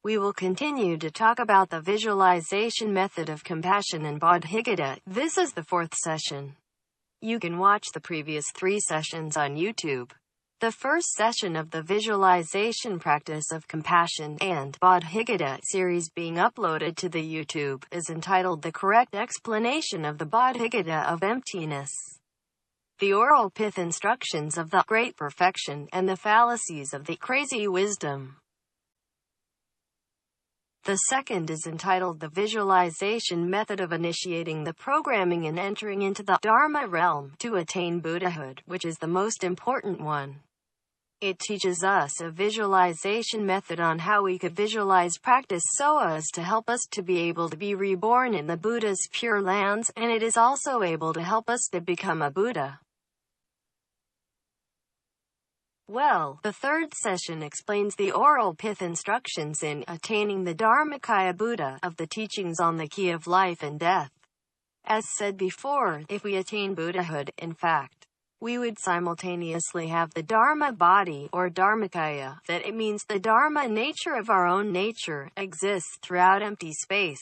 We will continue to talk about the visualization method of compassion and Bodhicitta. This is the fourth session. You can watch the previous 3 sessions on YouTube. The first session of the visualization practice of compassion and Bodhicitta series being uploaded to the YouTube is entitled The Correct Explanation of the Bodhicitta of Emptiness. The oral pith instructions of the Great Perfection and the fallacies of the Crazy Wisdom. The second is entitled The Visualization Method of Initiating the Programming and Entering into the Dharma Realm to Attain Buddhahood, which is the most important one. It teaches us a visualization method on how we could visualize practice so as to help us to be able to be reborn in the Buddha's pure lands, and it is also able to help us to become a Buddha. Well, the third session explains the oral pith instructions in attaining the Dharmakaya Buddha of the teachings on the key of life and death. As said before, if we attain Buddhahood, in fact, we would simultaneously have the Dharma body, or Dharmakaya, that it means the Dharma nature of our own nature, exists throughout empty space.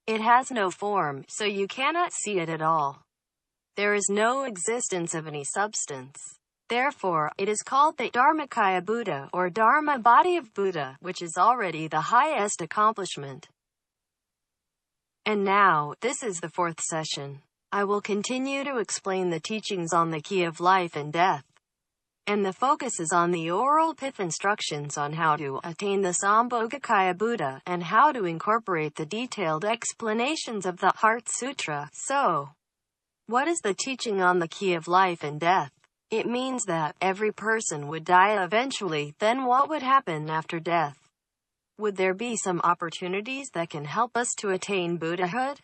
It has no form, so you cannot see it at all. There is no existence of any substance. Therefore, it is called the Dharmakaya Buddha, or Dharma body of Buddha, which is already the highest accomplishment. And now, this is the fourth session. I will continue to explain the teachings on the key of life and death. And the focus is on the oral pith instructions on how to attain the Sambhogakaya Buddha, and how to incorporate the detailed explanations of the Heart Sutra. So, what is the teaching on the key of life and death? It means that every person would die eventually. Then what would happen after death? Would there be some opportunities that can help us to attain Buddhahood?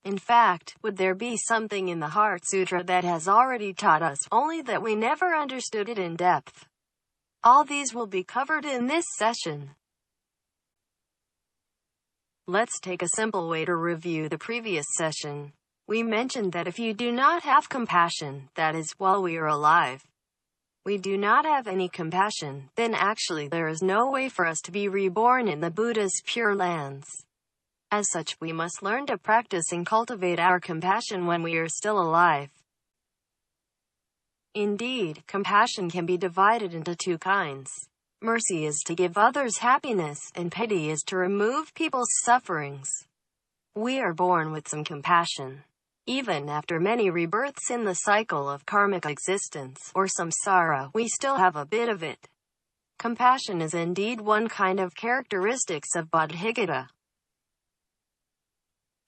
In fact, would there be something in the Heart Sutra that has already taught us, only that we never understood it in depth? All these will be covered in this session. Let's take a simple way to review the previous session. We mentioned that if you do not have compassion, that is, while we are alive, we do not have any compassion, then actually there is no way for us to be reborn in the Buddha's pure lands. As such, we must learn to practice and cultivate our compassion when we are still alive. Indeed, compassion can be divided into 2 kinds. Mercy is to give others happiness, and pity is to remove people's sufferings. We are born with some compassion. Even after many rebirths in the cycle of karmic existence, or samsara, we still have a bit of it. Compassion is indeed one kind of characteristics of Bodhicitta.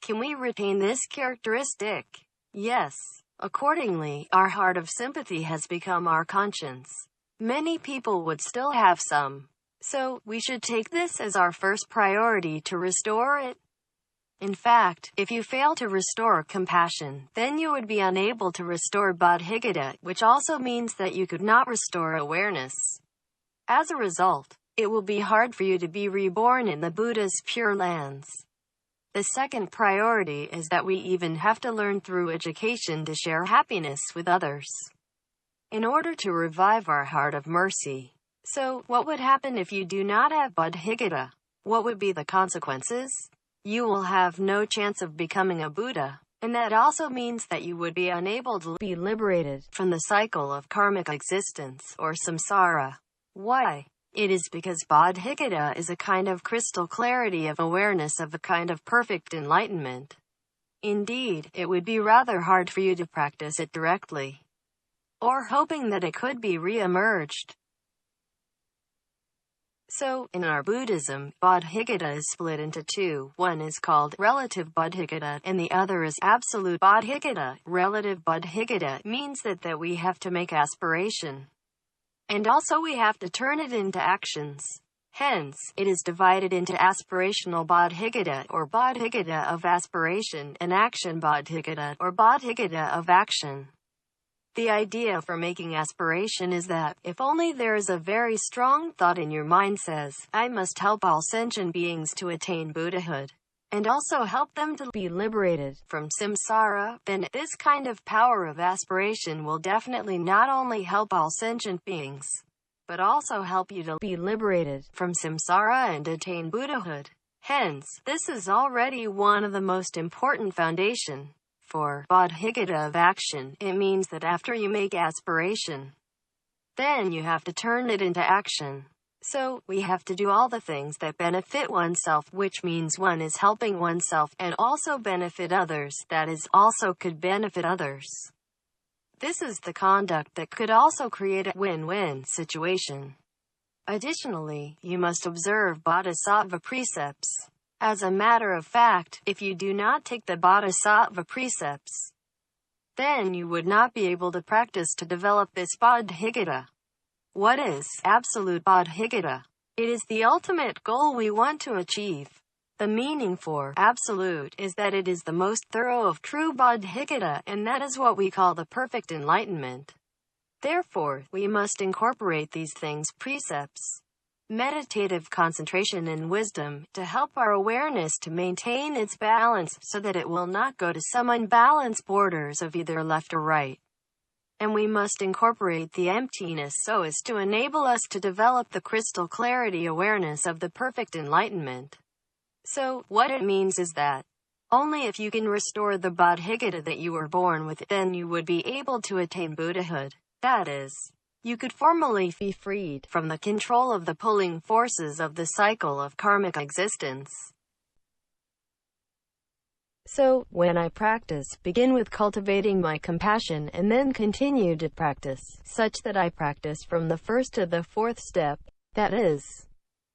Can we retain this characteristic? Yes. Accordingly, our heart of sympathy has become our conscience. Many people would still have some. So, we should take this as our first priority to restore it. In fact, if you fail to restore compassion, then you would be unable to restore Bodhicitta, which also means that you could not restore awareness. As a result, it will be hard for you to be reborn in the Buddha's pure lands. The second priority is that we even have to learn through education to share happiness with others, in order to revive our heart of mercy. So, what would happen if you do not have Bodhicitta? What would be the consequences? You will have no chance of becoming a Buddha, and that also means that you would be unable to be liberated from the cycle of karmic existence, or samsara. Why? It is because Bodhicitta is a kind of crystal clarity of awareness, of a kind of perfect enlightenment. Indeed, it would be rather hard for you to practice it directly, or hoping that it could be re-emerged. So, in our Buddhism, Bodhicitta is split into 2. One is called relative Bodhicitta, and the other is absolute Bodhicitta. Relative Bodhicitta means that we have to make aspiration, and also we have to turn it into actions. Hence, it is divided into aspirational Bodhicitta, or Bodhicitta of aspiration, and action Bodhicitta, or Bodhicitta of action. The idea for making aspiration is that, if only there is a very strong thought in your mind says, I must help all sentient beings to attain Buddhahood, and also help them to be liberated from samsara, then this kind of power of aspiration will definitely not only help all sentient beings, but also help you to be liberated from samsara and attain Buddhahood. Hence, this is already one of the most important foundation for bodhicitta of action. It means that after you make aspiration, then you have to turn it into action. So, we have to do all the things that benefit oneself, which means one is helping oneself and also benefit others, that is, also could benefit others. This is the conduct that could also create a win-win situation. Additionally, you must observe bodhisattva precepts. As a matter of fact, if you do not take the bodhisattva precepts, then you would not be able to practice to develop this bodhicitta. What is absolute bodhicitta? It is the ultimate goal we want to achieve. The meaning for absolute is that it is the most thorough of true bodhicitta, and that is what we call the perfect enlightenment. Therefore, we must incorporate these things, precepts, meditative concentration and wisdom, to help our awareness to maintain its balance so that it will not go to some unbalanced borders of either left or right. And we must incorporate the emptiness so as to enable us to develop the crystal clarity awareness of the perfect enlightenment. So, what it means is that only if you can restore the bodhicitta that you were born with, then you would be able to attain Buddhahood. That is, you could formally be freed from the control of the pulling forces of the cycle of karmic existence. So, when I practice, begin with cultivating my compassion and then continue to practice, such that I practice from the first to the fourth step, that is,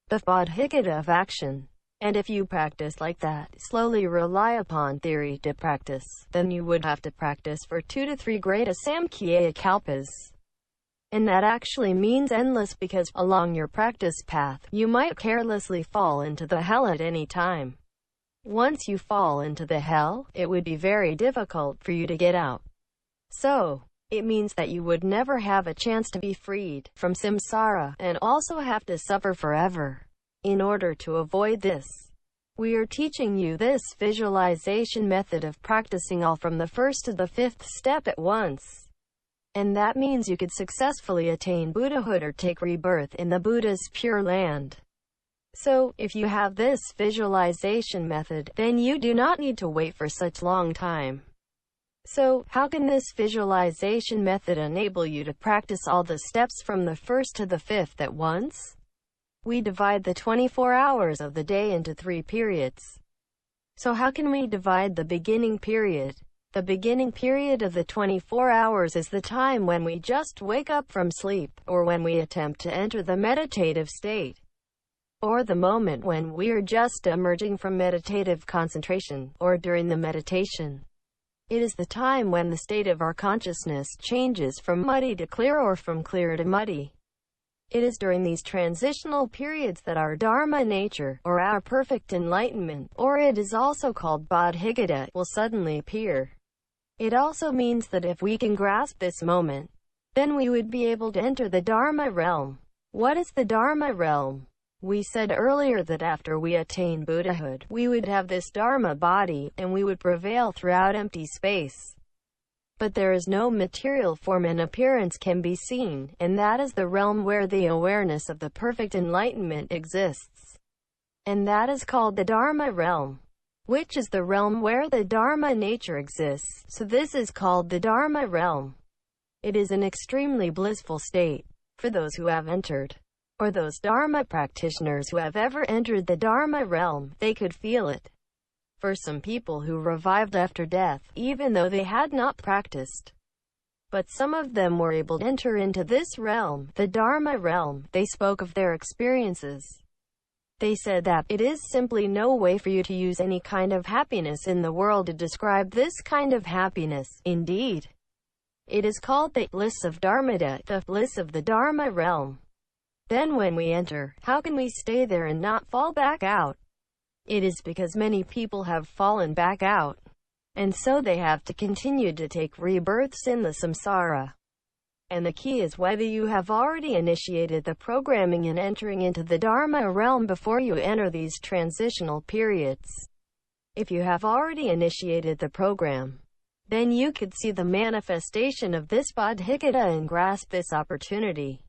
the bodhicitta of action. And if you practice like that, slowly rely upon theory to practice, then you would have to practice for 2 to 3 great Samkhya kalpas. And that actually means endless, because along your practice path, you might carelessly fall into the hell at any time. Once you fall into the hell, it would be very difficult for you to get out. So, it means that you would never have a chance to be freed from samsara, and also have to suffer forever. In order to avoid this, we are teaching you this visualization method of practicing all from the first to the fifth step at once. And that means you could successfully attain Buddhahood or take rebirth in the Buddha's pure land. So, if you have this visualization method, then you do not need to wait for such long time. So, how can this visualization method enable you to practice all the steps from the first to the fifth at once? We divide the 24 hours of the day into 3 periods. So how can we divide the beginning period? The beginning period of the 24 hours is the time when we just wake up from sleep, or when we attempt to enter the meditative state, or the moment when we are just emerging from meditative concentration, or during the meditation. It is the time when the state of our consciousness changes from muddy to clear, or from clear to muddy. It is during these transitional periods that our Dharma nature, or our perfect enlightenment, or it is also called bodhicitta, will suddenly appear. It also means that if we can grasp this moment, then we would be able to enter the Dharma realm. What is the Dharma realm? We said earlier that after we attain Buddhahood, we would have this Dharma body, and we would prevail throughout empty space. But there is no material form and appearance can be seen, and that is the realm where the awareness of the perfect enlightenment exists. And that is called the Dharma realm, which is the realm where the Dharma nature exists. So this is called the Dharma realm. It is an extremely blissful state for those who have entered, or those Dharma practitioners who have ever entered the Dharma realm. They could feel it. For some people who revived after death, even though they had not practiced, but some of them were able to enter into this realm, the Dharma realm. They spoke of their experiences. They said that it is simply no way for you to use any kind of happiness in the world to describe this kind of happiness. Indeed, it is called the bliss of Dharmata, the bliss of the Dharma realm. Then when we enter, how can we stay there and not fall back out? It is because many people have fallen back out, and so they have to continue to take rebirths in the samsara. And the key is whether you have already initiated the programming and entering into the Dharma realm before you enter these transitional periods. If you have already initiated the program, then you could see the manifestation of this bodhicitta and grasp this opportunity.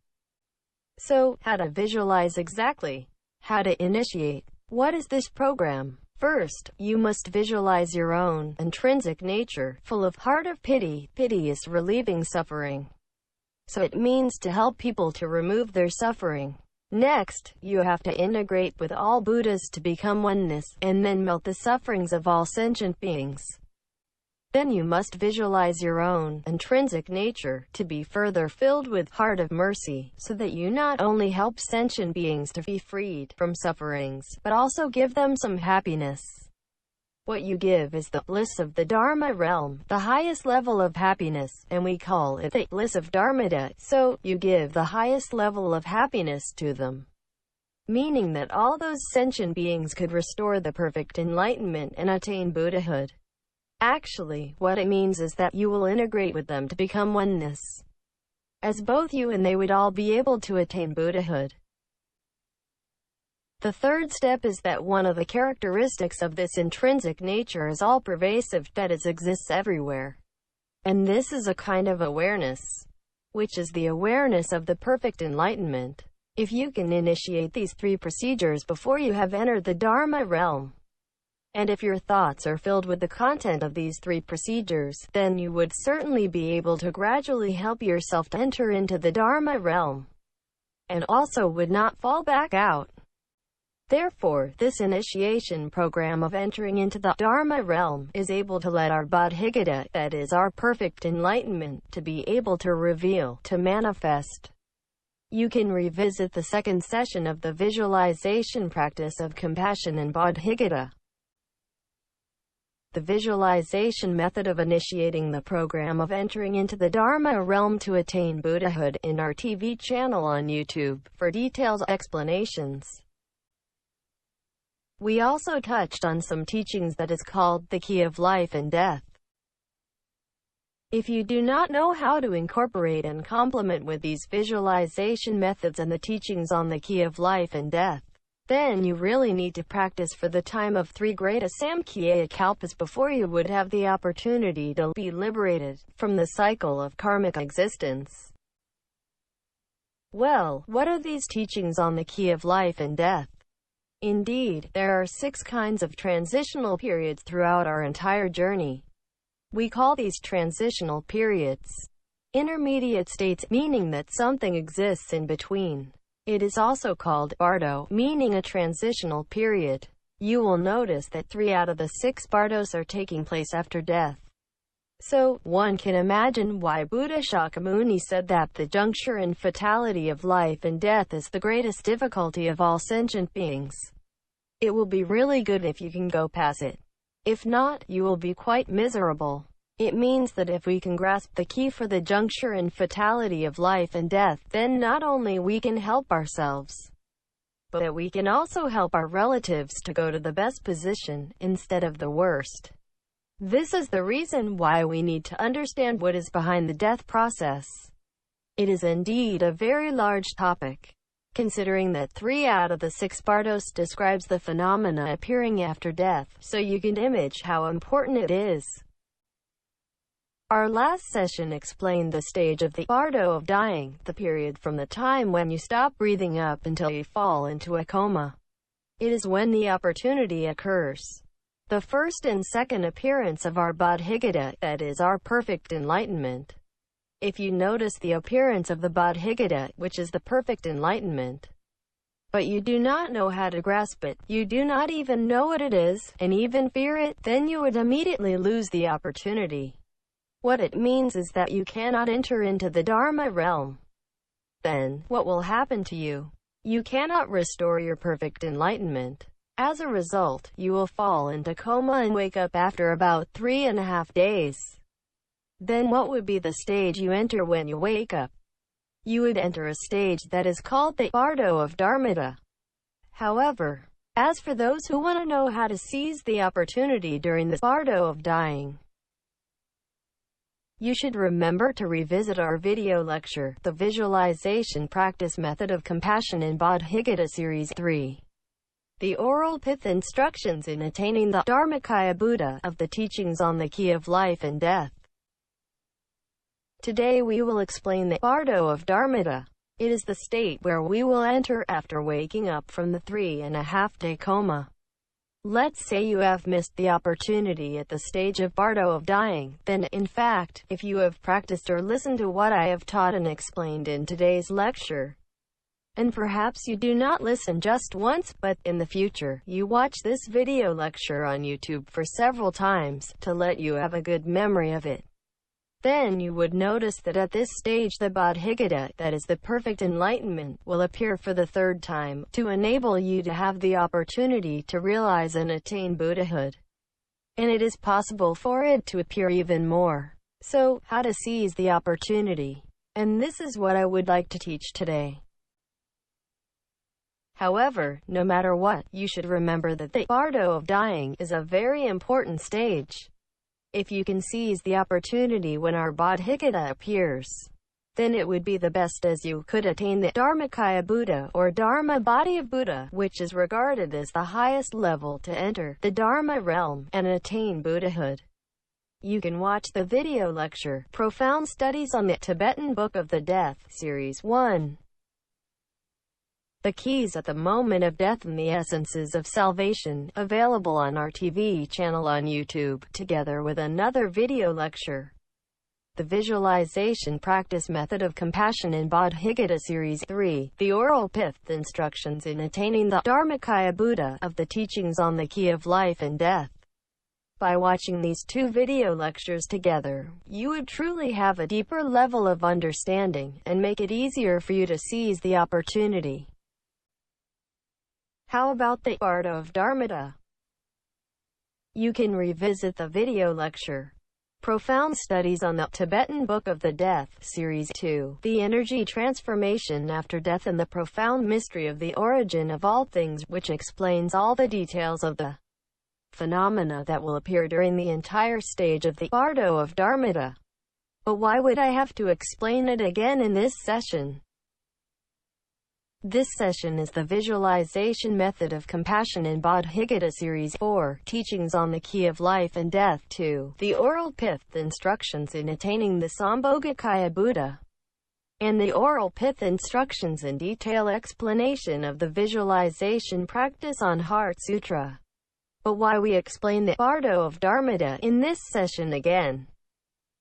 So, how to visualize exactly? How to initiate? What is this program? First, you must visualize your own intrinsic nature, full of heart of pity. Pity is relieving suffering. So it means to help people to remove their suffering. Next, you have to integrate with all Buddhas to become oneness, and then melt the sufferings of all sentient beings. Then you must visualize your own intrinsic nature to be further filled with heart of mercy, so that you not only help sentient beings to be freed from sufferings, but also give them some happiness. What you give is the bliss of the Dharma realm, the highest level of happiness, and we call it the bliss of Dharmata. So, you give the highest level of happiness to them, meaning that all those sentient beings could restore the perfect enlightenment and attain Buddhahood. Actually, what it means is that you will integrate with them to become oneness, as both you and they would all be able to attain Buddhahood. The third step is that one of the characteristics of this intrinsic nature is all-pervasive, that it exists everywhere. And this is a kind of awareness, which is the awareness of the perfect enlightenment. If you can initiate these 3 procedures before you have entered the Dharma realm, and if your thoughts are filled with the content of these 3 procedures, then you would certainly be able to gradually help yourself to enter into the Dharma realm, and also would not fall back out. Therefore, this initiation program of entering into the Dharma realm is able to let our Bodhigata, that is our perfect enlightenment, to be able to reveal, to manifest. You can revisit the second session of the visualization practice of compassion and Bodhigata. The visualization method of initiating the program of entering into the Dharma realm to attain Buddhahood in our TV channel on YouTube, for detailed explanations. We also touched on some teachings that is called the Key of Life and Death. If you do not know how to incorporate and complement with these visualization methods and the teachings on the Key of Life and Death, then you really need to practice for the time of 3 great Asamkhya kalpas before you would have the opportunity to be liberated from the cycle of karmic existence. Well, what are these teachings on the Key of Life and Death? Indeed, there are 6 kinds of transitional periods throughout our entire journey. We call these transitional periods intermediate states, meaning that something exists in between. It is also called bardo, meaning a transitional period. You will notice that 3 out of the 6 bardos are taking place after death. So, one can imagine why Buddha Shakyamuni said that the juncture and fatality of life and death is the greatest difficulty of all sentient beings. It will be really good if you can go past it. If not, you will be quite miserable. It means that if we can grasp the key for the juncture and fatality of life and death, then not only we can help ourselves, but that we can also help our relatives to go to the best position, instead of the worst. This is the reason why we need to understand what is behind the death process. It is indeed a very large topic, considering that 3 out of the 6 bardos describes the phenomena appearing after death, so you can imagine how important it is. Our last session explained the stage of the bardo of dying, the period from the time when you stop breathing up until you fall into a coma. It is when the opportunity occurs. The first and second appearance of our Bodhigata, that is our perfect enlightenment. If you notice the appearance of the Bodhigata, which is the perfect enlightenment, but you do not know how to grasp it, you do not even know what it is, and even fear it, then you would immediately lose the opportunity. What it means is that you cannot enter into the Dharma realm. Then, what will happen to you? You cannot restore your perfect enlightenment. As a result, you will fall into coma and wake up after about 3.5 days. Then what would be the stage you enter when you wake up? You would enter a stage that is called the bardo of Dharmata. However, as for those who want to know how to seize the opportunity during the bardo of dying, you should remember to revisit our video lecture, The Visualization Practice Method of Compassion in Bodhigata Series 3. The oral pith instructions in attaining the Dharmakaya Buddha of the teachings on the Key of Life and Death. Today we will explain the bardo of Dharmata. It is the state where we will enter after waking up from the 3.5-day coma. Let's say you have missed the opportunity at the stage of Bardo of dying, then, in fact, if you have practiced or listened to what I have taught and explained in today's lecture, and perhaps you do not listen just once, but, in the future, you watch this video lecture on YouTube for several times, to let you have a good memory of it, then you would notice that at this stage the Bodhigata, that is the perfect enlightenment, will appear for the third time, to enable you to have the opportunity to realize and attain Buddhahood. And it is possible for it to appear even more. So, how to seize the opportunity? And this is what I would like to teach today. However, no matter what, you should remember that the Bardo of dying is a very important stage. If you can seize the opportunity when our Bodhigata appears, then it would be the best as you could attain the Dharmakaya Buddha, or Dharma body of Buddha, which is regarded as the highest level to enter the Dharma realm, and attain Buddhahood. You can watch the video lecture, Profound Studies on the Tibetan Book of the Death, Series 1. The Keys at the Moment of Death and the Essences of Salvation, available on our TV channel on YouTube, together with another video lecture. The Visualization Practice Method of Compassion in Bodhigata Series 3, the Oral Pith Instructions in Attaining the Dharmakaya Buddha, of the Teachings on the Key of Life and Death. By watching these two video lectures together, you would truly have a deeper level of understanding, and make it easier for you to seize the opportunity. How about the Bardo of Dharmata? You can revisit the video lecture, Profound Studies on the Tibetan Book of the Death, Series 2, the Energy Transformation After Death and the Profound Mystery of the Origin of All Things, which explains all the details of the phenomena that will appear during the entire stage of the Bardo of Dharmata. But why would I have to explain it again in this session? This session is the Visualization Method of Compassion in Bodhigata Series 4, Teachings on the Key of Life and Death 2, the Oral Pith Instructions in Attaining the Sambhogakaya Buddha, and the Oral Pith Instructions in Detail Explanation of the Visualization Practice on Heart Sutra. But why we explain the Bardo of Dharmata in this session again?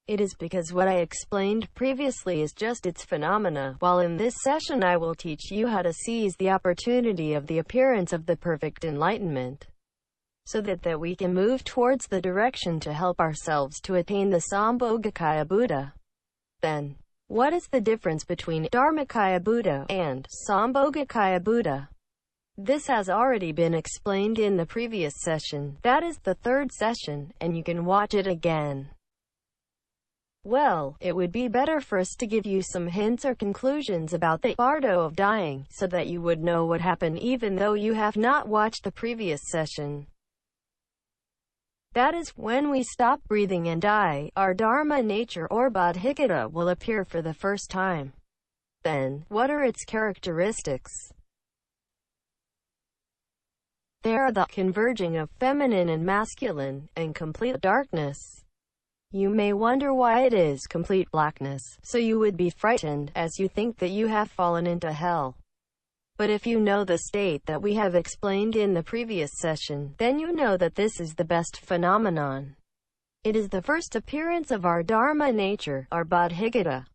It is because what I explained previously is just its phenomena, while in this session I will teach you how to seize the opportunity of the appearance of the perfect enlightenment, so that we can move towards the direction to help ourselves to attain the Sambhogakaya Buddha. Then, what is the difference between Dharmakaya Buddha and Sambhogakaya Buddha? This has already been explained in the previous session, that is the third session, and you can watch it again. Well, it would be better for us to give you some hints or conclusions about the Bardo of dying, so that you would know what happened even though you have not watched the previous session. That is, when we stop breathing and die, our Dharma nature or Bodhigata will appear for the first time. Then, what are its characteristics? They are the converging of feminine and masculine, and complete darkness. You may wonder why it is complete blackness, so you would be frightened, as you think that you have fallen into hell. But if you know the state that we have explained in the previous session, then you know that this is the best phenomenon. It is the first appearance of our Dharma nature, our Bodhigata.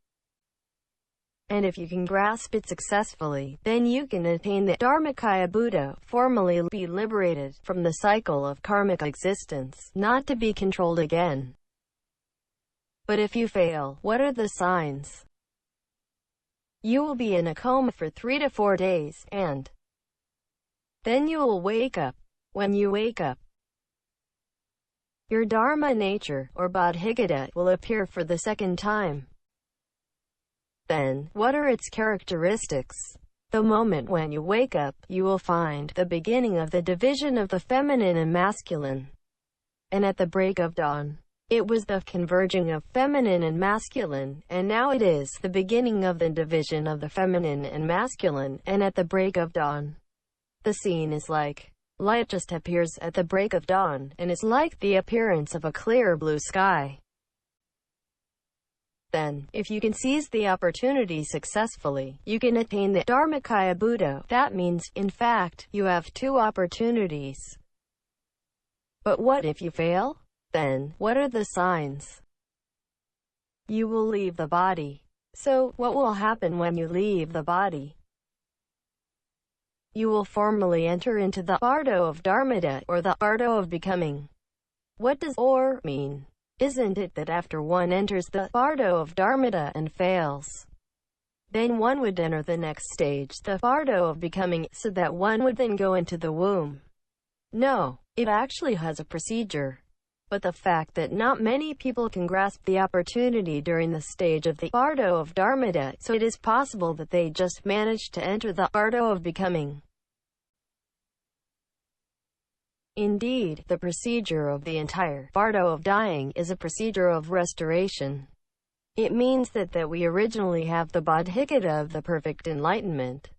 And if you can grasp it successfully, then you can attain the Dharmakaya Buddha, formally be liberated from the cycle of karmic existence, not to be controlled again. But if you fail, what are the signs? You will be in a coma for 3 to 4 days, and then you will wake up. When you wake up, your Dharma nature, or Bodhigata, will appear for the second time. Then, what are its characteristics? The moment when you wake up, you will find the beginning of the division of the feminine and masculine. And at the break of dawn, it was the converging of feminine and masculine, and now it is the beginning of the division of the feminine and masculine, and at the break of dawn. The scene is like light just appears at the break of dawn, and is like the appearance of a clear blue sky. Then, if you can seize the opportunity successfully, you can attain the Dharmakaya Buddha. That means, in fact, you have two opportunities. But what if you fail? Then, what are the signs? You will leave the body. So, what will happen when you leave the body? You will formally enter into the bardo of dharmata, or the bardo of becoming. What does or mean? Isn't it that after one enters the bardo of dharmata and fails, then one would enter the next stage, the bardo of becoming, so that one would then go into the womb? No, it actually has a procedure. But the fact that not many people can grasp the opportunity during the stage of the bardo of dharmata, so it is possible that they just manage to enter the bardo of becoming. Indeed, the procedure of the entire bardo of dying is a procedure of restoration. It means that we originally have the bodhicitta of the perfect enlightenment.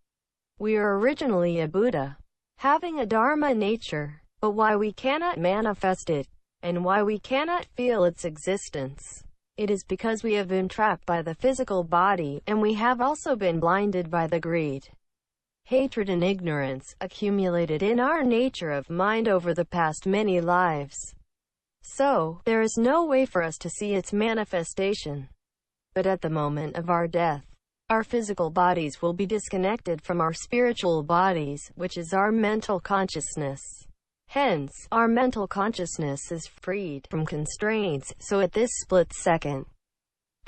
We are originally a Buddha, having a Dharma nature, but why we cannot manifest it, and why we cannot feel its existence, it is because we have been trapped by the physical body, and we have also been blinded by the greed, hatred and ignorance, accumulated in our nature of mind over the past many lives. So, there is no way for us to see its manifestation. But at the moment of our death, our physical bodies will be disconnected from our spiritual bodies, which is our mental consciousness. Hence, our mental consciousness is freed from constraints, so at this split second,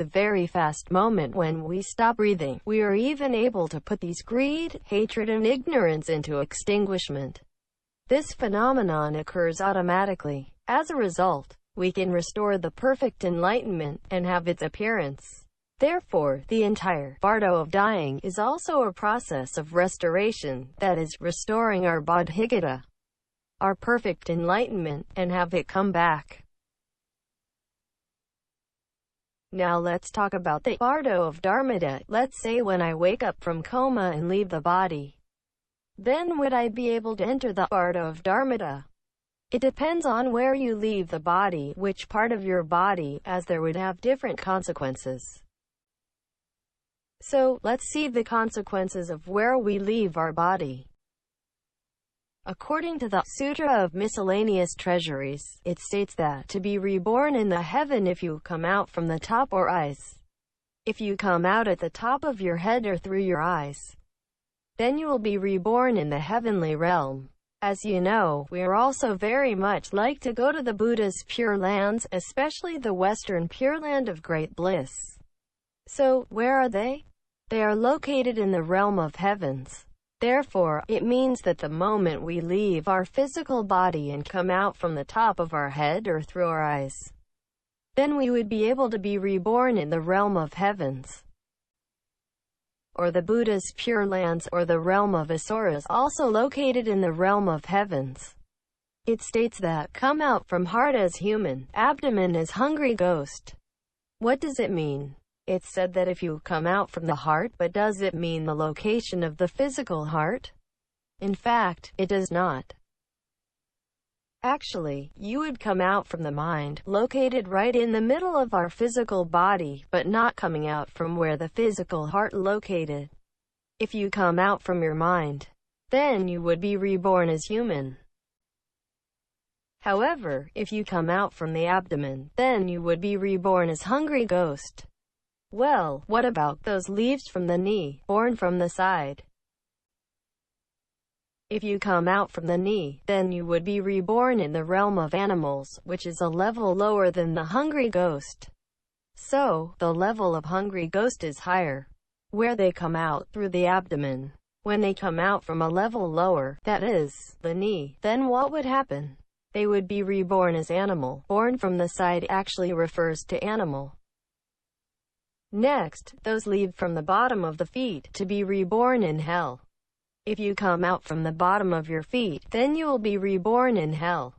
the very fast moment when we stop breathing, we are even able to put these greed, hatred and ignorance into extinguishment. This phenomenon occurs automatically. As a result, we can restore the perfect enlightenment and have its appearance. Therefore, the entire bardo of dying is also a process of restoration, that is, restoring our bodhicitta, our perfect enlightenment, and have it come back. Now let's talk about the bardo of dharmata. Let's say when I wake up from coma and leave the body, then would I be able to enter the bardo of dharmata? It depends on where you leave the body, which part of your body, as there would have different consequences. So, let's see the consequences of where we leave our body. According to the Sutra of Miscellaneous Treasuries, it states that to be reborn in the heaven if you come out from the top or eyes. If you come out at the top of your head or through your eyes, then you will be reborn in the heavenly realm. As you know, we are also very much like to go to the Buddha's Pure Lands, especially the Western Pure Land of Great Bliss. So, where are they? They are located in the realm of heavens. Therefore, it means that the moment we leave our physical body and come out from the top of our head or through our eyes, then we would be able to be reborn in the realm of heavens, or the Buddha's Pure Lands, or the realm of Asuras, also located in the realm of heavens. It states that, come out from heart as human, abdomen as hungry ghost. What does it mean? It's said that if you come out from the heart, but does it mean the location of the physical heart? In fact, it does not. Actually, you would come out from the mind, located right in the middle of our physical body, but not coming out from where the physical heart located. If you come out from your mind, then you would be reborn as human. However, if you come out from the abdomen, then you would be reborn as hungry ghost. Well, what about those leaves from the knee, born from the side? If you come out from the knee, then you would be reborn in the realm of animals, which is a level lower than the hungry ghost. So, the level of hungry ghost is higher, where they come out through the abdomen. When they come out from a level lower, that is, the knee, then what would happen? They would be reborn as animal. Born from the side actually refers to animal. Next, those leave from the bottom of the feet, to be reborn in hell. If you come out from the bottom of your feet, then you will be reborn in hell.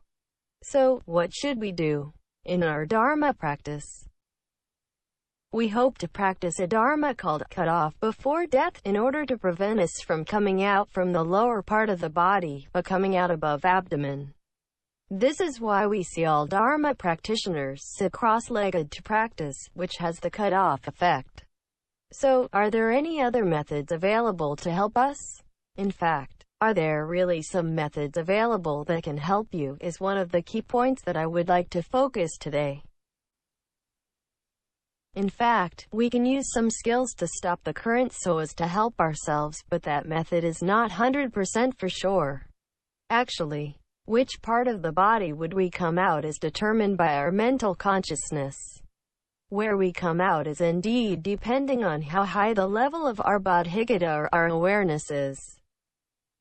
So, what should we do in our Dharma practice? We hope to practice a Dharma called cut off before death, in order to prevent us from coming out from the lower part of the body, but coming out above abdomen. This is why we see all Dharma practitioners sit cross-legged to practice, which has the cut-off effect. So, are there any other methods available to help us? In fact, are there really some methods available that can help you, is one of the key points that I would like to focus today. In fact, we can use some skills to stop the current so as to help ourselves, but that method is not 100% for sure. Actually, which part of the body would we come out is determined by our mental consciousness. Where we come out is indeed depending on how high the level of our bodhicitta or our awareness is.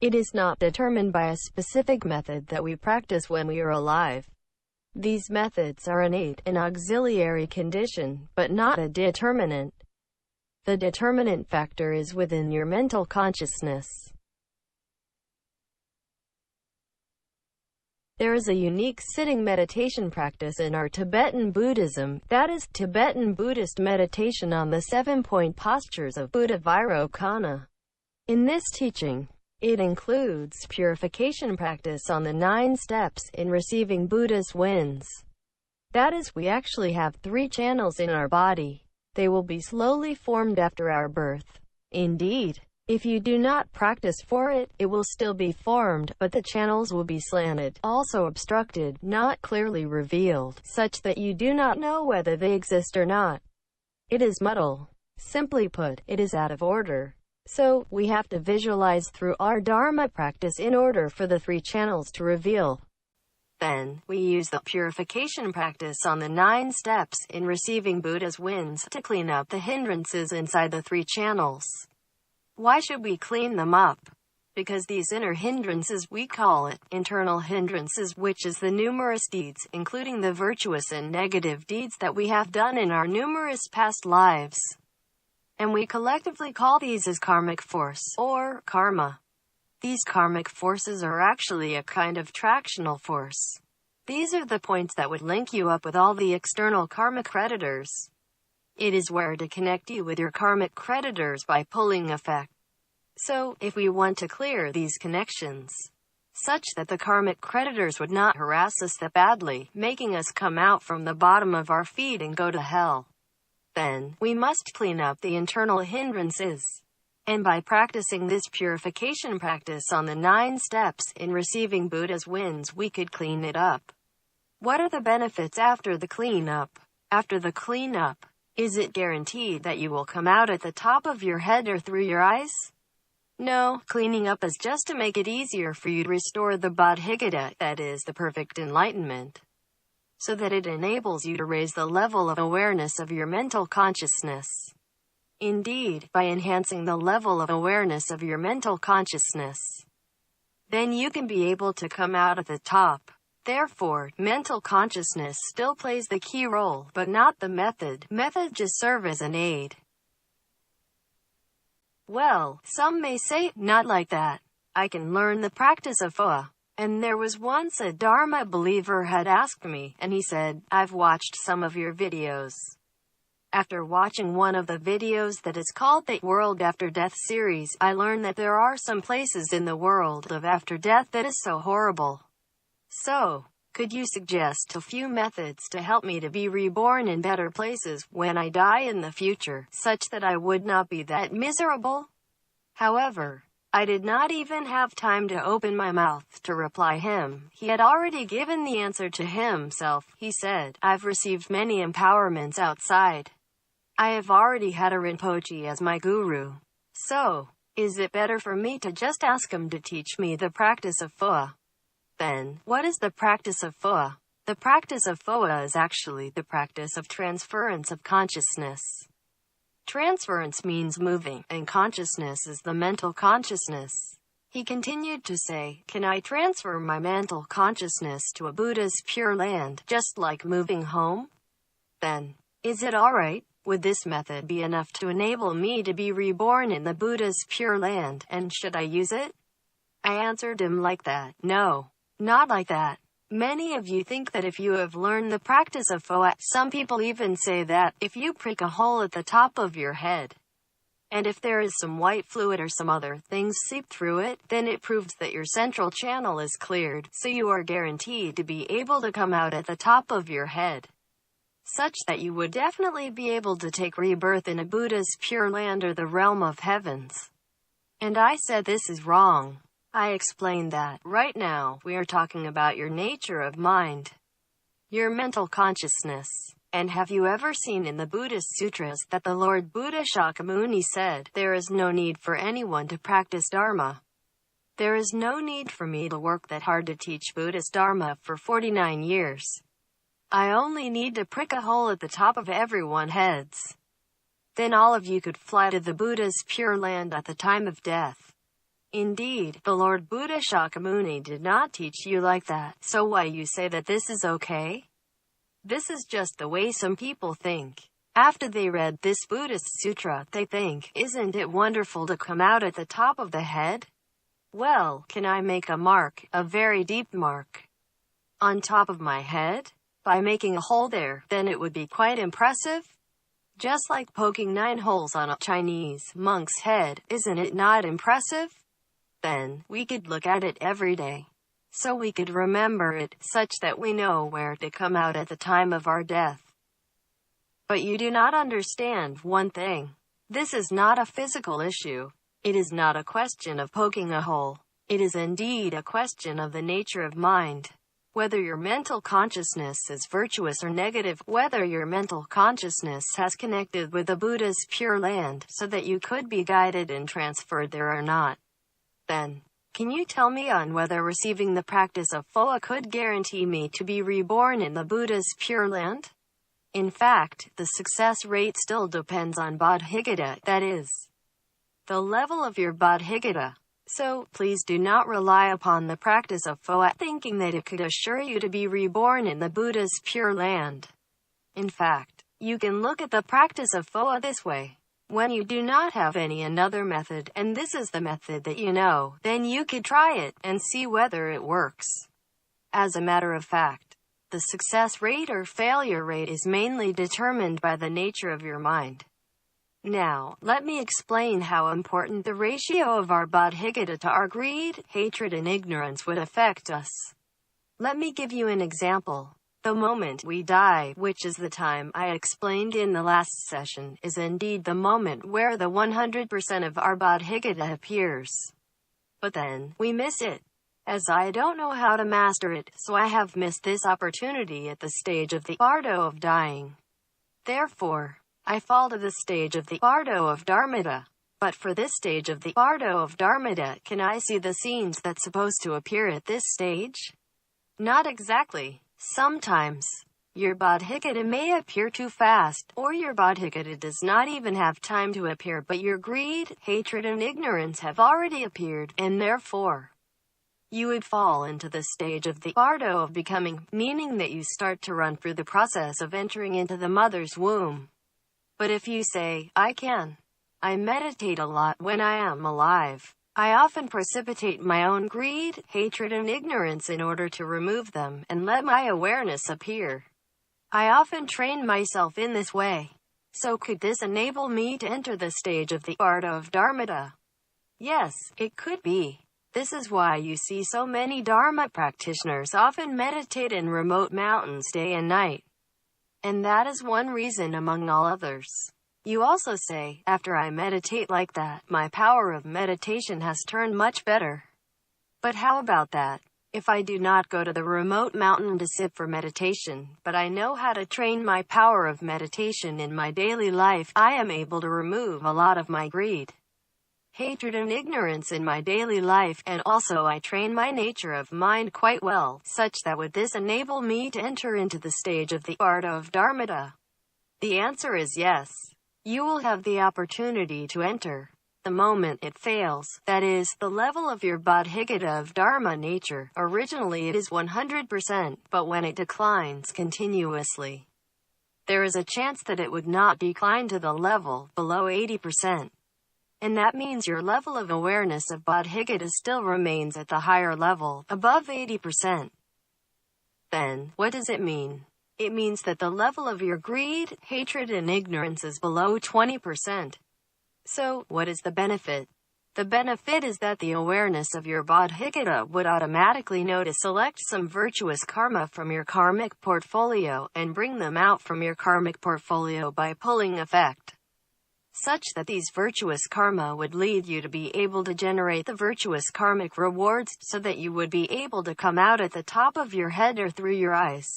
It is not determined by a specific method that we practice when we are alive. These methods are an aid, an auxiliary condition, but not a determinant. The determinant factor is within your mental consciousness. There is a unique sitting meditation practice in our Tibetan Buddhism, that is, Tibetan Buddhist meditation on the 7-point postures of Buddha Vairocana. In this teaching, it includes purification practice on the 9 steps in receiving Buddha's winds. That is, we actually have 3 channels in our body. They will be slowly formed after our birth. Indeed, if you do not practice for it, it will still be formed, but the channels will be slanted, also obstructed, not clearly revealed, such that you do not know whether they exist or not. It is muddle. Simply put, it is out of order. So, we have to visualize through our Dharma practice in order for the 3 channels to reveal. Then, we use the purification practice on the 9 steps in receiving Buddha's winds to clean up the hindrances inside the 3 channels. Why should we clean them up? Because these inner hindrances, we call it internal hindrances, which is the numerous deeds, including the virtuous and negative deeds that we have done in our numerous past lives. And we collectively call these as karmic force, or karma. These karmic forces are actually a kind of tractional force. These are the points that would link you up with all the external karmic creditors. It is where to connect you with your karmic creditors by pulling effect. So, if we want to clear these connections, such that the karmic creditors would not harass us that badly, making us come out from the bottom of our feet and go to hell, then, we must clean up the internal hindrances. And by practicing this purification practice on the 9 steps in receiving Buddha's winds, we could clean it up. What are the benefits after the cleanup? After the cleanup, is it guaranteed that you will come out at the top of your head or through your eyes? No, cleaning up is just to make it easier for you to restore the bodhicitta, that is, the perfect enlightenment, so that it enables you to raise the level of awareness of your mental consciousness. Indeed, by enhancing the level of awareness of your mental consciousness, then you can be able to come out at the top. Therefore, mental consciousness still plays the key role, but not the method. Method just serve as an aid. Well, some may say, not like that. I can learn the practice of Phowa. And there was once a Dharma believer had asked me, and he said, I've watched some of your videos. After watching one of the videos that is called the World After Death series, I learned that there are some places in the world of after death that is so horrible. So, could you suggest a few methods to help me to be reborn in better places when I die in the future, such that I would not be that miserable? However, I did not even have time to open my mouth to reply him. He had already given the answer to himself. He said, I've received many empowerments outside. I have already had a Rinpoche as my guru. So, is it better for me to just ask him to teach me the practice of Phowa? Then, what is the practice of Phowa? The practice of Phowa is actually the practice of transference of consciousness. Transference means moving, and consciousness is the mental consciousness. He continued to say, can I transfer my mental consciousness to a Buddha's pure land, just like moving home? Then, is it alright? Would this method be enough to enable me to be reborn in the Buddha's pure land, and should I use it? I answered him like that, no. Not like that. Many of you think that if you have learned the practice of Phowa, some people even say that if you prick a hole at the top of your head, And if there is some white fluid or some other things seep through it, then it proves that your central channel is cleared, so you are guaranteed to be able to come out at the top of your head, such that you would definitely be able to take rebirth in a Buddha's pure land or the realm of heavens. And I said this is wrong. I explained that, right now, we are talking about your nature of mind, your mental consciousness. And have you ever seen in the Buddhist sutras that the Lord Buddha Shakyamuni said, there is no need for anyone to practice Dharma. There is no need for me to work that hard to teach Buddhist Dharma for 49 years. I only need to prick a hole at the top of everyone's heads. Then all of you could fly to the Buddha's pure land at the time of death. Indeed, the Lord Buddha Shakyamuni did not teach you like that, so why you say that this is okay? This is just the way some people think. After they read this Buddhist sutra, they think, isn't it wonderful to come out at the top of the head? Well, can I make a mark, a very deep mark, on top of my head? By making a hole there, then it would be quite impressive. Just like poking 9 holes on a Chinese monk's head, isn't it not impressive? Then, we could look at it every day, so we could remember it, such that we know where to come out at the time of our death. But you do not understand one thing. This is not a physical issue. It is not a question of poking a hole. It is indeed a question of the nature of mind. Whether your mental consciousness is virtuous or negative, whether your mental consciousness has connected with the Buddha's pure land, so that you could be guided and transferred there or not. Then, can you tell me on whether receiving the practice of Phowa could guarantee me to be reborn in the Buddha's pure land? In fact, the success rate still depends on Bodhicitta, that is, the level of your Bodhicitta. So, please do not rely upon the practice of Phowa thinking that it could assure you to be reborn in the Buddha's pure land. In fact, you can look at the practice of Phowa this way. When you do not have any another method, and this is the method that you know, then you could try it, and see whether it works. As a matter of fact, the success rate or failure rate is mainly determined by the nature of your mind. Now, let me explain how important the ratio of our Bodhicitta to our greed, hatred and ignorance would affect us. Let me give you an example. The moment we die, which is the time I explained in the last session, is indeed the moment where the 100% of our Bodhicitta appears. But then, we miss it. As I don't know how to master it, so I have missed this opportunity at the stage of the bardo of dying. Therefore, I fall to the stage of the bardo of Dharmata. But for this stage of the bardo of Dharmata, can I see the scenes that's supposed to appear at this stage? Not exactly. Sometimes, your Bodhicitta may appear too fast, or your Bodhicitta does not even have time to appear, but your greed, hatred and ignorance have already appeared, and therefore, you would fall into the stage of the bardo of becoming, meaning that you start to run through the process of entering into the mother's womb. But if you say, I meditate a lot when I am alive. I often precipitate my own greed, hatred and ignorance in order to remove them, and let my awareness appear. I often train myself in this way. So could this enable me to enter the stage of the bardo of Dharmata? Yes, it could be. This is why you see so many Dharma practitioners often meditate in remote mountains day and night. And that is one reason among all others. You also say, after I meditate like that, my power of meditation has turned much better. But how about that? If I do not go to the remote mountain to sit for meditation, but I know how to train my power of meditation in my daily life, I am able to remove a lot of my greed, hatred and ignorance in my daily life, and also I train my nature of mind quite well, such that would this enable me to enter into the stage of the bardo of Dharmata? The answer is yes. You will have the opportunity to enter. The moment it fails, that is, the level of your Bodhicitta of Dharma nature, originally it is 100%, but when it declines continuously, there is a chance that it would not decline to the level below 80%. And that means your level of awareness of Bodhicitta still remains at the higher level, above 80%. Then, what does it mean? It means that the level of your greed, hatred and ignorance is below 20%. So, what is the benefit? The benefit is that the awareness of your bodhicitta would automatically know to select some virtuous karma from your karmic portfolio and bring them out from your karmic portfolio by pulling effect, such that these virtuous karma would lead you to be able to generate the virtuous karmic rewards so that you would be able to come out at the top of your head or through your eyes.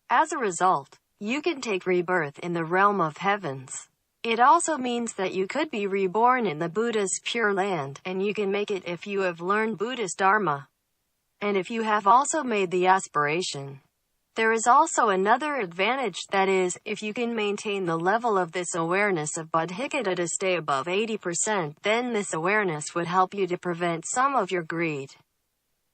As a result, you can take rebirth in the realm of heavens. It also means that you could be reborn in the Buddha's Pure Land, and you can make it if you have learned Buddhist Dharma, and if you have also made the aspiration. There is also another advantage, that is, if you can maintain the level of this awareness of bodhicitta to stay above 80%, then this awareness would help you to prevent some of your greed,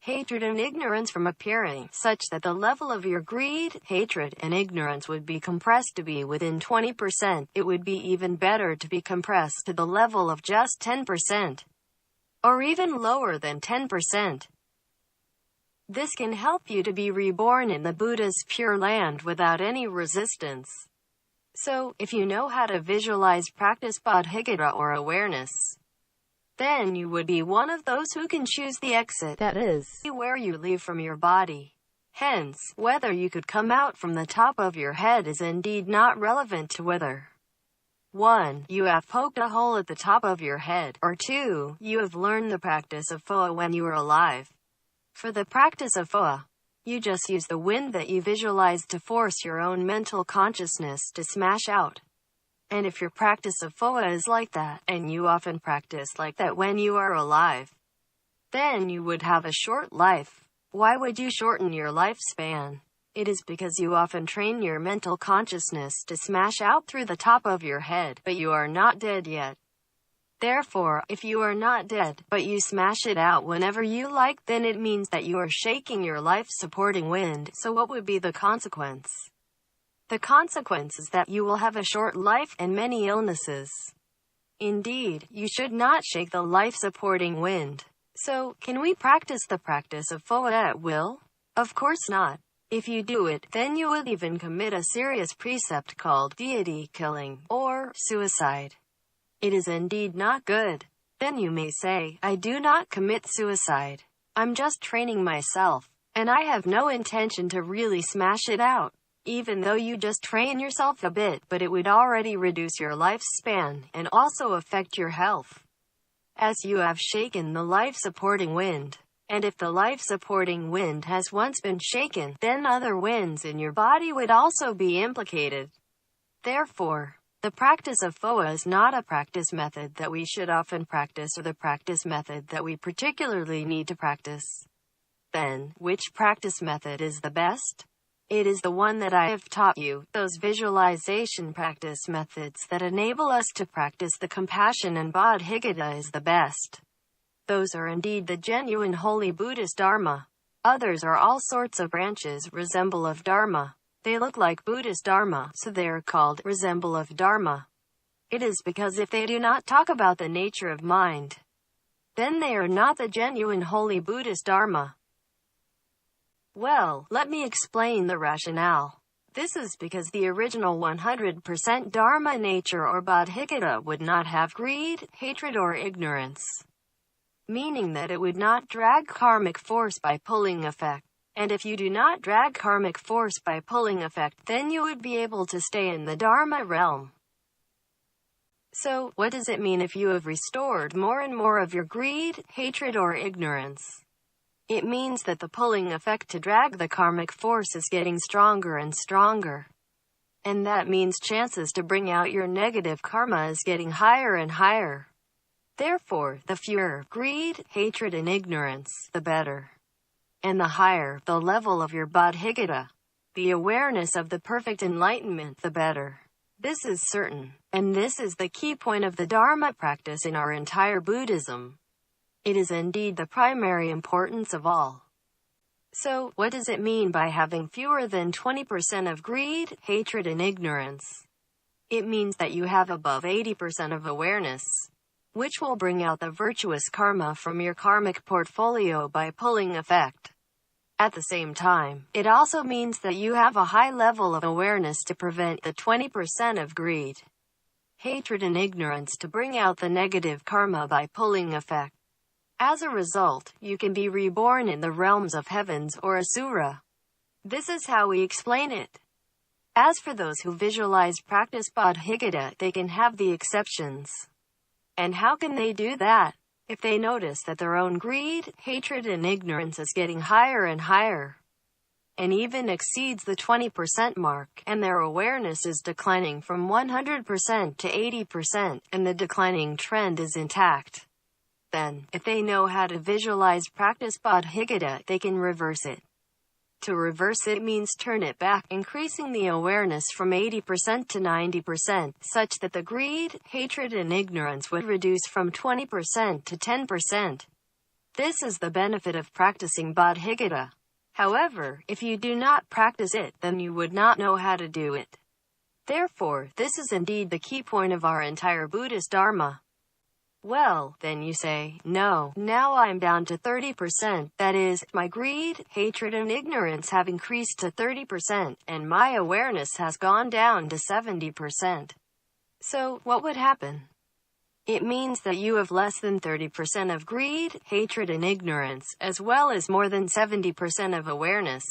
hatred and ignorance from appearing, such that the level of your greed, hatred, and ignorance would be compressed to be within 20%. It would be even better to be compressed to the level of just 10%, or even lower than 10%. This can help you to be reborn in the Buddha's Pure Land without any resistance. So, if you know how to visualize, practice bodhicitta or awareness, then you would be one of those who can choose the exit, that is, where you leave from your body. Hence, whether you could come out from the top of your head is indeed not relevant to whether 1. You have poked a hole at the top of your head, or 2. You have learned the practice of Phowa when you were alive. For the practice of Phowa, you just use the wind that you visualized to force your own mental consciousness to smash out. And if your practice of Phowa is like that, and you often practice like that when you are alive, then you would have a short life. Why would you shorten your lifespan? It is because you often train your mental consciousness to smash out through the top of your head, but you are not dead yet. Therefore, if you are not dead, but you smash it out whenever you like, then it means that you are shaking your life-supporting wind. So what would be the consequence? The consequence is that you will have a short life and many illnesses. Indeed, you should not shake the life-supporting wind. So, can we practice the practice of Phowa at will? Of course not. If you do it, then you would even commit a serious precept called deity killing, or suicide. It is indeed not good. Then you may say, I do not commit suicide. I'm just training myself, and I have no intention to really smash it out. Even though you just train yourself a bit, but it would already reduce your lifespan, and also affect your health, as you have shaken the life-supporting wind. And if the life-supporting wind has once been shaken, then other winds in your body would also be implicated. Therefore, the practice of Phowa is not a practice method that we should often practice, or the practice method that we particularly need to practice. Then, which practice method is the best? It is the one that I have taught you, those visualization practice methods that enable us to practice the compassion and bodhicitta is the best. Those are indeed the genuine holy Buddhist Dharma. Others are all sorts of branches, resemble of Dharma. They look like Buddhist Dharma, so they are called resemble of Dharma. It is because if they do not talk about the nature of mind, then they are not the genuine holy Buddhist Dharma. Well, let me explain the rationale. This is because the original 100% Dharma nature or bodhicitta would not have greed, hatred or ignorance, meaning that it would not drag karmic force by pulling effect. And if you do not drag karmic force by pulling effect, then you would be able to stay in the Dharma realm. So, what does it mean if you have restored more and more of your greed, hatred or ignorance? It means that the pulling effect to drag the karmic force is getting stronger and stronger. And that means chances to bring out your negative karma is getting higher and higher. Therefore, the fewer greed, hatred and ignorance, the better. And the higher the level of your bodhicitta, the awareness of the perfect enlightenment, the better. This is certain, and this is the key point of the Dharma practice in our entire Buddhism. It is indeed the primary importance of all. So, what does it mean by having fewer than 20% of greed, hatred and ignorance? It means that you have above 80% of awareness, which will bring out the virtuous karma from your karmic portfolio by pulling effect. At the same time, it also means that you have a high level of awareness to prevent the 20% of greed, hatred and ignorance to bring out the negative karma by pulling effect. As a result, you can be reborn in the realms of heavens or asura. This is how we explain it. As for those who visualize practice bodhicitta, they can have the exceptions. And how can they do that? If they notice that their own greed, hatred and ignorance is getting higher and higher, and even exceeds the 20% mark, and their awareness is declining from 100% to 80%, and the declining trend is intact, then, if they know how to visualize practice bodhicitta, they can reverse it. To reverse it means turn it back, increasing the awareness from 80% to 90%, such that the greed, hatred and ignorance would reduce from 20% to 10%. This is the benefit of practicing bodhicitta. However, if you do not practice it, then you would not know how to do it. Therefore, this is indeed the key point of our entire Buddhist Dharma. Well, then you say, no, now I'm down to 30%, that is, my greed, hatred and ignorance have increased to 30%, and my awareness has gone down to 70%. So, what would happen? It means that you have less than 30% of greed, hatred and ignorance, as well as more than 70% of awareness.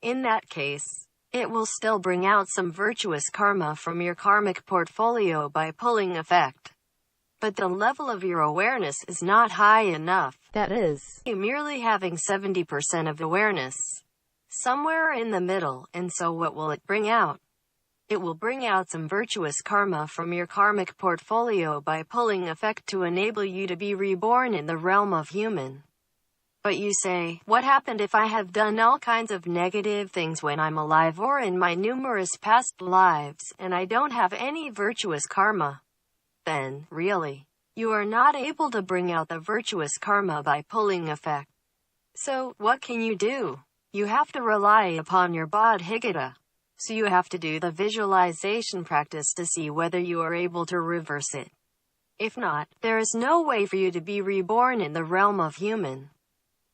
In that case, it will still bring out some virtuous karma from your karmic portfolio by pulling effect. But the level of your awareness is not high enough. That is, you merely having 70% of awareness. Somewhere in the middle, and so what will it bring out? It will bring out some virtuous karma from your karmic portfolio by pulling effect to enable you to be reborn in the realm of human. But you say, what happened if I have done all kinds of negative things when I'm alive or in my numerous past lives, and I don't have any virtuous karma? Then, really, you are not able to bring out the virtuous karma by pulling effect. So, what can you do? You have to rely upon your bodhicitta. So you have to do the visualization practice to see whether you are able to reverse it. If not, there is no way for you to be reborn in the realm of human.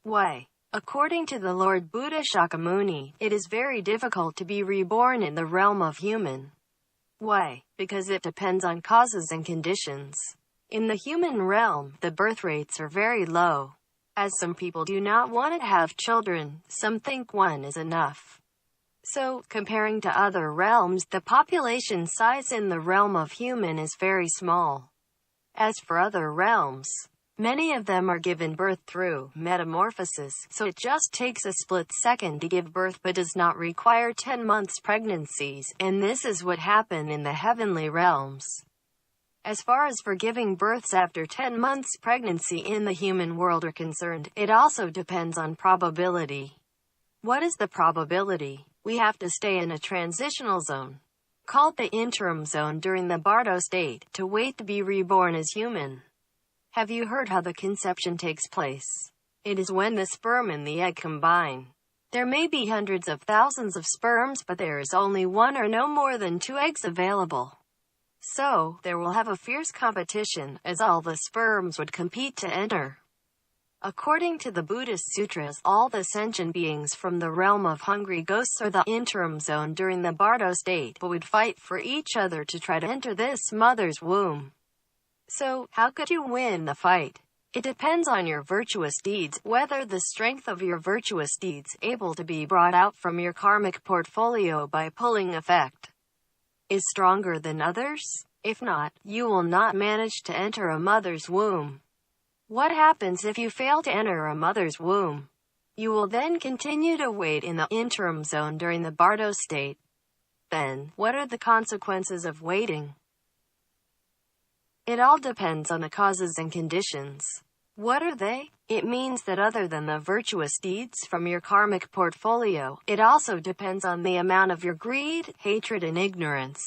Why? According to the Lord Buddha Shakyamuni, it is very difficult to be reborn in the realm of human. Why? Because it depends on causes and conditions. In the human realm, the birth rates are very low. As some people do not want to have children, some think one is enough. So, comparing to other realms, the population size in the realm of human is very small. As for other realms, many of them are given birth through metamorphosis, so it just takes a split second to give birth but does not require 10 months pregnancies, and this is what happened in the heavenly realms. As far as for giving births after 10 months pregnancy in the human world are concerned, it also depends on probability. What is the probability? We have to stay in a transitional zone, called the interim zone during the Bardo state, to wait to be reborn as human. Have you heard how the conception takes place? It is when the sperm and the egg combine. There may be hundreds of thousands of sperms, but there is only one or no more than 2 eggs available. So, there will have a fierce competition, as all the sperms would compete to enter. According to the Buddhist sutras, all the sentient beings from the realm of hungry ghosts or the interim zone during the Bardo state would fight for each other to try to enter this mother's womb. So, how could you win the fight? It depends on your virtuous deeds, whether the strength of your virtuous deeds, able to be brought out from your karmic portfolio by pulling effect, is stronger than others. If not, you will not manage to enter a mother's womb. What happens if you fail to enter a mother's womb? You will then continue to wait in the interim zone during the Bardo state. Then, what are the consequences of waiting? It all depends on the causes and conditions. What are they? It means that other than the virtuous deeds from your karmic portfolio, it also depends on the amount of your greed, hatred and ignorance.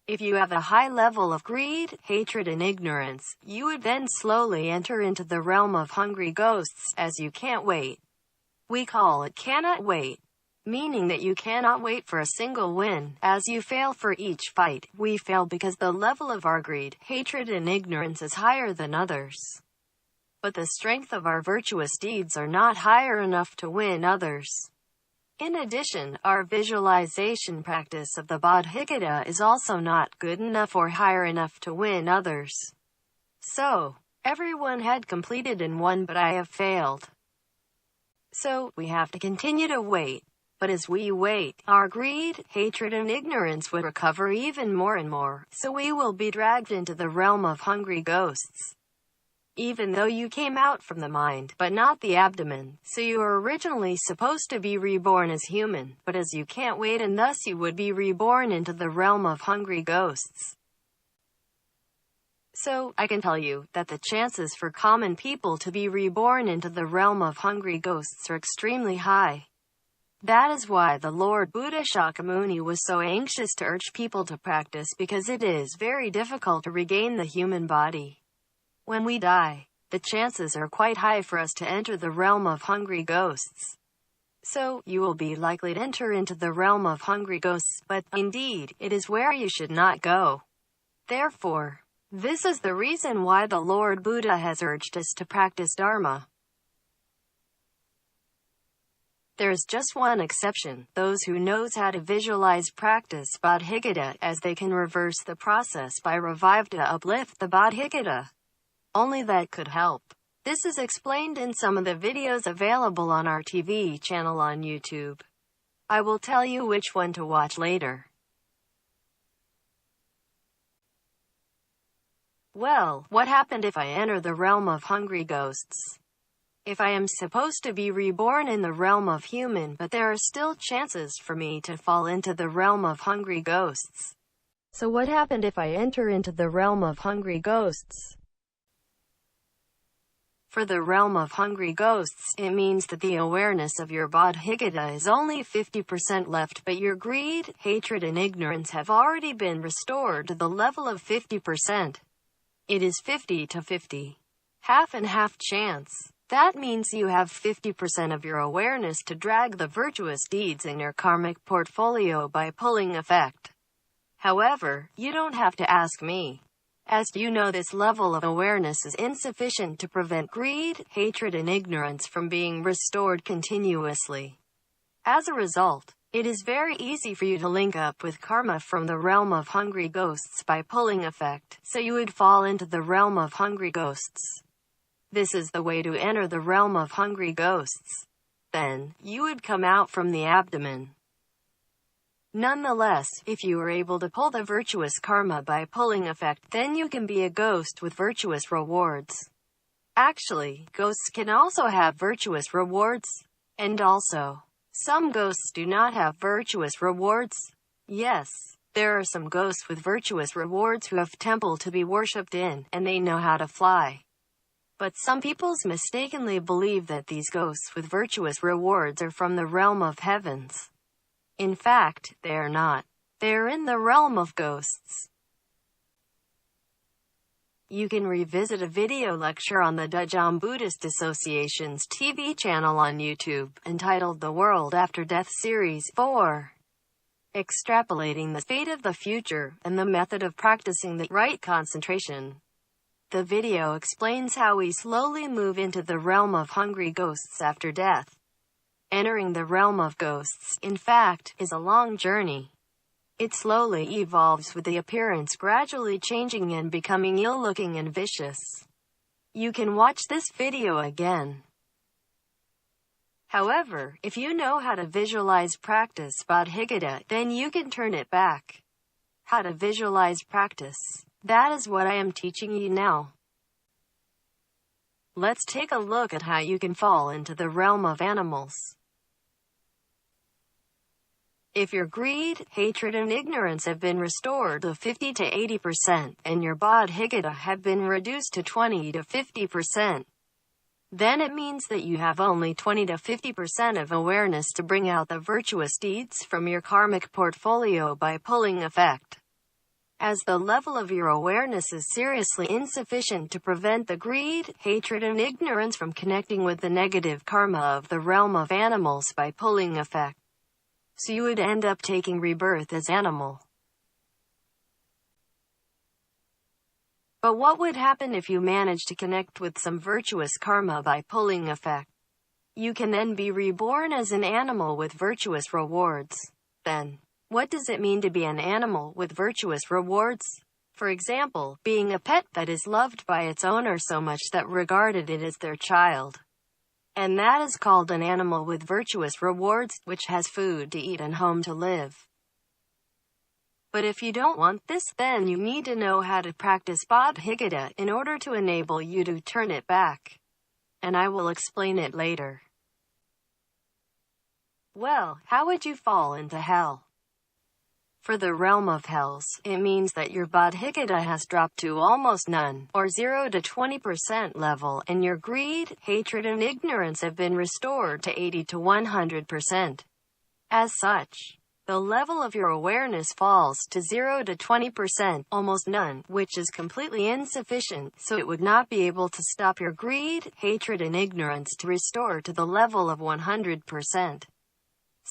If you have a high level of greed, hatred and ignorance, you would then slowly enter into the realm of hungry ghosts, as you can't wait. We call it cannot wait, meaning that you cannot wait for a single win. As you fail for each fight, we fail because the level of our greed, hatred and ignorance is higher than others. But the strength of our virtuous deeds are not higher enough to win others. In addition, our visualization practice of the Bodhicitta is also not good enough or higher enough to win others. So, everyone had completed in one, but I have failed. So, we have to continue to wait. But as we wait, our greed, hatred and ignorance will recover even more and more, so we will be dragged into the realm of hungry ghosts. Even though you came out from the mind, but not the abdomen, so you were originally supposed to be reborn as human, but as you can't wait and thus you would be reborn into the realm of hungry ghosts. So, I can tell you, that the chances for common people to be reborn into the realm of hungry ghosts are extremely high. That is why the Lord Buddha Shakyamuni was so anxious to urge people to practice, because it is very difficult to regain the human body. When we die, the chances are quite high for us to enter the realm of hungry ghosts. So, you will be likely to enter into the realm of hungry ghosts, but, indeed, it is where you should not go. Therefore, this is the reason why the Lord Buddha has urged us to practice Dharma. There is just one exception, those who knows how to visualize practice Bodhicitta, as they can reverse the process by revive to uplift the Bodhicitta. Only that could help. This is explained in some of the videos available on our TV channel on YouTube. I will tell you which one to watch later. Well, what happened if I enter the realm of hungry ghosts? If I am supposed to be reborn in the realm of human, but there are still chances for me to fall into the realm of hungry ghosts. So what happened if I enter into the realm of hungry ghosts? For the realm of hungry ghosts, it means that the awareness of your Bodhicitta is only 50% left, but your greed, hatred and ignorance have already been restored to the level of 50%. It is 50 to 50. Half and half chance. That means you have 50% of your awareness to drag the virtuous deeds in your karmic portfolio by pulling effect. However, you don't have to ask me. As you know, this level of awareness is insufficient to prevent greed, hatred and ignorance from being restored continuously. As a result, it is very easy for you to link up with karma from the realm of hungry ghosts by pulling effect, so you would fall into the realm of hungry ghosts. This is the way to enter the realm of hungry ghosts. Then, you would come out from the abdomen. Nonetheless, if you are able to pull the virtuous karma by pulling effect, then you can be a ghost with virtuous rewards. Actually, ghosts can also have virtuous rewards. And also, some ghosts do not have virtuous rewards. Yes, there are some ghosts with virtuous rewards who have temple to be worshipped in, and they know how to fly. But some people mistakenly believe that these ghosts with virtuous rewards are from the realm of heavens. In fact, they are not. They are in the realm of ghosts. You can revisit a video lecture on the Dajjom Buddhist Association's TV channel on YouTube, entitled The World After Death Series 4. Extrapolating the fate of the future, and the method of practicing the right concentration. The video explains how we slowly move into the realm of hungry ghosts after death. Entering the realm of ghosts, in fact, is a long journey. It slowly evolves with the appearance gradually changing and becoming ill-looking and vicious. You can watch this video again. However, if you know how to visualize practice Bodhicitta, then you can turn it back. How to visualize practice. That is what I am teaching you now. Let's take a look at how you can fall into the realm of animals. If your greed, hatred and ignorance have been restored to 50 to 80%, and your Bodhicitta have been reduced to 20 to 50%, then it means that you have only 20 to 50% of awareness to bring out the virtuous deeds from your karmic portfolio by pulling effect. As the level of your awareness is seriously insufficient to prevent the greed, hatred and ignorance from connecting with the negative karma of the realm of animals by pulling effect. So you would end up taking rebirth as animal. But what would happen if you managed to connect with some virtuous karma by pulling effect? You can then be reborn as an animal with virtuous rewards. Then, what does it mean to be an animal with virtuous rewards? For example, being a pet that is loved by its owner so much that regarded it as their child. And that is called an animal with virtuous rewards, which has food to eat and home to live. But if you don't want this, then you need to know how to practice bodhicitta in order to enable you to turn it back. And I will explain it later. Well, how would you fall into hell? For the realm of hells, it means that your bodhicitta has dropped to almost none, or 0 to 20% level, and your greed, hatred and ignorance have been restored to 80 to 100%. As such, the level of your awareness falls to 0 to 20%, almost none, which is completely insufficient, so it would not be able to stop your greed, hatred and ignorance to restore to the level of 100.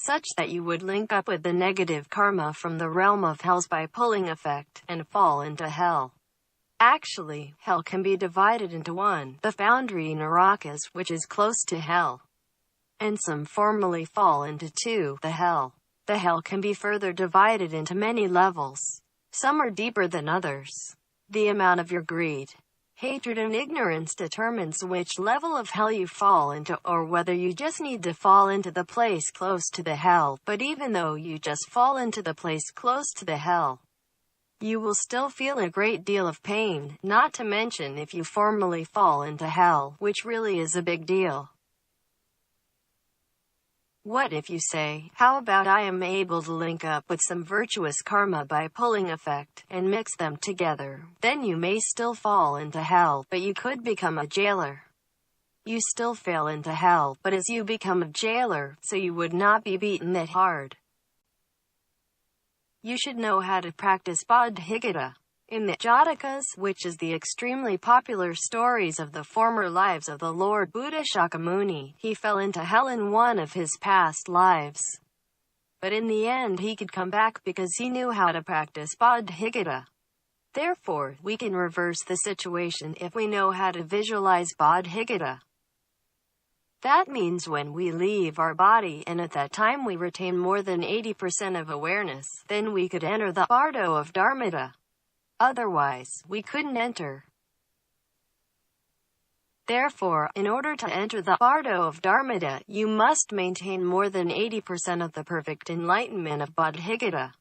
Such that you would link up with the negative karma from the realm of hells by pulling effect, and fall into hell. Actually, hell can be divided into one, the boundary narakas, which is close to hell. And some formally fall into two, the hell. The hell can be further divided into many levels. Some are deeper than others. The amount of your greed, hatred and ignorance determines which level of hell you fall into, or whether you just need to fall into the place close to the hell. But even though you just fall into the place close to the hell, you will still feel a great deal of pain, not to mention if you formally fall into hell, which really is a big deal. What if you say, how about I am able to link up with some virtuous karma by pulling effect, and mix them together? Then you may still fall into hell, but you could become a jailer. You still fall into hell, but as you become a jailer, so you would not be beaten that hard. You should know how to practice bodhicitta. In the Jatakas, which is the extremely popular stories of the former lives of the Lord Buddha Shakyamuni, he fell into hell in one of his past lives. But in the end he could come back because he knew how to practice bodhicitta. Therefore, we can reverse the situation if we know how to visualize bodhicitta. That means when we leave our body and at that time we retain more than 80% of awareness, then we could enter the bardo of dharmata. Otherwise, we couldn't enter. Therefore, in order to enter the bardo of dharmata, you must maintain more than 80% of the perfect enlightenment of bodhicitta.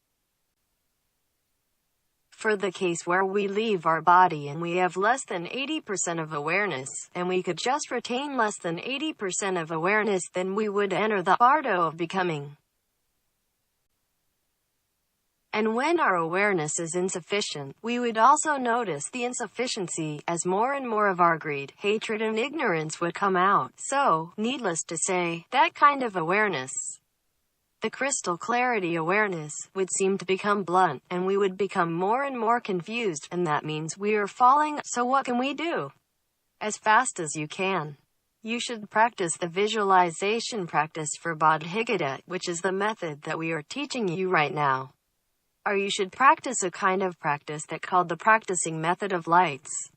For the case where we leave our body and we have less than 80% of awareness, and we could just retain less than 80% of awareness, then we would enter the bardo of becoming. And when our awareness is insufficient, we would also notice the insufficiency, as more and more of our greed, hatred and ignorance would come out. So, needless to say, that kind of awareness, the crystal clarity awareness, would seem to become blunt, and we would become more and more confused, and that means we are falling. So what can we do? As fast as you can, you should practice the visualization practice for bodhicitta, which is the method that we are teaching you right now. Or you should practice a kind of practice that called the practicing method of lights.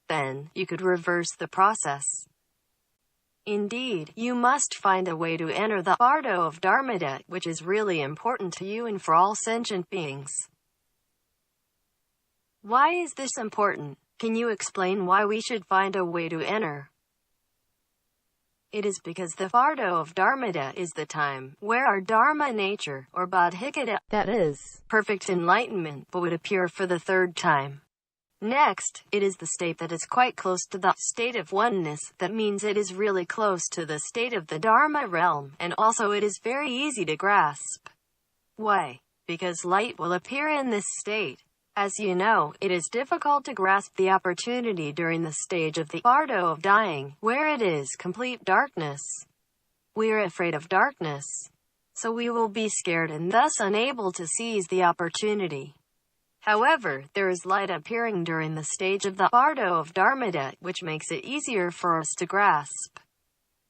Then, you could reverse the process. Indeed, you must find a way to enter the bardo of dharmata, which is really important to you and for all sentient beings. Why is this important? Can you explain why we should find a way to enter? It is because the bardo of dharmata is the time where our dharma nature, or bodhicitta, that is, perfect enlightenment, would appear for the third time. Next, it is the state that is quite close to the state of oneness. That means it is really close to the state of the dharma realm, and also it is very easy to grasp. Why? Because light will appear in this state. As you know, it is difficult to grasp the opportunity during the stage of the bardo of dying, where it is complete darkness. We are afraid of darkness, so we will be scared and thus unable to seize the opportunity. However, there is light appearing during the stage of the bardo of dharmata, which makes it easier for us to grasp.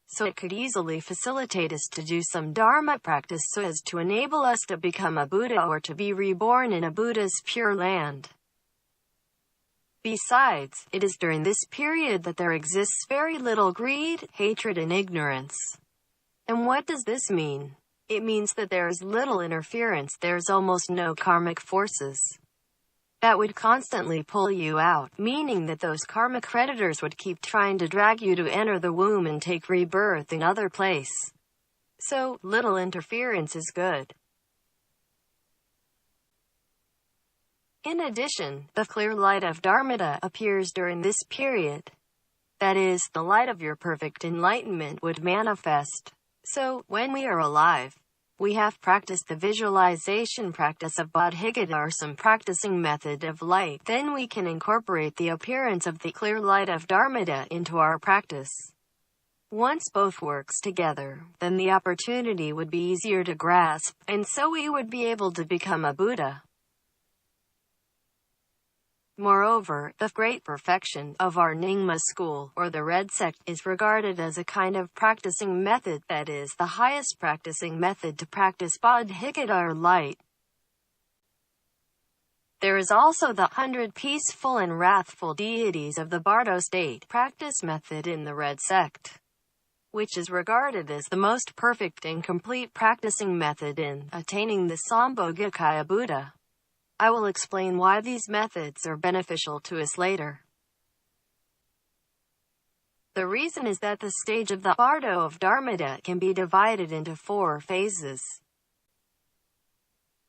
So it could easily facilitate us to do some dharma practice so as to enable us to become a Buddha or to be reborn in a Buddha's pure land. Besides, it is during this period that there exists very little greed, hatred and ignorance. And what does this mean? It means that there is little interference, there's almost no karmic forces that would constantly pull you out, meaning that those karmic creditors would keep trying to drag you to enter the womb and take rebirth in other place. So, little interference is good. In addition, the clear light of Dharmata appears during this period. That is, the light of your perfect enlightenment would manifest. So, when we are alive, we have practiced the visualization practice of Bodhigata or some practicing method of light, then we can incorporate the appearance of the clear light of Dharmata into our practice. Once both works together, then the opportunity would be easier to grasp, and so we would be able to become a Buddha. Moreover, the great perfection of our Nyingma school, or the Red Sect, is regarded as a kind of practicing method that is the highest practicing method to practice Bodhigata or light. There is also the 100 peaceful and wrathful deities of the Bardo state practice method in the Red Sect, which is regarded as the most perfect and complete practicing method in attaining the Sambhogakaya Buddha. I will explain why these methods are beneficial to us later. The reason is that the stage of the Bardo of Dharmata can be divided into 4 phases.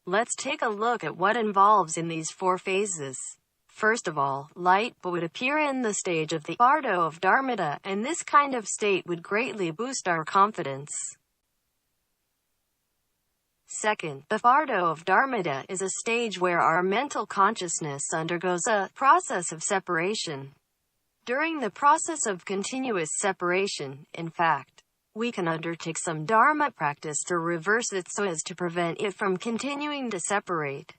Let's take a look at what involves in these 4 phases. First of all, light would appear in the stage of the Bardo of Dharmata, and this kind of state would greatly boost our confidence. Second, the Bardo of Dharmata is a stage where our mental consciousness undergoes a process of separation. During the process of continuous separation, in fact, we can undertake some Dharma practice to reverse it so as to prevent it from continuing to separate.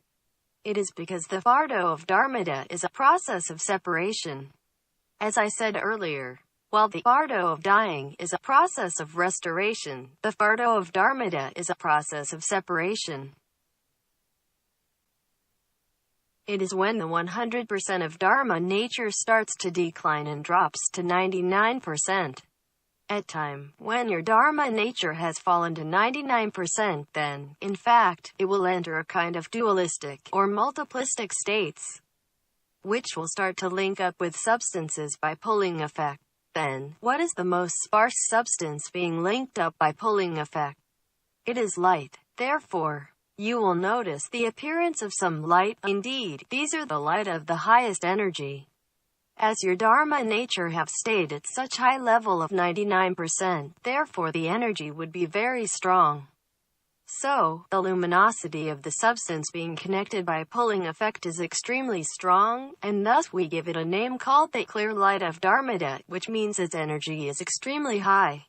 It is because the Bardo of Dharmata is a process of separation. As I said earlier, while the Bardo of dying is a process of restoration, the Bardo of Dharmata is a process of separation. It is when the 100% of Dharma nature starts to decline and drops to 99%. At time, when your Dharma nature has fallen to 99%, then, in fact, it will enter a kind of dualistic or multiplistic states, which will start to link up with substances by pulling effect. Then, what is the most sparse substance being linked up by pulling effect? It is light. Therefore, you will notice the appearance of some light. Indeed, these are the light of the highest energy. As your Dharma nature have stayed at such high level of 99%, therefore the energy would be very strong. So, the luminosity of the substance being connected by pulling effect is extremely strong, and thus we give it a name called the clear light of Dharmata, which means its energy is extremely high.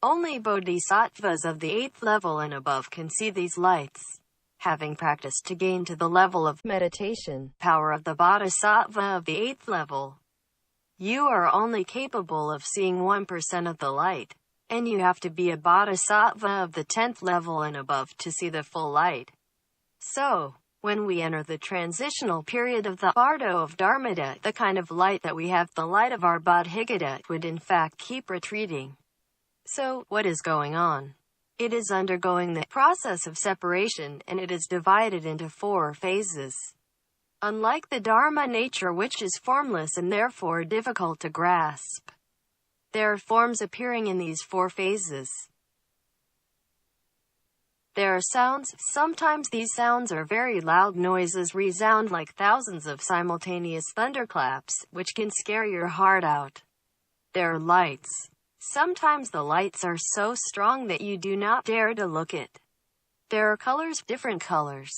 Only bodhisattvas of the 8th level and above can see these lights. Having practiced to gain to the level of meditation, power of the bodhisattva of the 8th level, you are only capable of seeing 1% of the light. And you have to be a bodhisattva of the 10th level and above to see the full light. So, when we enter the transitional period of the Bardo of Dharmata, the kind of light that we have, the light of our Bodhigata, would in fact keep retreating. So, what is going on? It is undergoing the process of separation, and it is divided into 4 phases. Unlike the Dharma nature, which is formless and therefore difficult to grasp, there are forms appearing in these 4 phases. There are sounds. Sometimes these sounds are very loud noises, resound like thousands of simultaneous thunderclaps, which can scare your heart out. There are lights. Sometimes the lights are so strong that you do not dare to look at. There are colors, different colors.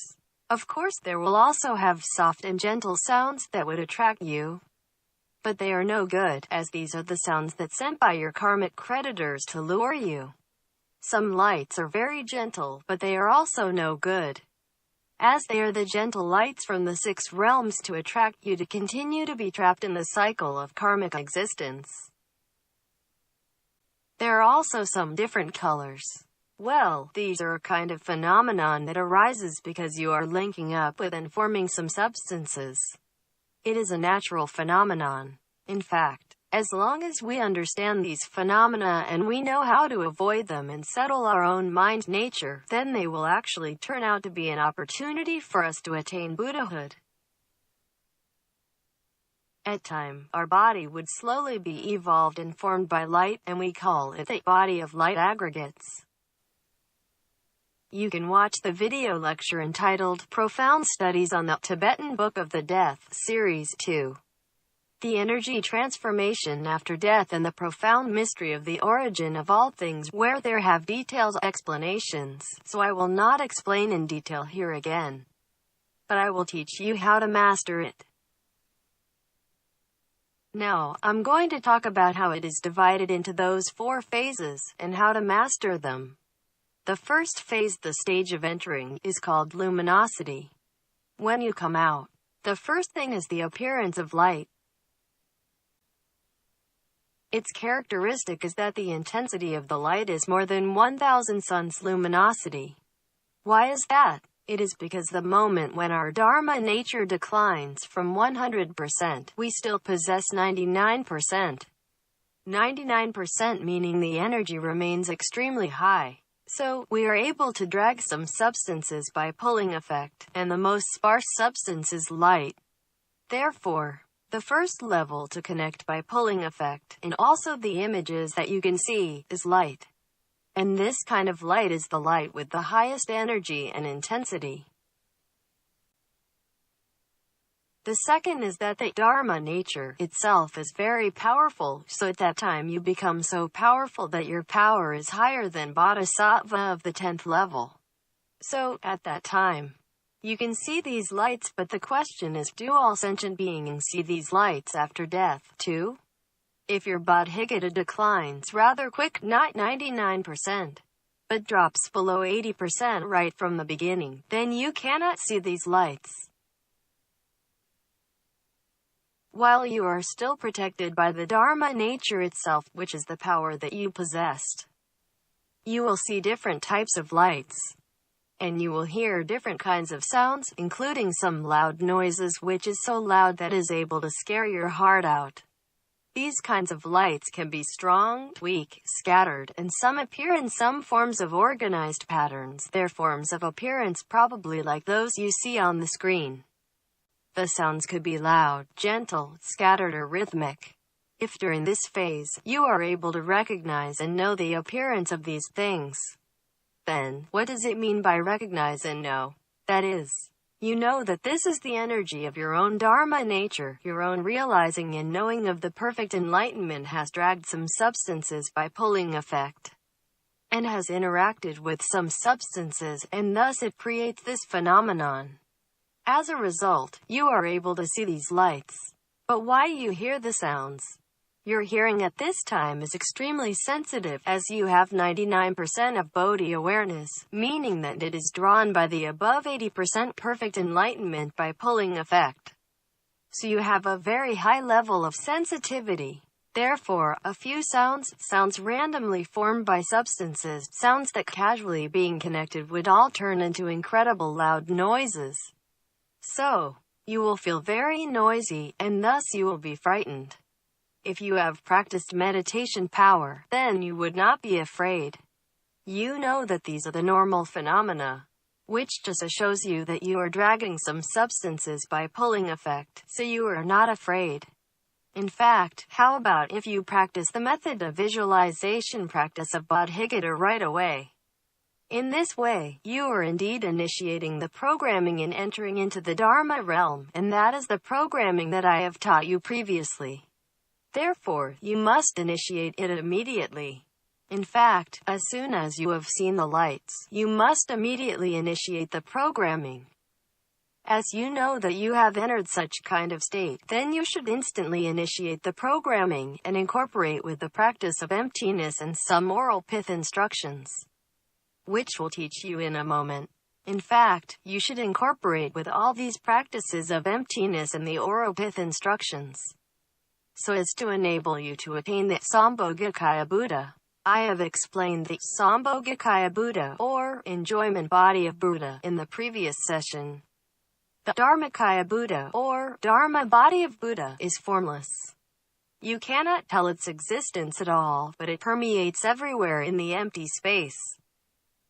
Of course, there will also have soft and gentle sounds that would attract you. But they are no good, as these are the sounds that sent by your karmic creditors to lure you. Some lights are very gentle, but they are also no good, as they are the gentle lights from the 6 realms to attract you to continue to be trapped in the cycle of karmic existence. There are also some different colors. Well, these are a kind of phenomenon that arises because you are linking up with and forming some substances. It is a natural phenomenon. In fact, as long as we understand these phenomena and we know how to avoid them and settle our own mind nature, then they will actually turn out to be an opportunity for us to attain Buddhahood. At time, our body would slowly be evolved and formed by light, and we call it the body of light aggregates. You can watch the video lecture entitled Profound Studies on the Tibetan Book of the Death, Series 2. The energy transformation after death and the profound mystery of the origin of all things, where there have detailed explanations, so I will not explain in detail here again. But I will teach you how to master it. Now, I'm going to talk about how it is divided into those 4 phases, and how to master them. The first phase, the stage of entering, is called luminosity. When you come out, the first thing is the appearance of light. Its characteristic is that the intensity of the light is more than 1,000 suns luminosity. Why is that? It is because the moment when our Dharma nature declines from 100%, we still possess 99%. 99% meaning the energy remains extremely high. So, we are able to drag some substances by pulling effect, and the most sparse substance is light. Therefore, the first level to connect by pulling effect, and also the images that you can see, is light. And this kind of light is the light with the highest energy and intensity. The second is that the Dharma nature itself is very powerful, so at that time you become so powerful that your power is higher than Bodhisattva of the 10th level. So, at that time, you can see these lights, but the question is, do all sentient beings see these lights after death, too? If your Bodhigata declines rather quick, not 99%, but drops below 80% right from the beginning, then you cannot see these lights. While you are still protected by the Dharma nature itself, which is the power that you possessed, you will see different types of lights. And you will hear different kinds of sounds, including some loud noises which is so loud that is able to scare your heart out. These kinds of lights can be strong, weak, scattered, and some appear in some forms of organized patterns, their forms of appearance probably like those you see on the screen. The sounds could be loud, gentle, scattered, or rhythmic. If during this phase, you are able to recognize and know the appearance of these things, then, what does it mean by recognize and know? That is, you know that this is the energy of your own Dharma nature, your own realizing and knowing of the perfect enlightenment has dragged some substances by pulling effect, and has interacted with some substances, and thus it creates this phenomenon. As a result, you are able to see these lights. But why you hear the sounds? Your hearing at this time is extremely sensitive, as you have 99% of Bodhi awareness, meaning that it is drawn by the above 80% perfect enlightenment by pulling effect. So you have a very high level of sensitivity. Therefore, a few sounds randomly formed by substances, sounds that casually being connected would all turn into incredible loud noises. So, you will feel very noisy, and thus you will be frightened. If you have practiced meditation power, then you would not be afraid. You know that these are the normal phenomena, which just shows you that you are dragging some substances by pulling effect, so you are not afraid. In fact, how about if you practice the method of visualization practice of Bodhigata right away? In this way, you are indeed initiating the programming and entering into the Dharma realm, and that is the programming that I have taught you previously. Therefore, you must initiate it immediately. In fact, as soon as you have seen the lights, you must immediately initiate the programming. As you know that you have entered such kind of state, then you should instantly initiate the programming, and incorporate with the practice of emptiness and some oral pith instructions, which will teach you in a moment. In fact, you should incorporate with all these practices of emptiness and the oral pith instructions, so as to enable you to attain the Sambhogakaya Buddha. I have explained the Sambhogakaya Buddha, or enjoyment body of Buddha, in the previous session. The Dharmakaya Buddha, or Dharma body of Buddha, is formless. You cannot tell its existence at all, but it permeates everywhere in the empty space.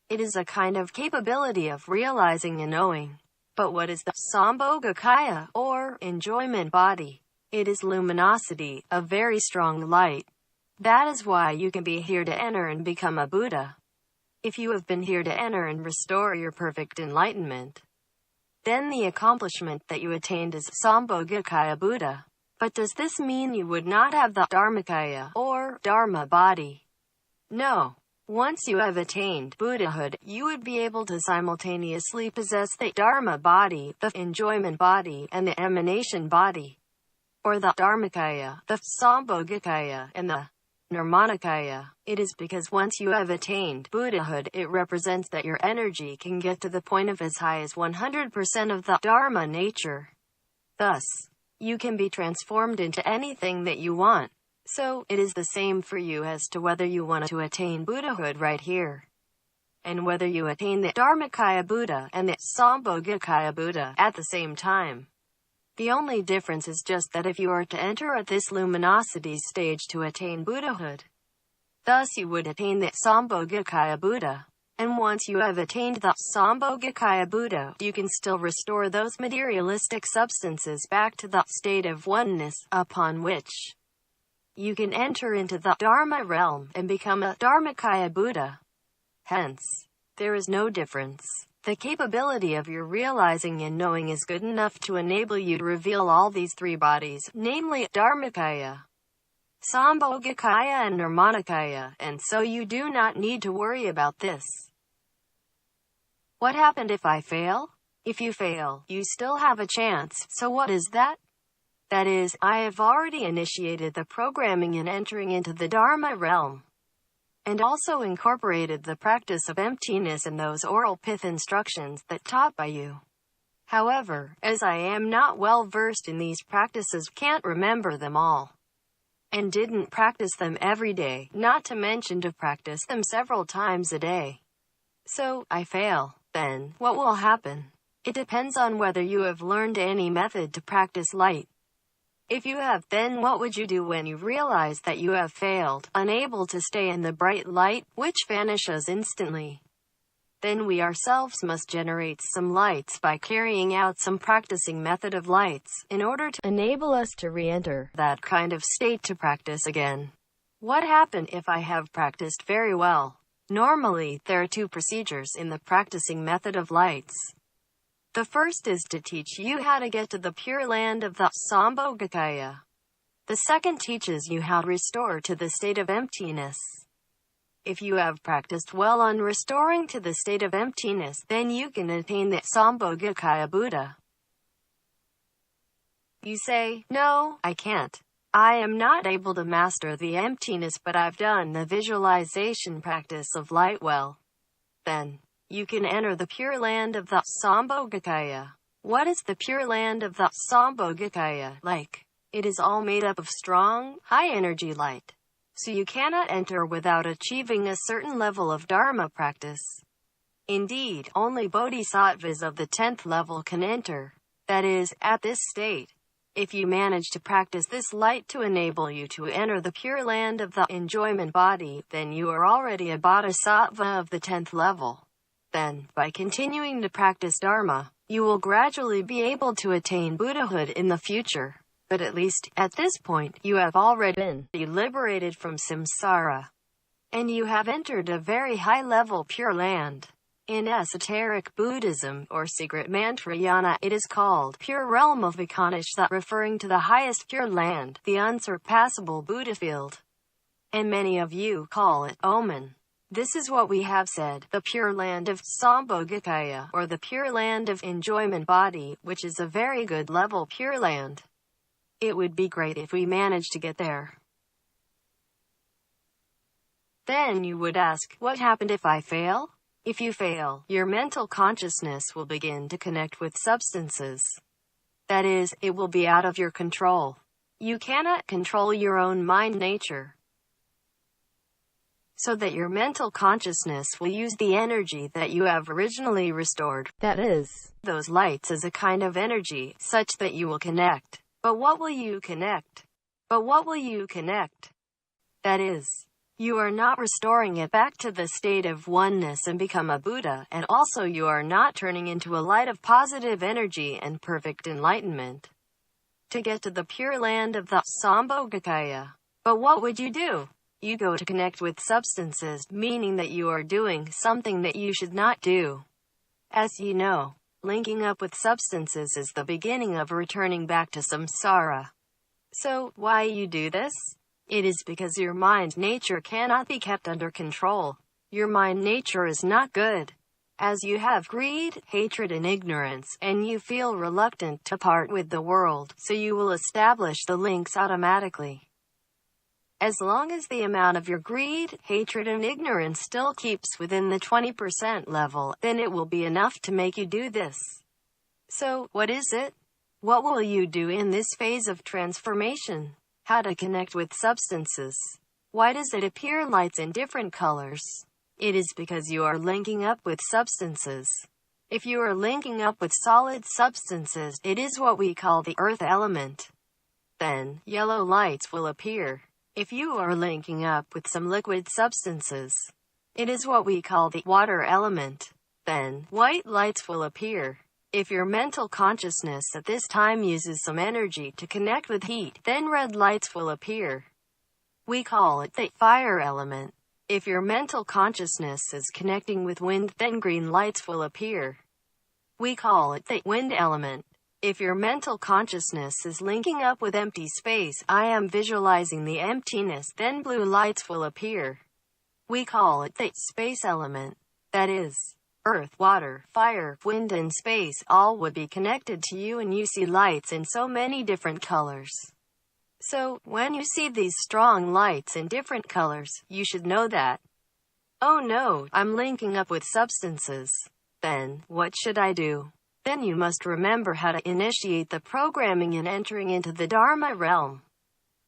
It is a kind of capability of realizing and knowing. But what is the Sambhogakaya, or enjoyment body? It is luminosity, a very strong light. That is why you can be here to enter and become a Buddha. If you have been here to enter and restore your perfect enlightenment, then the accomplishment that you attained is Sambhogakaya Buddha. But does this mean you would not have the Dharmakaya, or Dharma body? No. Once you have attained Buddhahood, you would be able to simultaneously possess the Dharma body, the enjoyment body, and the emanation body. Or the Dharmakaya, the Sambhogakaya, and the Nirmanakaya. It is because once you have attained Buddhahood, it represents that your energy can get to the point of as high as 100% of the Dharma nature. Thus, you can be transformed into anything that you want. So, it is the same for you as to whether you want to attain Buddhahood right here, and whether you attain the Dharmakaya Buddha and the Sambhogakaya Buddha at the same time. The only difference is just that if you are to enter at this luminosity stage to attain Buddhahood, thus you would attain the Sambhogakaya Buddha. And once you have attained the Sambhogakaya Buddha, you can still restore those materialistic substances back to the state of oneness, upon which you can enter into the Dharma realm and become a Dharmakaya Buddha. Hence, there is no difference. The capability of your realizing and knowing is good enough to enable you to reveal all these three bodies, namely Dharmakaya, Sambhogakaya and Nirmanakaya, and so you do not need to worry about this. What happened if I fail? If you fail, you still have a chance, so what is that? That is, I have already initiated the programming in entering into the Dharma realm, and also incorporated the practice of emptiness in those oral pith instructions that taught by you. However, as I am not well versed in these practices, can't remember them all, and didn't practice them every day, not to mention to practice them several times a day. So, I fail. Then, what will happen? It depends on whether you have learned any method to practice light. If you have, then what would you do when you realize that you have failed, unable to stay in the bright light, which vanishes instantly? Then we ourselves must generate some lights by carrying out some practicing method of lights, in order to enable us to re-enter that kind of state to practice again. What happened if I have practiced very well? Normally, there are two procedures in the practicing method of lights. The first is to teach you how to get to the pure land of the Sambhogakaya. The second teaches you how to restore to the state of emptiness. If you have practiced well on restoring to the state of emptiness, then you can attain the Sambhogakaya Buddha. You say, no, I can't. I am not able to master the emptiness, but I've done the visualization practice of light well. Then, you can enter the pure land of the Sambhogakaya. What is the pure land of the Sambhogakaya like? It is all made up of strong, high-energy light. So you cannot enter without achieving a certain level of Dharma practice. Indeed, only bodhisattvas of the 10th level can enter. That is, at this state. If you manage to practice this light to enable you to enter the pure land of the enjoyment body, then you are already a bodhisattva of the 10th level. Then, by continuing to practice Dharma, you will gradually be able to attain Buddhahood in the future. But at least, at this point, you have already been liberated from samsara, and you have entered a very high-level pure land. In esoteric Buddhism, or secret mantrayana, it is called pure realm of Upanishad, referring to the highest pure land, the unsurpassable Buddha field. And many of you call it Oman. This is what we have said, the pure land of Sambhogakaya, or the pure land of enjoyment body, which is a very good level pure land. It would be great if we managed to get there. Then you would ask, what happened if I fail? If you fail, your mental consciousness will begin to connect with substances. That is, it will be out of your control. You cannot control your own mind nature. so that your mental consciousness will use the energy that you have originally restored, that is, those lights, as a kind of energy, such that you will connect. But what will you connect? That is, you are not restoring it back to the state of oneness and become a Buddha, and also you are not turning into a light of positive energy and perfect enlightenment to get to the pure land of the Sambhogakaya. But what would you do? You go to connect with substances, meaning that you are doing something that you should not do. As you know, linking up with substances is the beginning of returning back to samsara. So, why you do this? It is because your mind nature cannot be kept under control. Your mind nature is not good. As you have greed, hatred and ignorance, and you feel reluctant to part with the world, so you will establish the links automatically. As long as the amount of your greed, hatred and ignorance still keeps within the 20% level, then it will be enough to make you do this. So, what is it? What will you do in this phase of transformation? How to connect with substances. Why does it appear lights in different colors? It is because you are linking up with substances. If you are linking up with solid substances, it is what we call the earth element. Then, yellow lights will appear. If you are linking up with some liquid substances, it is what we call the water element. Then, white lights will appear. If your mental consciousness at this time uses some energy to connect with heat, then red lights will appear. We call it the fire element. If your mental consciousness is connecting with wind, then green lights will appear. We call it the wind element. If your mental consciousness is linking up with empty space, I am visualizing the emptiness, then blue lights will appear. We call it the space element. That is, earth, water, fire, wind and space all would be connected to you, and you see lights in so many different colors. So, when you see these strong lights in different colors, you should know that, oh no, I'm linking up with substances. Then, what should I do? Then you must remember how to initiate the programming and entering into the Dharma realm.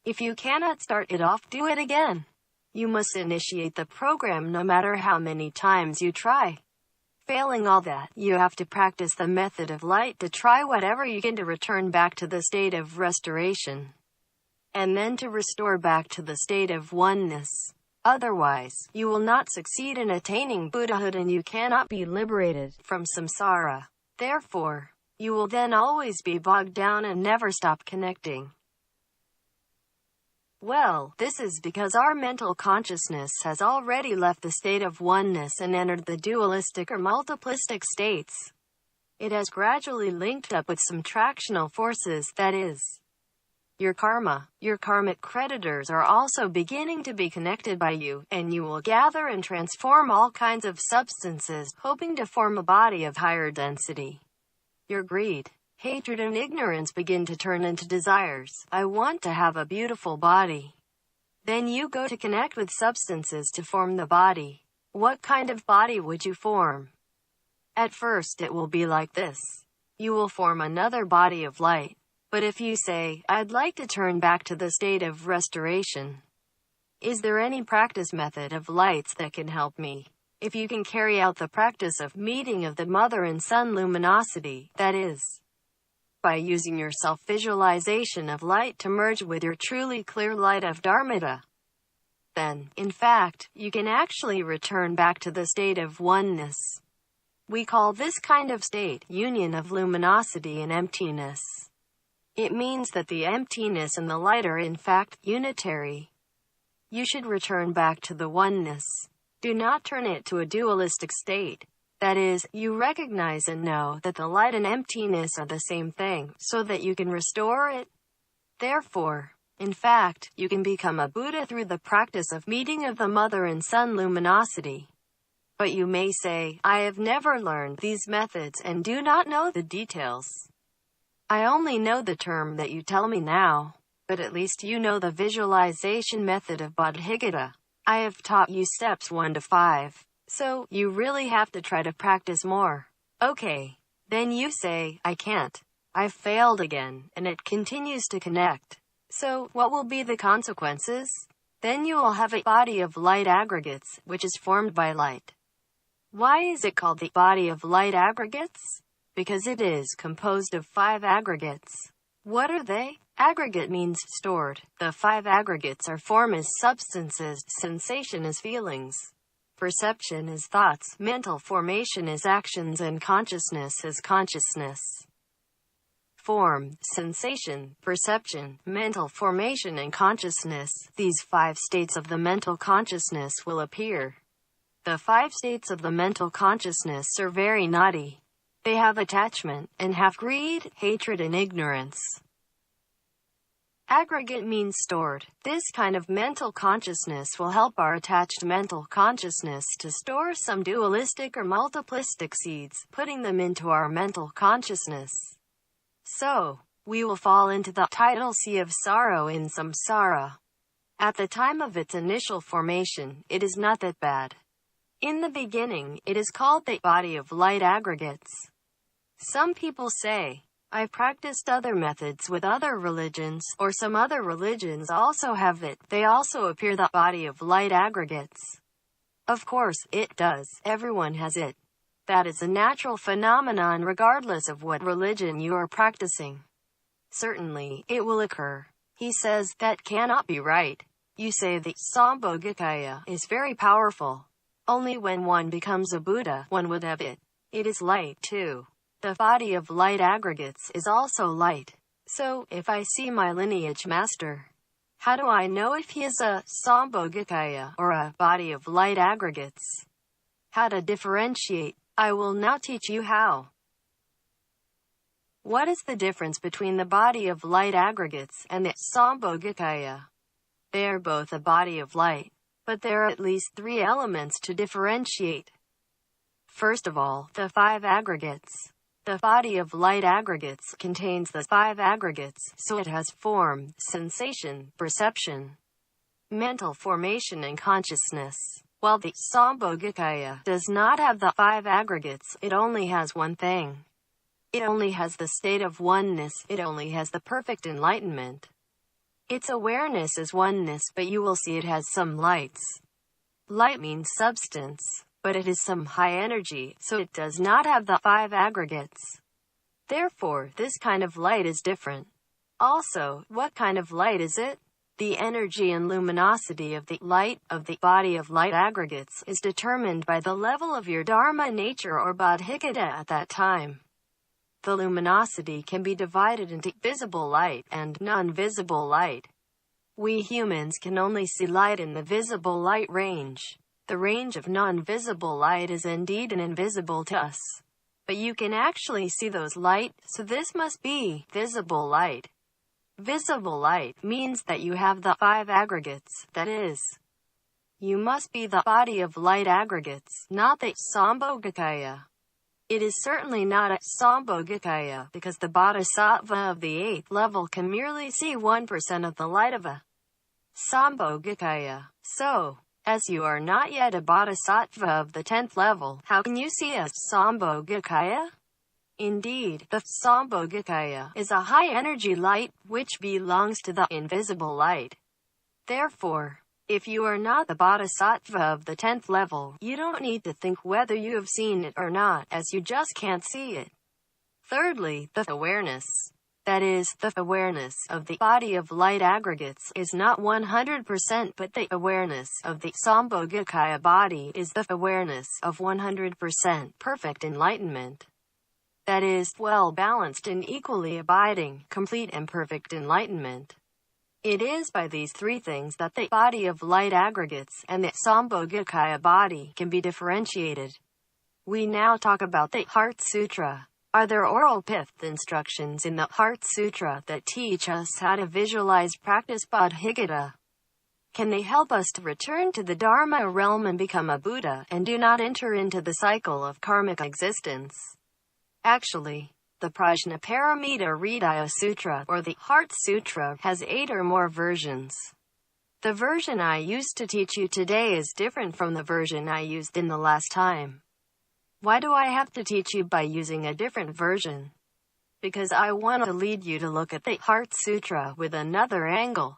If you cannot start it off, do it again. You must initiate the program no matter how many times you try. Failing all that, you have to practice the method of light to try whatever you can to return back to the state of restoration. And then to restore back to the state of oneness. Otherwise, you will not succeed in attaining Buddhahood and you cannot be liberated from samsara. Therefore, you will then always be bogged down and never stop connecting. Well, this is because our mental consciousness has already left the state of oneness and entered the dualistic or multiplistic states. It has gradually linked up with some tractional forces, that is, your karma. Your karmic creditors are also beginning to be connected by you, and you will gather and transform all kinds of substances, hoping to form a body of higher density. Your greed, hatred and ignorance begin to turn into desires. I want to have a beautiful body. Then you go to connect with substances to form the body. What kind of body would you form? At first it will be like this. You will form another body of light. But if you say, I'd like to turn back to the state of restoration, is there any practice method of lights that can help me? If you can carry out the practice of meeting of the mother and son luminosity, that is, by using your self-visualization of light to merge with your truly clear light of Dharmata, then, in fact, you can actually return back to the state of oneness. We call this kind of state union of luminosity and emptiness. It means that the emptiness and the light are in fact unitary. You should return back to the oneness. Do not turn it to a dualistic state. That is, you recognize and know that the light and emptiness are the same thing, so that you can restore it. Therefore, in fact, you can become a Buddha through the practice of meeting of the mother and son luminosity. But you may say, I have never learned these methods and do not know the details. I only know the term that you tell me now, but at least you know the visualization method of Bodhigata. I have taught you steps 1 to 5, so you really have to try to practice more. Okay. Then you say, I can't. I've failed again, and it continues to connect. So, what will be the consequences? Then you will have a body of light aggregates, which is formed by light. Why is it called the body of light aggregates? Because it is composed of 5 aggregates. What are they? Aggregate means stored. The 5 aggregates are form as substances, sensation as feelings, perception as thoughts, mental formation as actions, and consciousness as consciousness. Form, sensation, perception, mental formation, and consciousness. These 5 states of the mental consciousness will appear. The 5 states of the mental consciousness are very naughty. They have attachment, and have greed, hatred, and ignorance. Aggregate means stored. This kind of mental consciousness will help our attached mental consciousness to store some dualistic or multiplistic seeds, putting them into our mental consciousness. So, we will fall into the tidal sea of sorrow in samsara. At the time of its initial formation, it is not that bad. In the beginning, it is called the body of light aggregates. Some people say, I practiced other methods with other religions, or some other religions also have it. They also appear the body of light aggregates. Of course, it does. Everyone has it. That is a natural phenomenon regardless of what religion you are practicing. Certainly, it will occur. He says, that cannot be right. You say the Sambhogakaya is very powerful. Only when one becomes a Buddha, one would have it. It is light too. The body of light aggregates is also light. So, if I see my lineage master, how do I know if he is a Sambhogakaya or a body of light aggregates? How to differentiate? I will now teach you how. What is the difference between the body of light aggregates and the Sambhogakaya? They are both a body of light, but there are at least 3 elements to differentiate. First of all, the 5 aggregates. The body of light aggregates contains the 5 aggregates, so it has form, sensation, perception, mental formation, and consciousness. While the Sambhogakaya does not have the 5 aggregates, it only has one thing. It only has the state of oneness. It only has the perfect enlightenment. Its awareness is oneness, but you will see it has some lights. Light means substance, but it is some high energy, so it does not have the 5 aggregates. Therefore, this kind of light is different. Also, what kind of light is it? The energy and luminosity of the light of the body of light aggregates is determined by the level of your Dharma nature or Bodhicitta at that time. The luminosity can be divided into visible light and non-visible light. We humans can only see light in the visible light range. The range of non-visible light is indeed invisible to us. But you can actually see those light, so this must be visible light. Visible light means that you have the 5 aggregates, that is, you must be the body of light aggregates, not the Sambhogakaya. It is certainly not a Sambhogakaya, because the Bodhisattva of the 8th level can merely see 1% of the light of a Sambhogakaya. So, as you are not yet a Bodhisattva of the 10th level, how can you see a Sambhogakaya? Indeed, the Sambhogakaya is a high-energy light, which belongs to the invisible light. Therefore, if you are not the Bodhisattva of the 10th level, you don't need to think whether you have seen it or not, as you just can't see it. Thirdly, the awareness. That is, the awareness of the body of light aggregates is not 100%, but the awareness of the Sambhogakaya body is the awareness of 100% perfect enlightenment. That is, well-balanced and equally abiding, complete and perfect enlightenment. It is by these 3 things that the body of light aggregates and the Sambhogakaya body can be differentiated. We now talk about the Heart Sutra. Are there oral pith instructions in the Heart Sutra that teach us how to visualize practice Bodhicitta? Can they help us to return to the Dharma realm and become a Buddha, and do not enter into the cycle of karmic existence? Actually, the Prajnaparamita Hridaya Sutra, or the Heart Sutra, has 8 or more versions. The version I used to teach you today is different from the version I used in the last time. Why do I have to teach you by using a different version? Because I want to lead you to look at the Heart Sutra with another angle.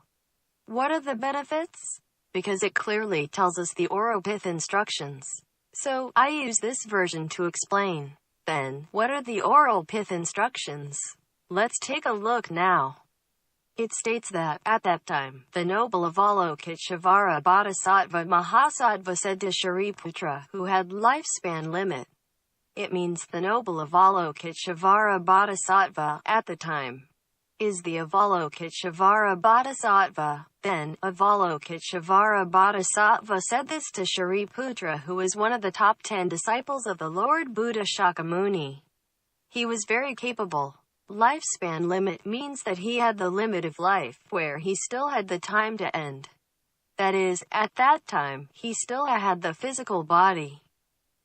What are the benefits? because it clearly tells us the Oropith instructions. So, I use this version to explain. Then, what are the Oropith instructions? Let's take a look now. It states that, at that time, the noble Avalokiteshvara Bodhisattva Mahasattva said to Shariputra, who had lifespan limit. It means the noble Avalokiteshvara Bodhisattva, at the time, is the Avalokiteshvara Bodhisattva. Then, Avalokiteshvara Bodhisattva said this to Shariputra, who was one of the top 10 disciples of the Lord Buddha Shakyamuni. He was very capable. Lifespan limit means that he had the limit of life, where he still had the time to end. That is, at that time, he still had the physical body.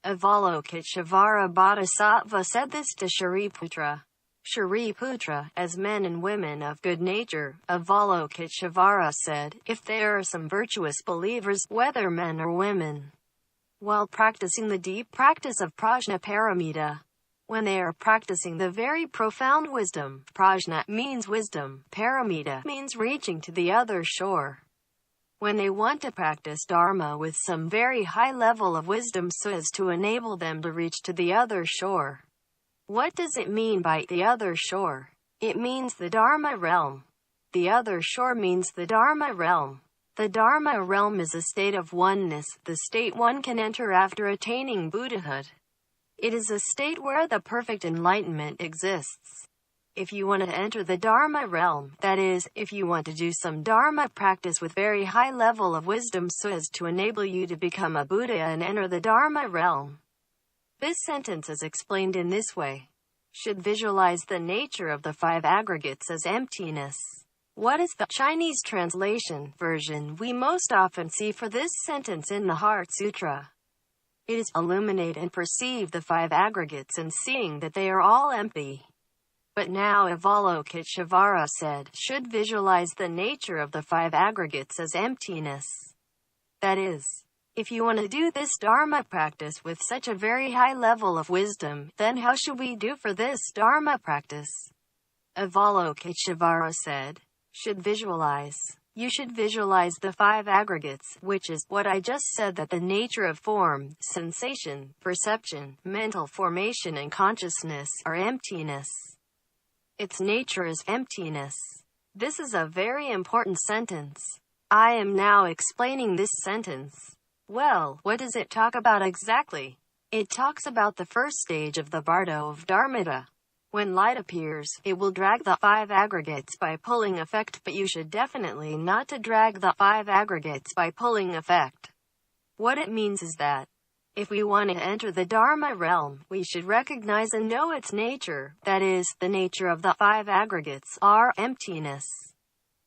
Avalokiteshvara Bodhisattva said this to Shariputra. Shariputra, as men and women of good nature, Avalokiteshvara said, if there are some virtuous believers, whether men or women, while practicing the deep practice of Prajnaparamita, when they are practicing the very profound wisdom, Prajna means wisdom, Paramita means reaching to the other shore. When they want to practice Dharma with some very high level of wisdom so as to enable them to reach to the other shore. What does it mean by the other shore? It means the Dharma realm. The other shore means the Dharma realm. The Dharma realm is a state of oneness, the state one can enter after attaining Buddhahood. It is a state where the perfect enlightenment exists. If you want to enter the Dharma realm, that is, if you want to do some Dharma practice with very high level of wisdom so as to enable you to become a Buddha and enter the Dharma realm. This sentence is explained in this way. Should visualize the nature of the five aggregates as emptiness. What is the Chinese translation version we most often see for this sentence in the Heart Sutra? It is illuminate and perceive the five aggregates and seeing that they are all empty. But now Avalokiteshvara said, should visualize the nature of the five aggregates as emptiness. That is, if you want to do this Dharma practice with such a very high level of wisdom, then how should we do for this Dharma practice? Avalokiteshvara said, should visualize. You should visualize the five aggregates, which is what I just said, that the nature of form, sensation, perception, mental formation and consciousness are emptiness. Its nature is emptiness. This is a very important sentence. I am now explaining this sentence. Well, what does it talk about exactly? It talks about the first stage of the Bardo of Dharmata. When light appears, it will drag the five aggregates by pulling effect, but you should definitely not to drag the five aggregates by pulling effect. What it means is that, if we want to enter the Dharma realm, we should recognize and know its nature, that is, the nature of the five aggregates are emptiness.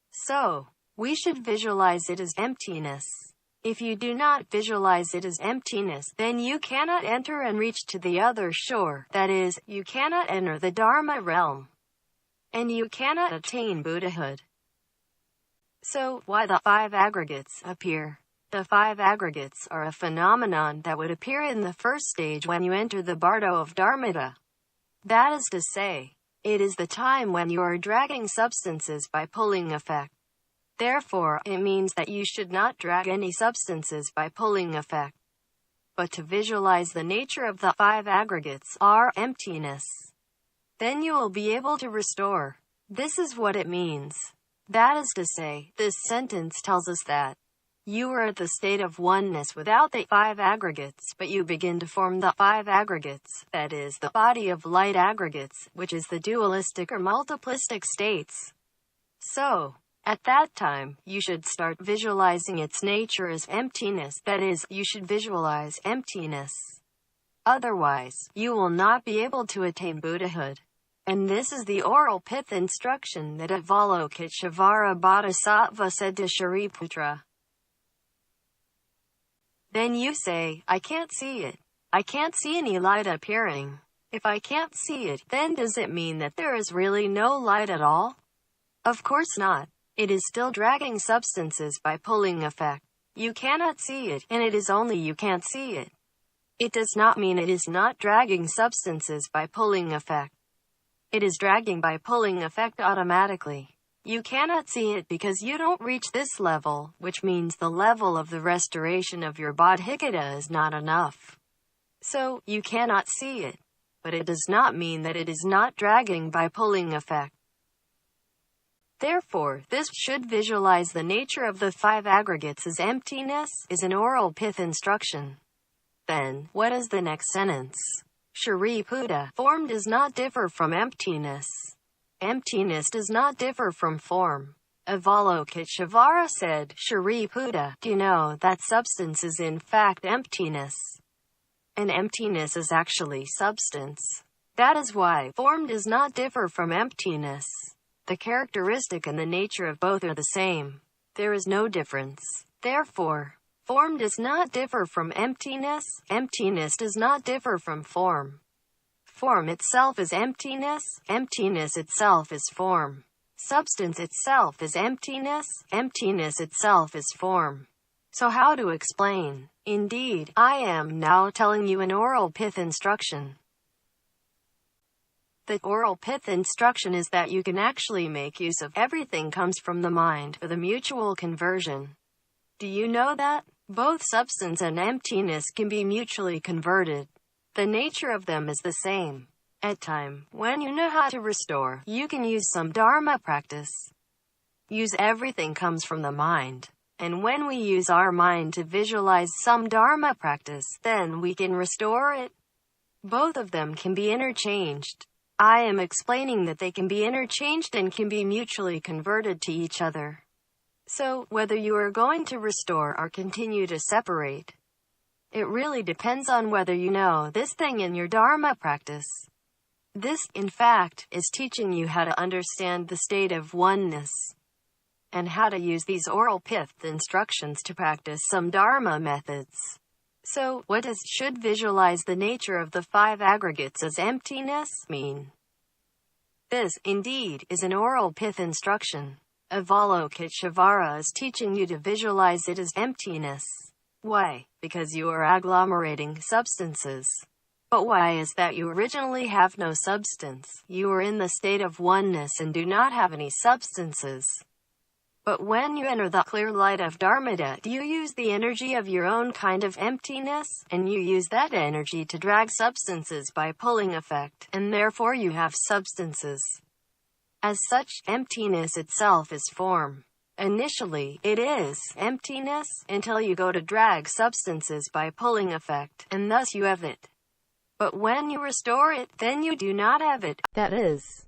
So, we should visualize it as emptiness. If you do not visualize it as emptiness, then you cannot enter and reach to the other shore, that is, you cannot enter the Dharma realm. And you cannot attain Buddhahood. So, why the five aggregates appear? The five aggregates are a phenomenon that would appear in the first stage when you enter the Bardo of Dharmata. That is to say, it is the time when you are dragging substances by pulling effect. Therefore, it means that you should not drag any substances by pulling effect, but to visualize the nature of the five aggregates are emptiness. Then you will be able to restore. This is what it means. That is to say, this sentence tells us that you are at the state of oneness without the five aggregates, but you begin to form the five aggregates, that is, the body of light aggregates, which is the dualistic or multiplistic states. So, at that time, you should start visualizing its nature as emptiness, that is, you should visualize emptiness. Otherwise, you will not be able to attain Buddhahood. And this is the Oropith instruction that Avalokiteshvara Bodhisattva said to Shariputra. Then you say, I can't see it. I can't see any light appearing. If I can't see it, then does it mean that there is really no light at all? Of course not. It is still dragging substances by pulling effect. You cannot see it, and it is only you can't see it. It does not mean it is not dragging substances by pulling effect. It is dragging by pulling effect automatically. you cannot see it because you don't reach this level, which means the level of the restoration of your bodhicitta is not enough. So, you cannot see it. But it does not mean that it is not dragging by pulling effect. Therefore, this should visualize the nature of the 5 aggregates as emptiness, is an oral pith instruction. Then, what is the next sentence? Shariputa, form does not differ from emptiness. Emptiness does not differ from form. Avalokiteshvara said, Shariputa, do you know that substance is in fact emptiness? And emptiness is actually substance. That is why form does not differ from emptiness. The characteristic and the nature of both are the same. There is no difference. Therefore, form does not differ from emptiness. Emptiness does not differ from form. Form itself is emptiness. Emptiness itself is form. Substance itself is emptiness. Emptiness itself is form. So how to explain? Indeed, I am now telling you an oral pith instruction. The oral pith instruction is that you can actually make use of everything comes from the mind for the mutual conversion. Do you know that? Both substance and emptiness can be mutually converted. The nature of them is the same. At time, when you know how to restore, you can use some Dharma practice. Use everything comes from the mind. And when we use our mind to visualize some Dharma practice, then we can restore it. Both of them can be interchanged. I am explaining that they can be interchanged and can be mutually converted to each other. So, whether you are going to restore or continue to separate, it really depends on whether you know this thing in your Dharma practice. This, in fact, is teaching you how to understand the state of oneness, and how to use these oral pith instructions to practice some Dharma methods. So, what does should visualize the nature of the 5 aggregates as emptiness mean? This, indeed, is an oral pith instruction. Avalokiteshvara is teaching you to visualize it as emptiness. Why? Because you are agglomerating substances. But why is that? You originally have no substance. You are in the state of oneness and do not have any substances. But when you enter the clear light of Dharmata, you use the energy of your own kind of emptiness, and you use that energy to drag substances by pulling effect, and therefore you have substances. As such, emptiness itself is form. Initially, it is emptiness, until you go to drag substances by pulling effect, and thus you have it. But when you restore it, then you do not have it. That is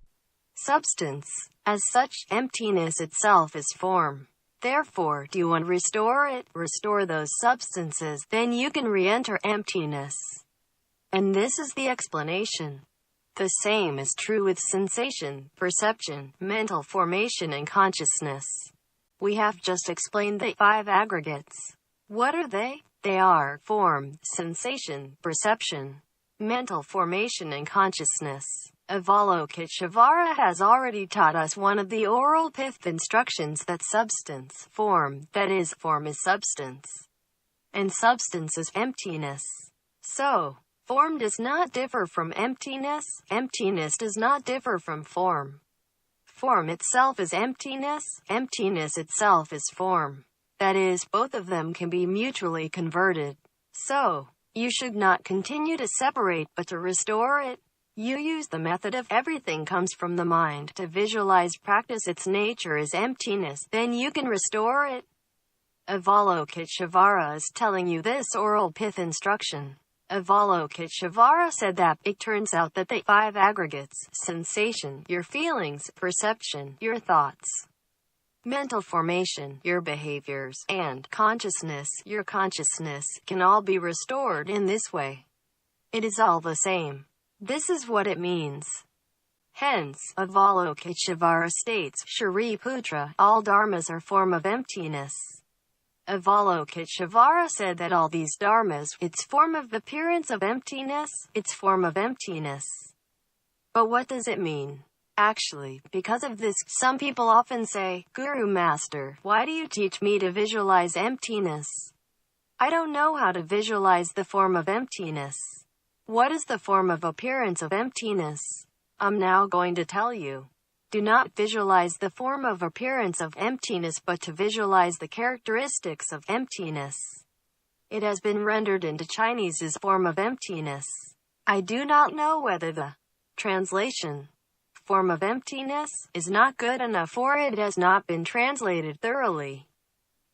substance. As such, emptiness itself is form. Therefore, do you want to restore it? Restore those substances, then you can re-enter emptiness. And this is the explanation. The same is true with sensation, perception, mental formation and consciousness. We have just explained the 5 aggregates. What are they? They are form, sensation, perception, mental formation and consciousness. Avalokiteshvara has already taught us one of the oral pith instructions that substance, form, that is, form is substance, and substance is emptiness. So, form does not differ from emptiness, emptiness does not differ from form. Form itself is emptiness, emptiness itself is form. That is, both of them can be mutually converted. So, you should not continue to separate but to restore it. You use the method of everything comes from the mind to visualize practice its nature is emptiness, then you can restore it. Avalokiteshvara is telling you this oral pith instruction. Avalokiteshvara said that it turns out that the 5 aggregates, sensation, your feelings, perception, your thoughts, mental formation, your behaviors, and consciousness, your consciousness, can all be restored in this way. It is all the same. This is what it means. Hence, Avalokiteshvara states, Shariputra, all dharmas are form of emptiness. Avalokiteshvara said that all these dharmas, its form of appearance of emptiness, its form of emptiness. But what does it mean? Actually, because of this, some people often say, Guru Master, why do you teach me to visualize emptiness? I don't know how to visualize the form of emptiness. What is the form of appearance of emptiness? I'm now going to tell you. Do not visualize the form of appearance of emptiness but to visualize the characteristics of emptiness. It has been rendered into Chinese as form of emptiness. I do not know whether the translation form of emptiness is not good enough or it has not been translated thoroughly.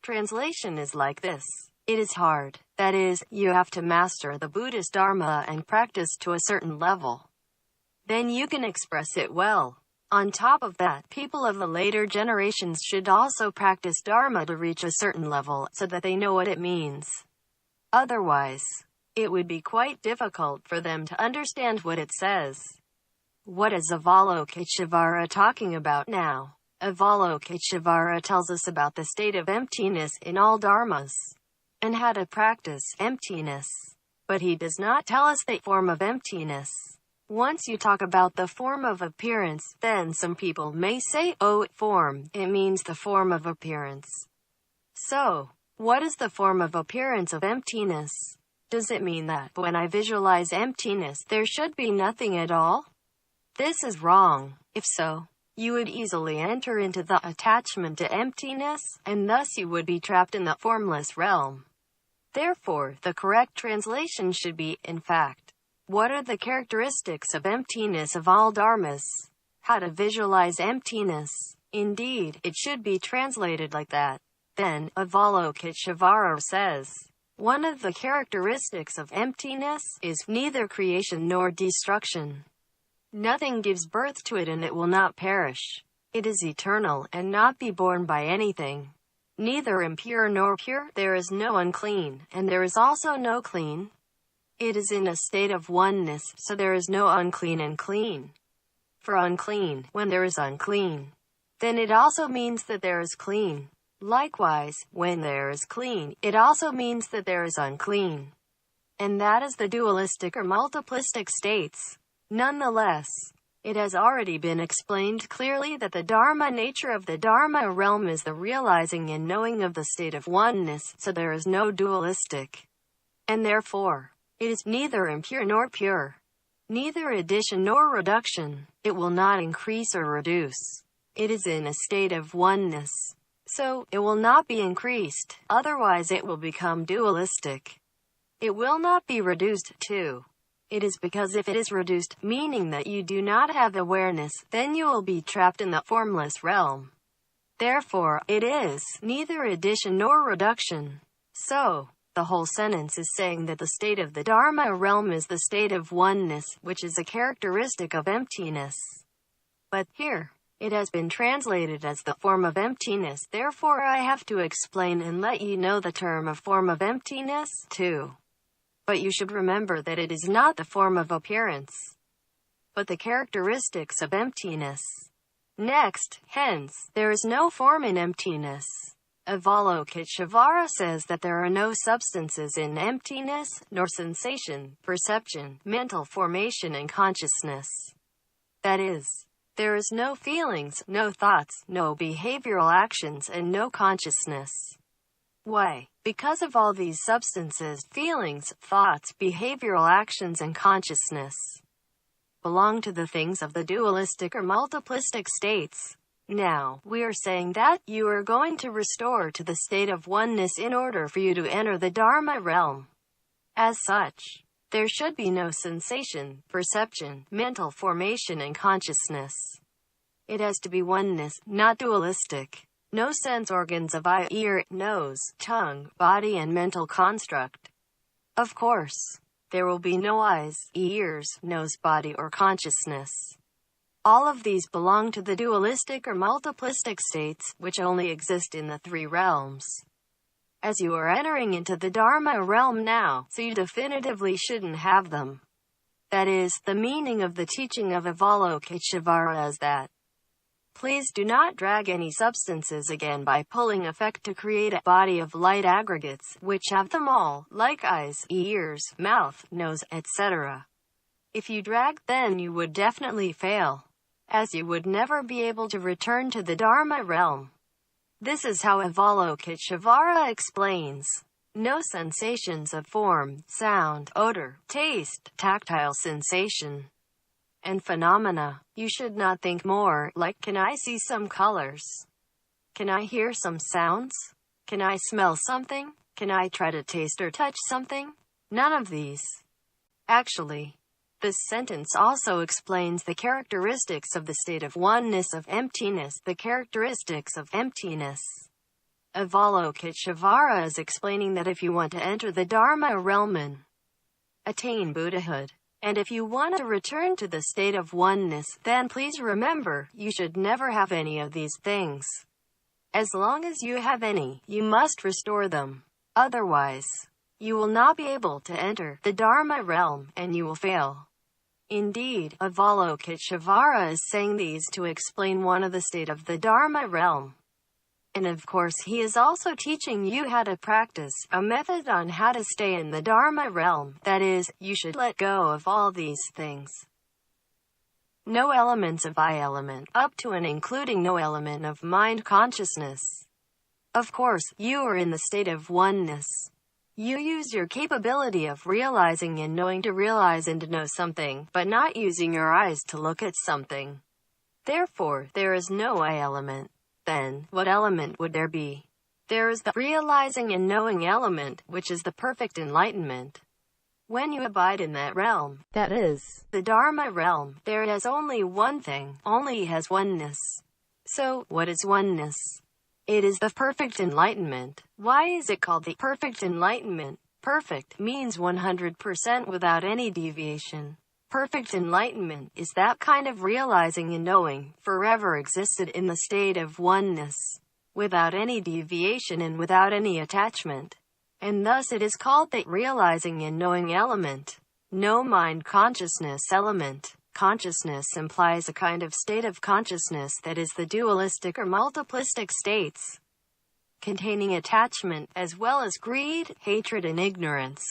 Translation is like this. It is hard. That is, you have to master the Buddhist Dharma and practice to a certain level. Then you can express it well. On top of that, people of the later generations should also practice Dharma to reach a certain level so that they know what it means. Otherwise, it would be quite difficult for them to understand what it says. What is Avalokiteshvara talking about now? Avalokiteshvara tells us about the state of emptiness in all dharmas, and how to practice emptiness. But he does not tell us the form of emptiness. Once you talk about the form of appearance, then some people may say, oh, form, it means the form of appearance. So, what is the form of appearance of emptiness? Does it mean that when I visualize emptiness, there should be nothing at all? This is wrong. If so, you would easily enter into the attachment to emptiness, and thus you would be trapped in the formless realm. Therefore, the correct translation should be, in fact, what are the characteristics of emptiness of all dharmas? How to visualize emptiness. Indeed, it should be translated like that. Then, Avalokiteshvara says, one of the characteristics of emptiness is neither creation nor destruction. Nothing gives birth to it and it will not perish. It is eternal and not be born by anything. Neither impure nor pure, there is no unclean, and there is also no clean. It is in a state of oneness, so there is no unclean and clean. For unclean, when there is unclean, then it also means that there is clean. Likewise, when there is clean, it also means that there is unclean. And that is the dualistic or multiplistic states. Nonetheless, it has already been explained clearly that the Dharma nature of the Dharma realm is the realizing and knowing of the state of oneness, so there is no dualistic. And therefore, it is neither impure nor pure, neither addition nor reduction. It will not increase or reduce. It is in a state of oneness. So, it will not be increased, otherwise it will become dualistic. It will not be reduced, too. It is because if it is reduced, meaning that you do not have awareness, then you will be trapped in the formless realm. Therefore, it is neither addition nor reduction. So, the whole sentence is saying that the state of the Dharma realm is the state of oneness, which is a characteristic of emptiness. But here, it has been translated as the form of emptiness, therefore I have to explain and let you know the term of form of emptiness, too. But you should remember that it is not the form of appearance, but the characteristics of emptiness. Next, hence, there is no form in emptiness. Avalokiteshvara says that there are no substances in emptiness, nor sensation, perception, mental formation and consciousness. That is, there is no feelings, no thoughts, no behavioral actions and no consciousness. Why? Because of all these substances, feelings, thoughts, behavioral actions and consciousness belong to the things of the dualistic or multiplistic states. Now, we are saying that you are going to restore to the state of oneness in order for you to enter the Dharma realm. As such, there should be no sensation, perception, mental formation and consciousness. It has to be oneness, not dualistic. No sense organs of eye, ear, nose, tongue, body and mental construct. Of course, there will be no eyes, ears, nose, body or consciousness. All of these belong to the dualistic or multiplistic states, which only exist in the three realms. As you are entering into the Dharma realm now, so you definitively shouldn't have them. That is, the meaning of the teaching of Avalokiteshvara is that please do not drag any substances again by pulling effect to create a body of light aggregates, which have them all, like eyes, ears, mouth, nose, etc. If you drag, then you would definitely fail, as you would never be able to return to the Dharma realm. This is how Avalokiteshvara explains. No sensations of form, sound, odor, taste, tactile sensation, and phenomena. You should not think more like, can I see some colors? Can I hear some sounds? Can I smell something? Can I try to taste or touch something? None of these. Actually, this sentence also explains the characteristics of the state of oneness of emptiness, the characteristics of emptiness. Avalokiteshvara is explaining that if you want to enter the Dharma realm and attain Buddhahood, and if you want to return to the state of oneness, then please remember, you should never have any of these things. As long as you have any, you must restore them. Otherwise, you will not be able to enter the Dharma realm, and you will fail. Indeed, Avalokiteshvara is saying these to explain one of the state of the Dharma realm. And of course he is also teaching you how to practice a method on how to stay in the Dharma realm. That is, you should let go of all these things. No elements of I element, up to and including no element of mind consciousness. Of course, you are in the state of oneness. You use your capability of realizing and knowing to realize and to know something, but not using your eyes to look at something. Therefore, there is no I element. Then, what element would there be? There is the realizing and knowing element, which is the perfect enlightenment. When you abide in that realm, that is, the Dharma realm, there is only one thing, only has oneness. So, what is oneness? It is the perfect enlightenment. Why is it called the perfect enlightenment? Perfect means 100% without any deviation. Perfect enlightenment is that kind of realizing and knowing, forever existed in the state of oneness, without any deviation and without any attachment. And thus it is called the realizing and knowing element. No mind consciousness element. Consciousness implies a kind of state of consciousness that is the dualistic or multiplistic states, containing attachment, as well as greed, hatred and ignorance.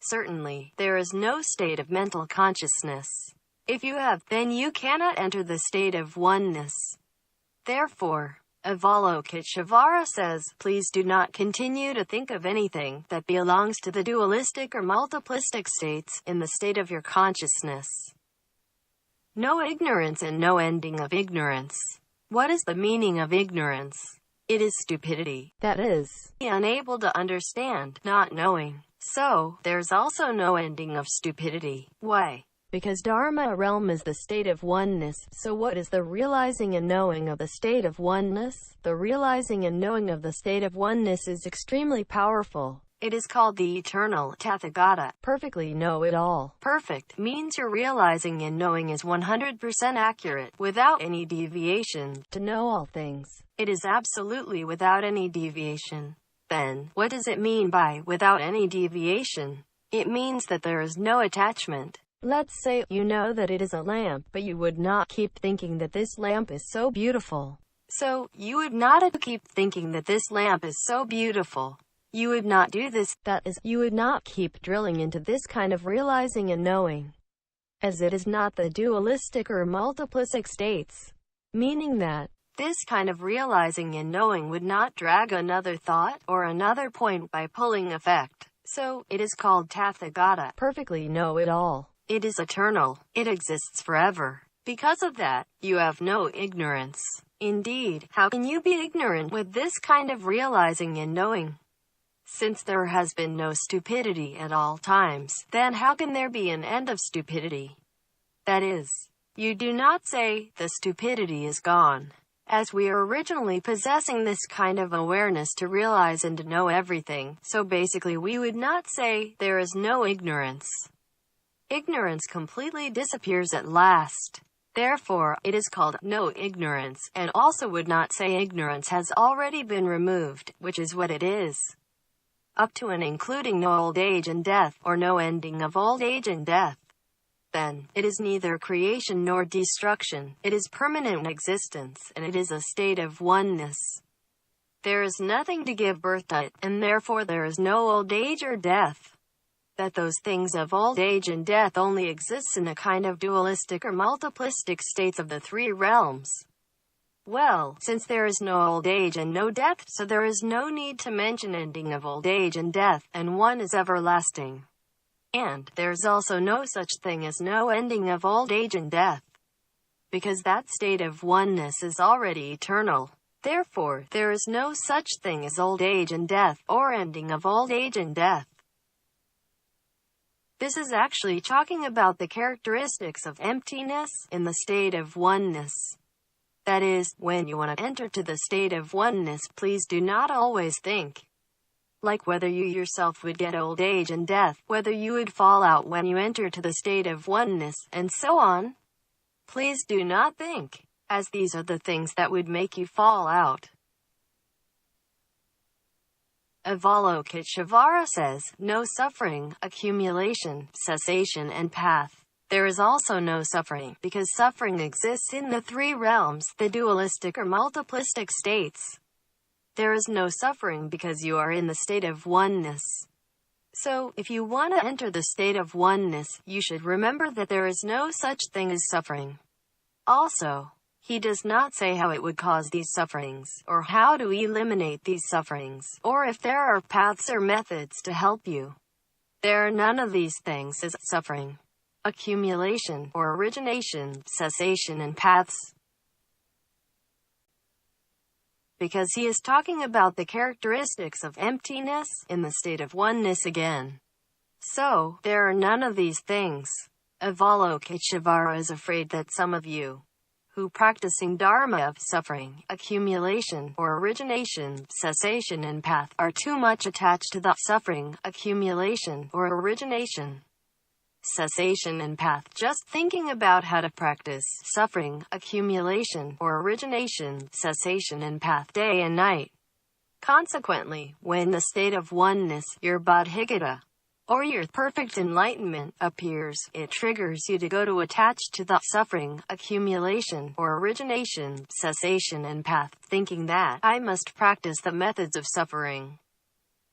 Certainly, there is no state of mental consciousness. If you have, then you cannot enter the state of oneness. Therefore, Avalokiteshvara says, please do not continue to think of anything that belongs to the dualistic or multiplistic states in the state of your consciousness. No ignorance and no ending of ignorance. What is the meaning of ignorance? It is stupidity. That is, unable to understand, not knowing. So, there's also no ending of stupidity. Why? Because Dharma realm is the state of oneness. So what is the realizing and knowing of the state of oneness? The realizing and knowing of the state of oneness is extremely powerful. It is called the eternal Tathagata, perfectly know-it-all. Perfect means your realizing and knowing is 100% accurate, without any deviation. To know all things, it is absolutely without any deviation. Then, what does it mean by without any deviation? It means that there is no attachment. Let's say you know that it is a lamp, but you would not keep thinking that this lamp is so beautiful. So, you would not keep thinking that this lamp is so beautiful. You would not do this, that is, you would not keep drilling into this kind of realizing and knowing, as it is not the dualistic or multiplistic states. Meaning that, this kind of realizing and knowing would not drag another thought, or another point by pulling effect. So, it is called Tathagata, perfectly know-it-all. It is eternal. It exists forever. Because of that, you have no ignorance. Indeed, how can you be ignorant with this kind of realizing and knowing? Since there has been no stupidity at all times, then how can there be an end of stupidity? That is, you do not say, the stupidity is gone, as we are originally possessing this kind of awareness to realize and to know everything, so basically we would not say, there is no ignorance. Ignorance completely disappears at last. Therefore, it is called no ignorance, and also would not say ignorance has already been removed, which is what it is. Up to and including no old age and death, or no ending of old age and death. Then, it is neither creation nor destruction, it is permanent existence, and it is a state of oneness. There is nothing to give birth to it, and therefore there is no old age or death. That those things of old age and death only exists in a kind of dualistic or multiplistic states of the three realms. Well, since there is no old age and no death, so there is no need to mention ending of old age and death, and one is everlasting. And there's also no such thing as no ending of old age and death, because that state of oneness is already eternal. Therefore, there is no such thing as old age and death, or ending of old age and death. This is actually talking about the characteristics of emptiness in the state of oneness. That is, when you want to enter to the state of oneness, please do not always think like whether you yourself would get old age and death, whether you would fall out when you enter to the state of oneness, and so on. Please do not think, as these are the things that would make you fall out. Avalokiteshvara says, no suffering, accumulation, cessation and path. There is also no suffering, because suffering exists in the three realms, the dualistic or multiplistic states. There is no suffering because you are in the state of oneness. So, if you want to enter the state of oneness, you should remember that there is no such thing as suffering. Also, he does not say how it would cause these sufferings, or how to eliminate these sufferings, or if there are paths or methods to help you. There are none of these things as suffering, accumulation, or origination, cessation and paths. Because he is talking about the characteristics of emptiness in the state of oneness again. So, there are none of these things. Avalokiteshvara is afraid that some of you, who practicing dharma of suffering, accumulation, or origination, cessation and path, are too much attached to the suffering, accumulation, or origination, cessation and path, just thinking about how to practice suffering, accumulation, or origination, cessation and path day and night. Consequently, when the state of oneness, your bodhicitta, or your perfect enlightenment, appears, it triggers you to go to attach to the suffering, accumulation, or origination, cessation and path, thinking that I must practice the methods of suffering,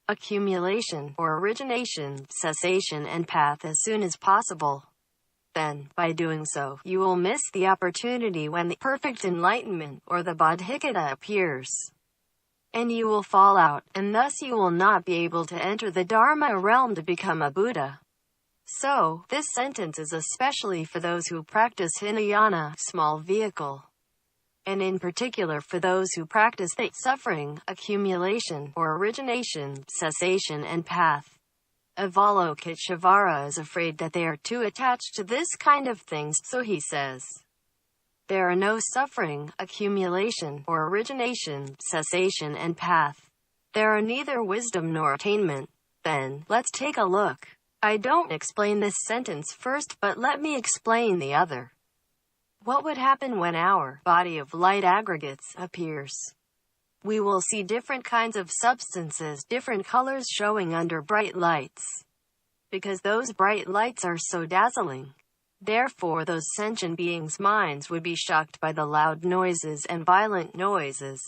accumulation, or origination, cessation and path as soon as possible. Then, by doing so, you will miss the opportunity when the perfect enlightenment, or the bodhicitta, appears. And you will fall out, and thus you will not be able to enter the Dharma realm to become a Buddha. So, this sentence is especially for those who practice Hinayana, small vehicle, and in particular for those who practice the suffering, accumulation, or origination, cessation and path. Avalokiteshvara is afraid that they are too attached to this kind of things, so he says, there are no suffering, accumulation, or origination, cessation and path. There are neither wisdom nor attainment. Then, let's take a look. I don't explain this sentence first, but let me explain the other. What would happen when our body of light aggregates appears? We will see different kinds of substances, different colors showing under bright lights, because those bright lights are so dazzling. Therefore those sentient beings' minds would be shocked by the loud noises and violent noises.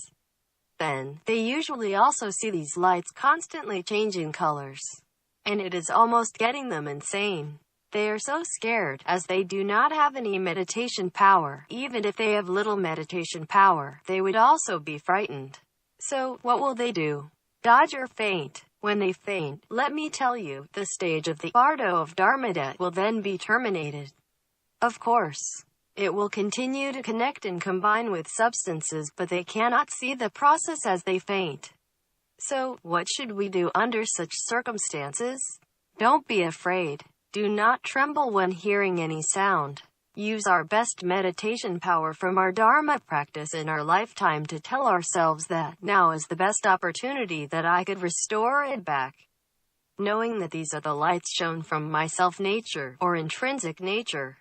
Then, they usually also see these lights constantly changing colors, and it is almost getting them insane. They are so scared, as they do not have any meditation power. Even if they have little meditation power, they would also be frightened. So, what will they do? Dodge or faint? When they faint, let me tell you, the stage of the bardo of Dharmata will then be terminated. Of course, it will continue to connect and combine with substances, but they cannot see the process as they faint. So, what should we do under such circumstances? Don't be afraid. Do not tremble when hearing any sound. Use our best meditation power from our Dharma practice in our lifetime to tell ourselves that now is the best opportunity that I could restore it back. Knowing that these are the lights shown from my self-nature, or intrinsic nature.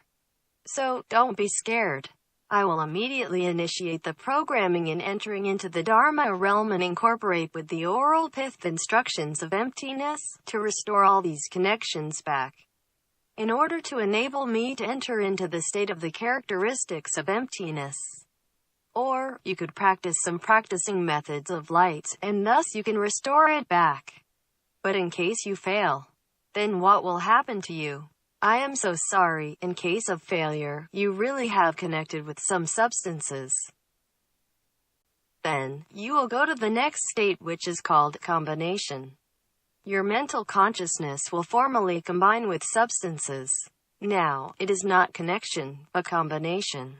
So, don't be scared. I will immediately initiate the programming in entering into the Dharma realm and incorporate with the oral pith instructions of emptiness, to restore all these connections back. In order to enable me to enter into the state of the characteristics of emptiness. Or, you could practice some practicing methods of light, and thus you can restore it back. But in case you fail, then what will happen to you? I am so sorry. In case of failure, you really have connected with some substances. Then, you will go to the next state, which is called combination. your mental consciousness will formally combine with substances. Now, it is not connection, but combination.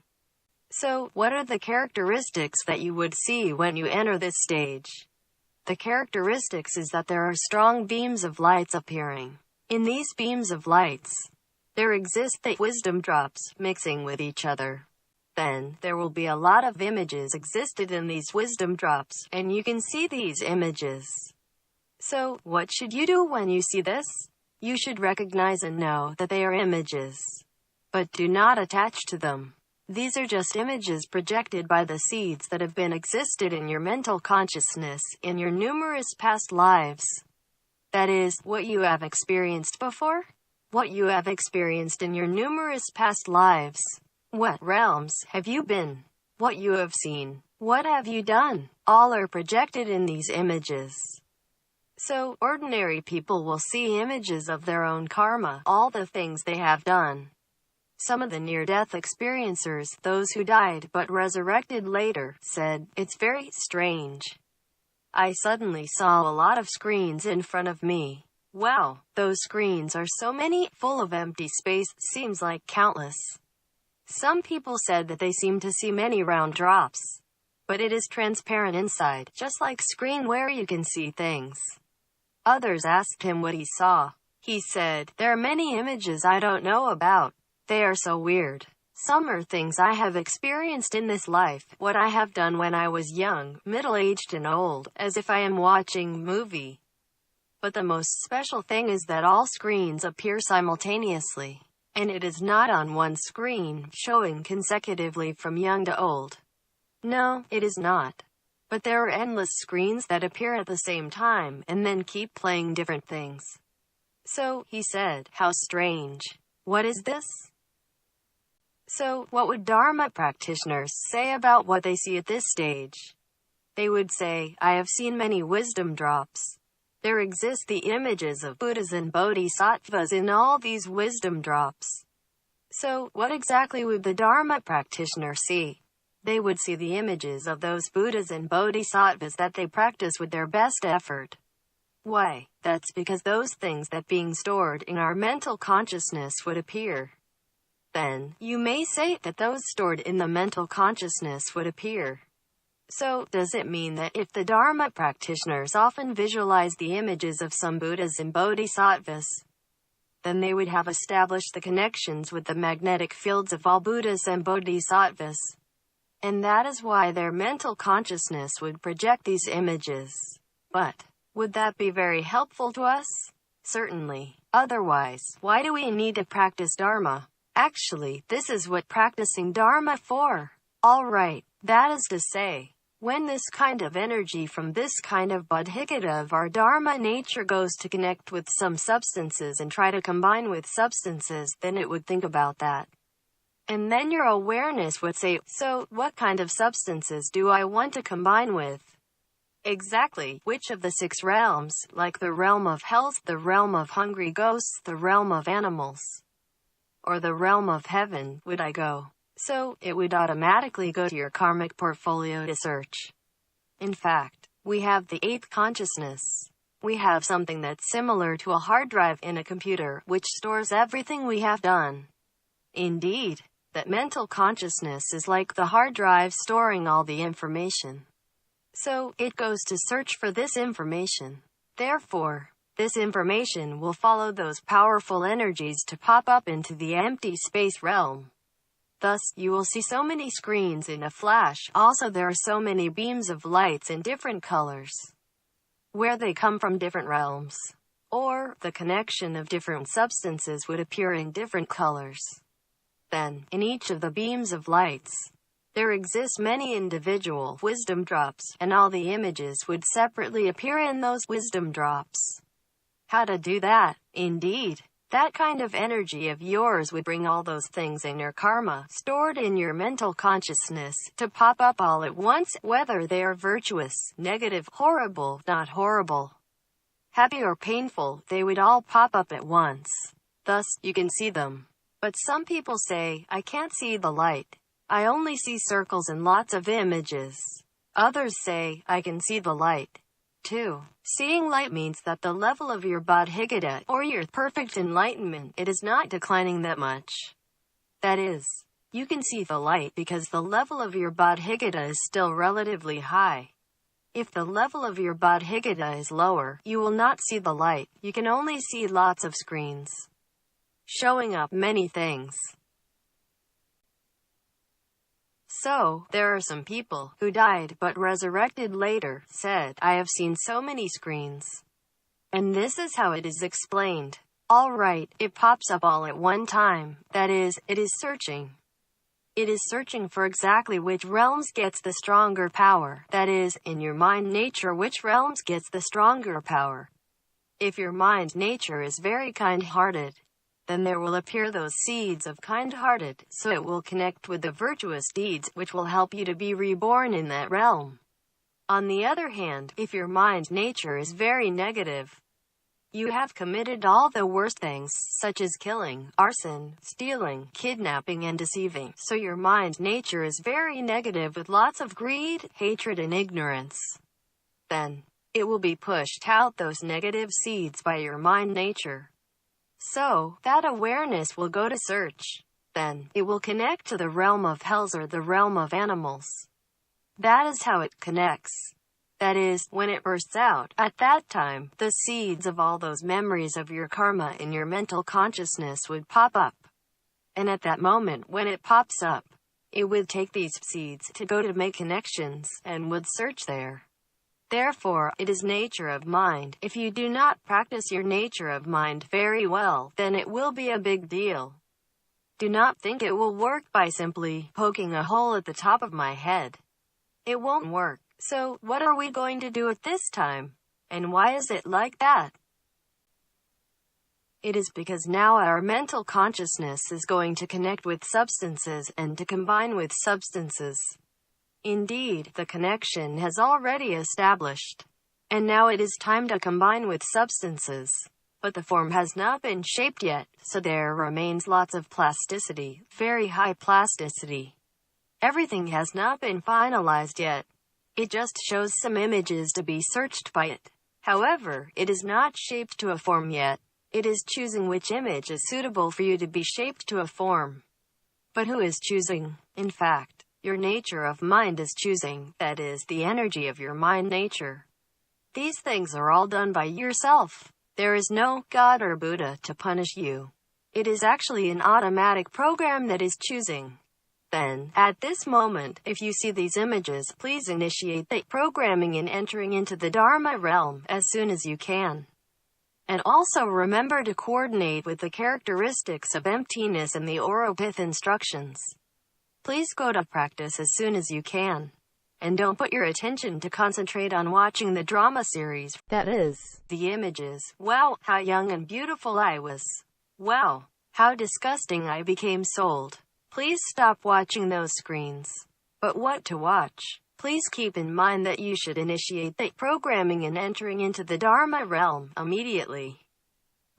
So, what are the characteristics that you would see when you enter this stage? The characteristics is that there are strong beams of lights appearing. In these beams of lights, there exist the wisdom drops mixing with each other. Then, there will be a lot of images existed in these wisdom drops, and you can see these images. So, what should you do when you see this? You should recognize and know that they are images. But do not attach to them. These are just images projected by the seeds that have been existed in your mental consciousness in your numerous past lives. That is, what you have experienced before? What you have experienced in your numerous past lives. What realms have you been? What you have seen? What have you done? All are projected in these images. So, ordinary people will see images of their own karma, all the things they have done. Some of the near-death experiencers, those who died but resurrected later, said, "It's very strange. I suddenly saw a lot of screens in front of me. Wow, those screens are so many, full of empty space, seems like countless." Some people said that they seem to see many round drops. But it is transparent inside, just like screen where you can see things. Others asked him what he saw. He said, "There are many images I don't know about. They are so weird. Some are things I have experienced in this life, what I have done when I was young, middle-aged and old, as if I am watching a movie. But the most special thing is that all screens appear simultaneously. And it is not on one screen, showing consecutively from young to old. No, it is not. But there are endless screens that appear at the same time, and then keep playing different things." So, he said, "How strange. What is this?" So, what would Dharma practitioners say about what they see at this stage? They would say, "I have seen many wisdom drops. There exist the images of Buddhas and Bodhisattvas in all these wisdom drops." So, what exactly would the Dharma practitioner see? They would see the images of those Buddhas and Bodhisattvas that they practice with their best effort. Why? That's because those things that being stored in our mental consciousness would appear. Then, you may say that those stored in the mental consciousness would appear. So, does it mean that if the Dharma practitioners often visualize the images of some Buddhas and Bodhisattvas, then they would have established the connections with the magnetic fields of all Buddhas and Bodhisattvas? And that is why their mental consciousness would project these images. But, would that be very helpful to us? Certainly. Otherwise, why do we need to practice Dharma? Actually, this is what practicing Dharma for. Alright, that is to say, when this kind of energy from this kind of bodhicitta of our Dharma nature goes to connect with some substances and try to combine with substances, then it would think about that. And then your awareness would say, "So, what kind of substances do I want to combine with?" Exactly, which of the 6 realms, like the realm of health, the realm of hungry ghosts, the realm of animals, or the realm of heaven, would I go? So, it would automatically go to your karmic portfolio to search. In fact, we have the 8th consciousness. We have something that's similar to a hard drive in a computer, which stores everything we have done. Indeed, that mental consciousness is like the hard drive storing all the information. So, it goes to search for this information. Therefore, this information will follow those powerful energies to pop up into the empty space realm. Thus, you will see so many screens in a flash. Also, there are so many beams of lights in different colors. Where they come from different realms. Or, the connection of different substances would appear in different colors. Then, in each of the beams of lights, there exist many individual wisdom drops, and all the images would separately appear in those wisdom drops. How to do that? Indeed. That kind of energy of yours would bring all those things in your karma, stored in your mental consciousness, to pop up all at once, whether they are virtuous, negative, horrible, not horrible, happy or painful, they would all pop up at once. Thus, you can see them. But some people say, "I can't see the light. I only see circles and lots of images." Others say, "I can see the light." 2. Seeing light means that the level of your bodhigata, or your perfect enlightenment, it is not declining that much. That is, you can see the light because the level of your bodhigata is still relatively high. If the level of your bodhigata is lower, you will not see the light. You can only see lots of screens showing up many things. So, there are some people who died but resurrected later, said, I have seen so many screens. And this is how it is explained. Alright, it pops up all at one time. That is, it is searching. It is searching for exactly which realms gets the stronger power. That is, in your mind nature, which realms gets the stronger power. If your mind nature is very kind-hearted, then there will appear those seeds of kind-hearted, so it will connect with the virtuous deeds, which will help you to be reborn in that realm. On the other hand, if your mind nature is very negative, you have committed all the worst things, such as killing, arson, stealing, kidnapping and deceiving. So your mind nature is very negative with lots of greed, hatred and ignorance. Then, it will be pushed out those negative seeds by your mind nature. So, that awareness will go to search. Then, it will connect to the realm of hells or the realm of animals. That is how it connects. That is, when it bursts out, at that time, the seeds of all those memories of your karma in your mental consciousness would pop up. And at that moment when it pops up, it would take these seeds to go to make connections, and would search there. Therefore, it is nature of mind. If you do not practice your nature of mind very well, then it will be a big deal. Do not think it will work by simply poking a hole at the top of my head. It won't work. So, what are we going to do at this time? And why is it like that? It is because now our mental consciousness is going to connect with substances and to combine with substances. Indeed, the connection has already established. And now it is time to combine with substances. But the form has not been shaped yet, so there remains lots of plasticity, very high plasticity. Everything has not been finalized yet. It just shows some images to be searched by it. However, it is not shaped to a form yet. It is choosing which image is suitable for you to be shaped to a form. But who is choosing? In fact, your nature of mind is choosing, that is, the energy of your mind nature. These things are all done by yourself. There is no God or Buddha to punish you. It is actually an automatic program that is choosing. Then, at this moment, if you see these images, please initiate the programming and entering into the Dharma realm as soon as you can. And also remember to coordinate with the characteristics of emptiness and the Oropith instructions. Please go to practice as soon as you can. And don't put your attention to concentrate on watching the drama series. That is, the images. Wow, how young and beautiful I was. Wow, how disgusting I became sold. Please stop watching those screens. But what to watch? Please keep in mind that you should initiate the programming and entering into the Dharma realm immediately.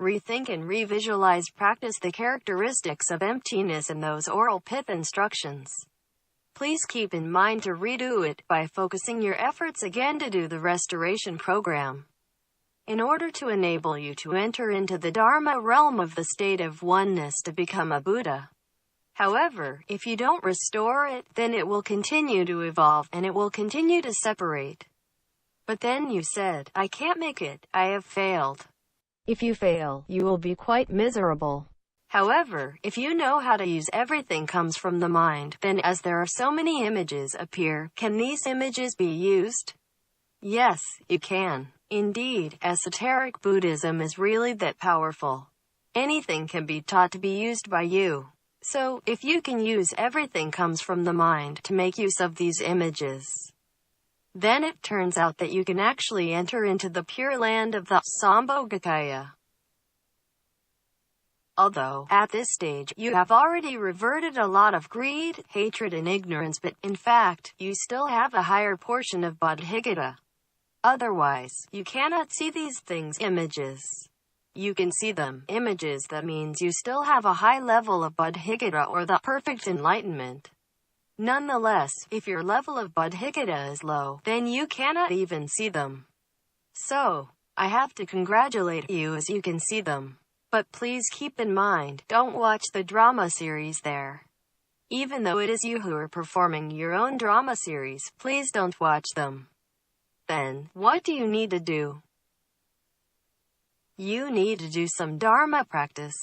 Rethink and revisualize, practice the characteristics of emptiness in those oral pith instructions. Please keep in mind to redo it by focusing your efforts again to do the restoration program. In order to enable you to enter into the Dharma realm of the state of oneness to become a Buddha. However, if you don't restore it, then it will continue to evolve, and it will continue to separate. But then you said, I can't make it, I have failed. If you fail, you will be quite miserable. However, if you know how to use everything comes from the mind, then as there are so many images appear, can these images be used? Yes, you can. Indeed, esoteric Buddhism is really that powerful. Anything can be taught to be used by you. So, if you can use everything comes from the mind to make use of these images, then it turns out that you can actually enter into the pure land of the Sambhogakaya. Although, at this stage, you have already reverted a lot of greed, hatred and ignorance, but, in fact, you still have a higher portion of bodhigata. Otherwise, you cannot see these things, images. You can see them, images. That means you still have a high level of bodhigata or the perfect enlightenment. Nonetheless, if your level of bodhigata is low, then you cannot even see them. So, I have to congratulate you as you can see them. But please keep in mind, don't watch the drama series there. Even though it is you who are performing your own drama series, please don't watch them. Then, what do you need to do? You need to do some Dharma practice.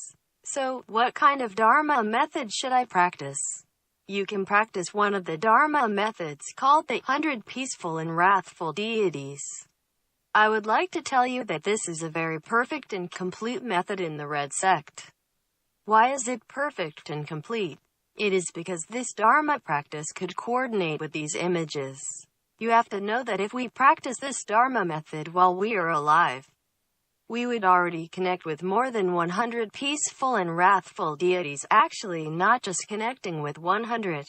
So, what kind of Dharma method should I practice? You can practice one of the Dharma methods called the 100 Peaceful and Wrathful Deities. I would like to tell you that this is a very perfect and complete method in the Red Sect. Why is it perfect and complete? It is because this Dharma practice could coordinate with these images. You have to know that if we practice this Dharma method while we are alive, we would already connect with more than 100 peaceful and wrathful deities, actually not just connecting with 100,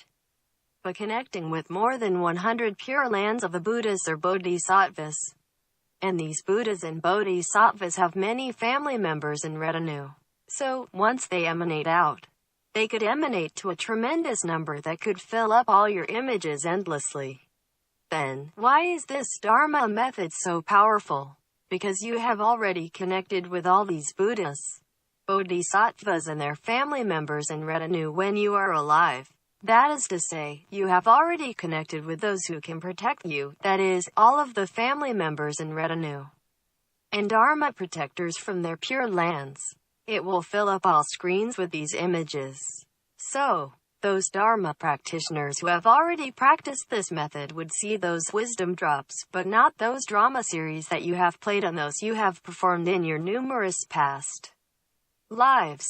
but connecting with more than 100 pure lands of the Buddhas or Bodhisattvas. And these Buddhas and Bodhisattvas have many family members in retinue. So, once they emanate out, they could emanate to a tremendous number that could fill up all your images endlessly. Then, why is this Dharma method so powerful? Because you have already connected with all these Buddhas, Bodhisattvas and their family members in retinue when you are alive. That is to say, you have already connected with those who can protect you, that is, all of the family members in retinue and Dharma protectors from their pure lands. It will fill up all screens with these images. So, those Dharma practitioners who have already practiced this method would see those wisdom drops, but not those drama series that you have played on those you have performed in your numerous past lives.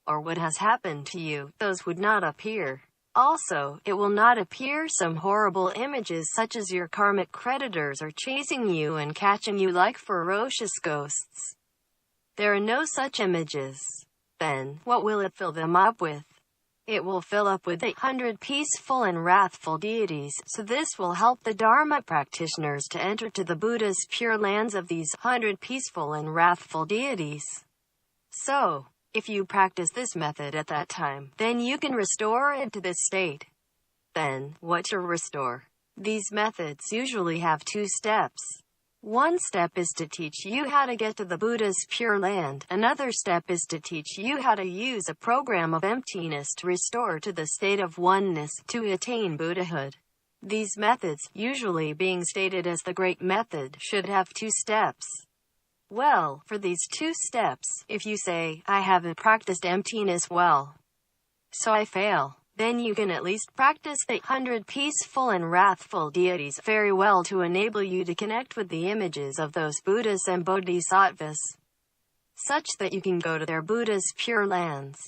Or what has happened to you, those would not appear. Also, it will not appear some horrible images such as your karmic creditors are chasing you and catching you like ferocious ghosts. There are no such images. Then, what will it fill them up with? It will fill up with 100 peaceful and wrathful deities, so this will help the Dharma practitioners to enter to the Buddha's pure lands of these 100 peaceful and wrathful deities. So, if you practice this method at that time, then you can restore it to this state. Then, what to restore? These methods usually have 2 steps. One step is to teach you how to get to the Buddha's pure land. Another step is to teach you how to use a program of emptiness to restore to the state of oneness, to attain Buddhahood. These methods, usually being stated as the Great Method, should have 2 steps. Well, for these 2 steps, if you say, I haven't practiced emptiness well, so I fail, then you can at least practice the 100 peaceful and wrathful deities very well to enable you to connect with the images of those Buddhas and Bodhisattvas, such that you can go to their Buddha's pure lands.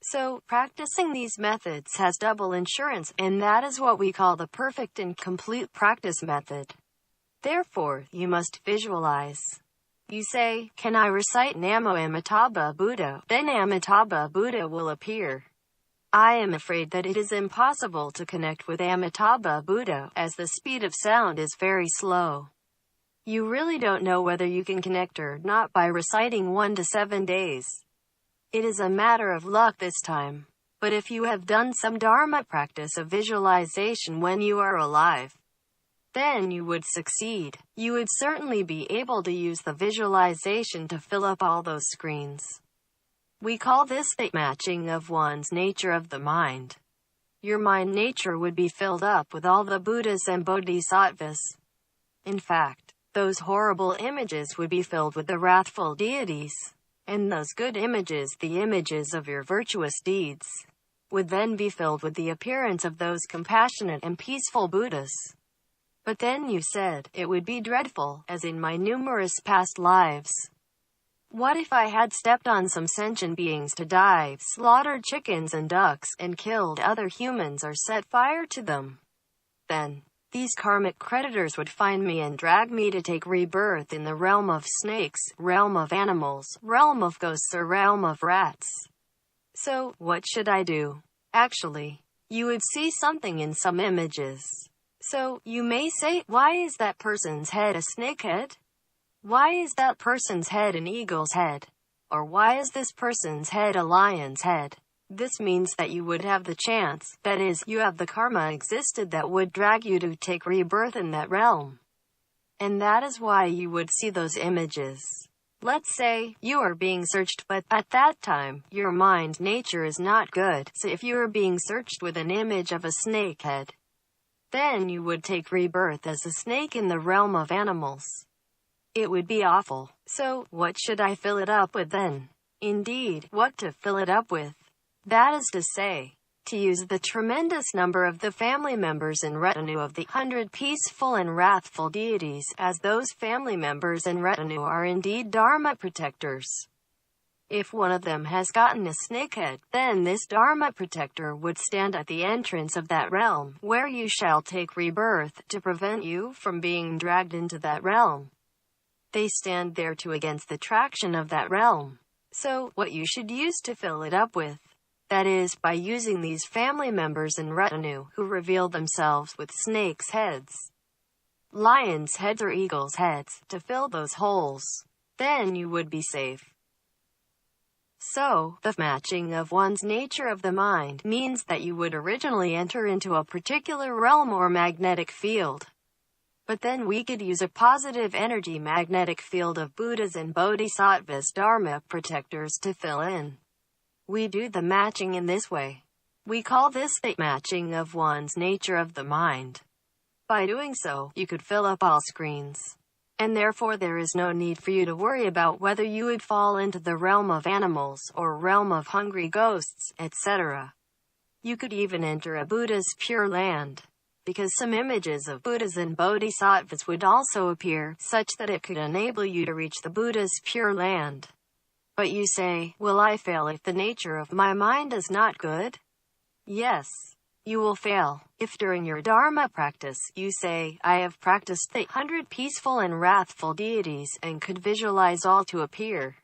So, practicing these methods has double insurance, and that is what we call the perfect and complete practice method. Therefore, you must visualize. You say, can I recite Namo Amitabha Buddha? Then Amitabha Buddha will appear. I am afraid that it is impossible to connect with Amitabha Buddha, as the speed of sound is very slow. You really don't know whether you can connect or not by reciting 1 to 7 days. It is a matter of luck this time. But if you have done some Dharma practice of visualization when you are alive, then you would succeed. You would certainly be able to use the visualization to fill up all those screens. We call this the matching of one's nature of the mind. Your mind nature would be filled up with all the Buddhas and Bodhisattvas. In fact, those horrible images would be filled with the wrathful deities. And those good images, the images of your virtuous deeds, would then be filled with the appearance of those compassionate and peaceful Buddhas. But then you said, it would be dreadful, as in my numerous past lives. What if I had stepped on some sentient beings to die, slaughtered chickens and ducks, and killed other humans or set fire to them? Then, these karmic creditors would find me and drag me to take rebirth in the realm of snakes, realm of animals, realm of ghosts, or realm of rats. So, what should I do? Actually, you would see something in some images. So, you may say, why is that person's head a snake head? Why is that person's head an eagle's head? Or why is this person's head a lion's head? This means that you would have the chance, that is, you have the karma existed that would drag you to take rebirth in that realm. And that is why you would see those images. Let's say you are being searched, but at that time, your mind nature is not good. So if you are being searched with an image of a snake head, then you would take rebirth as a snake in the realm of animals. It would be awful. So, what should I fill it up with then? Indeed, what to fill it up with. That is to say, to use the tremendous number of the family members and retinue of the 100 peaceful and wrathful deities, as those family members and retinue are indeed Dharma protectors. If one of them has gotten a snakehead, then this Dharma protector would stand at the entrance of that realm, where you shall take rebirth, to prevent you from being dragged into that realm. They stand there too against the traction of that realm. So, what you should use to fill it up with, that is, by using these family members and retinue, who reveal themselves with snakes' heads, lions' heads or eagles' heads, to fill those holes, then you would be safe. So, the matching of one's nature of the mind means that you would originally enter into a particular realm or magnetic field. But then we could use a positive energy magnetic field of Buddhas and Bodhisattvas Dharma protectors to fill in. We do the matching in this way. We call this the matching of one's nature of the mind. By doing so, you could fill up all screens. And therefore there is no need for you to worry about whether you would fall into the realm of animals, or realm of hungry ghosts, etc. You could even enter a Buddha's pure land, because some images of Buddhas and Bodhisattvas would also appear, such that it could enable you to reach the Buddha's pure land. But you say, will I fail if the nature of my mind is not good? Yes. You will fail, if during your Dharma practice, you say, I have practiced the 100 peaceful and wrathful deities, and could visualize all to appear.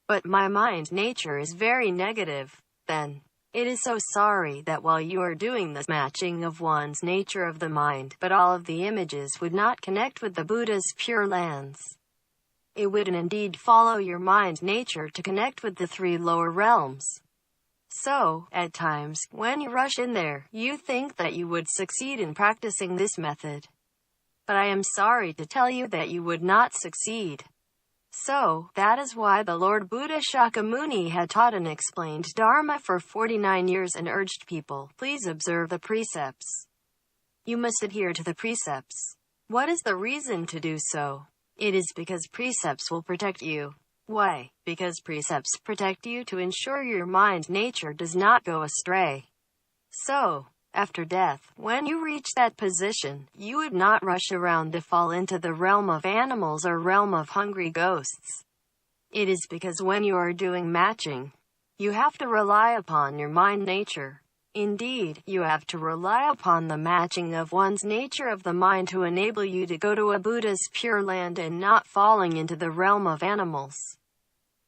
But my mind nature is very negative. Then, it is so sorry that while you are doing this matching of one's nature of the mind, but all of the images would not connect with the Buddha's pure lands. It would indeed follow your mind nature to connect with the 3 lower realms. So, at times, when you rush in there, you think that you would succeed in practicing this method. But I am sorry to tell you that you would not succeed. So, that is why the Lord Buddha Shakyamuni had taught and explained Dharma for 49 years and urged people, please observe the precepts. You must adhere to the precepts. What is the reason to do so? It is because precepts will protect you. Why? Because precepts protect you to ensure your mind nature does not go astray. So, after death, when you reach that position, you would not rush around to fall into the realm of animals or realm of hungry ghosts. It is because when you are doing matching, you have to rely upon your mind nature. Indeed, you have to rely upon the matching of one's nature of the mind to enable you to go to a Buddha's pure land and not falling into the realm of animals.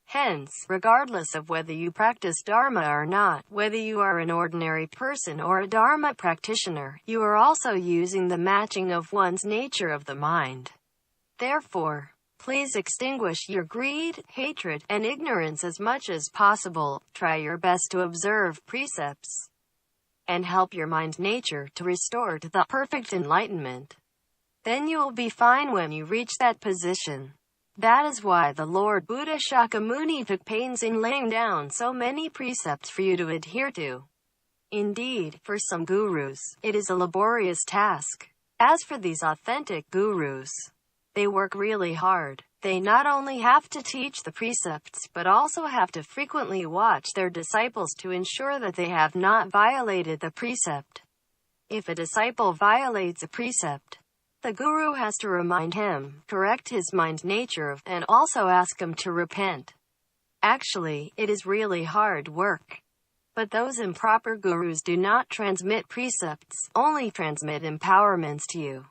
Hence, regardless of whether you practice Dharma or not, whether you are an ordinary person or a Dharma practitioner, you are also using the matching of one's nature of the mind. Therefore, please extinguish your greed, hatred, and ignorance as much as possible. Try your best to observe precepts and help your mind nature to restore to the perfect enlightenment. Then you will be fine when you reach that position. That is why the Lord Buddha Shakyamuni took pains in laying down so many precepts for you to adhere to. Indeed, for some gurus, it is a laborious task. As for these authentic gurus, they work really hard. They not only have to teach the precepts, but also have to frequently watch their disciples to ensure that they have not violated the precept. If a disciple violates a precept, the guru has to remind him, correct his mind nature, and also ask him to repent. Actually, it is really hard work. But those improper gurus do not transmit precepts, only transmit empowerments to you.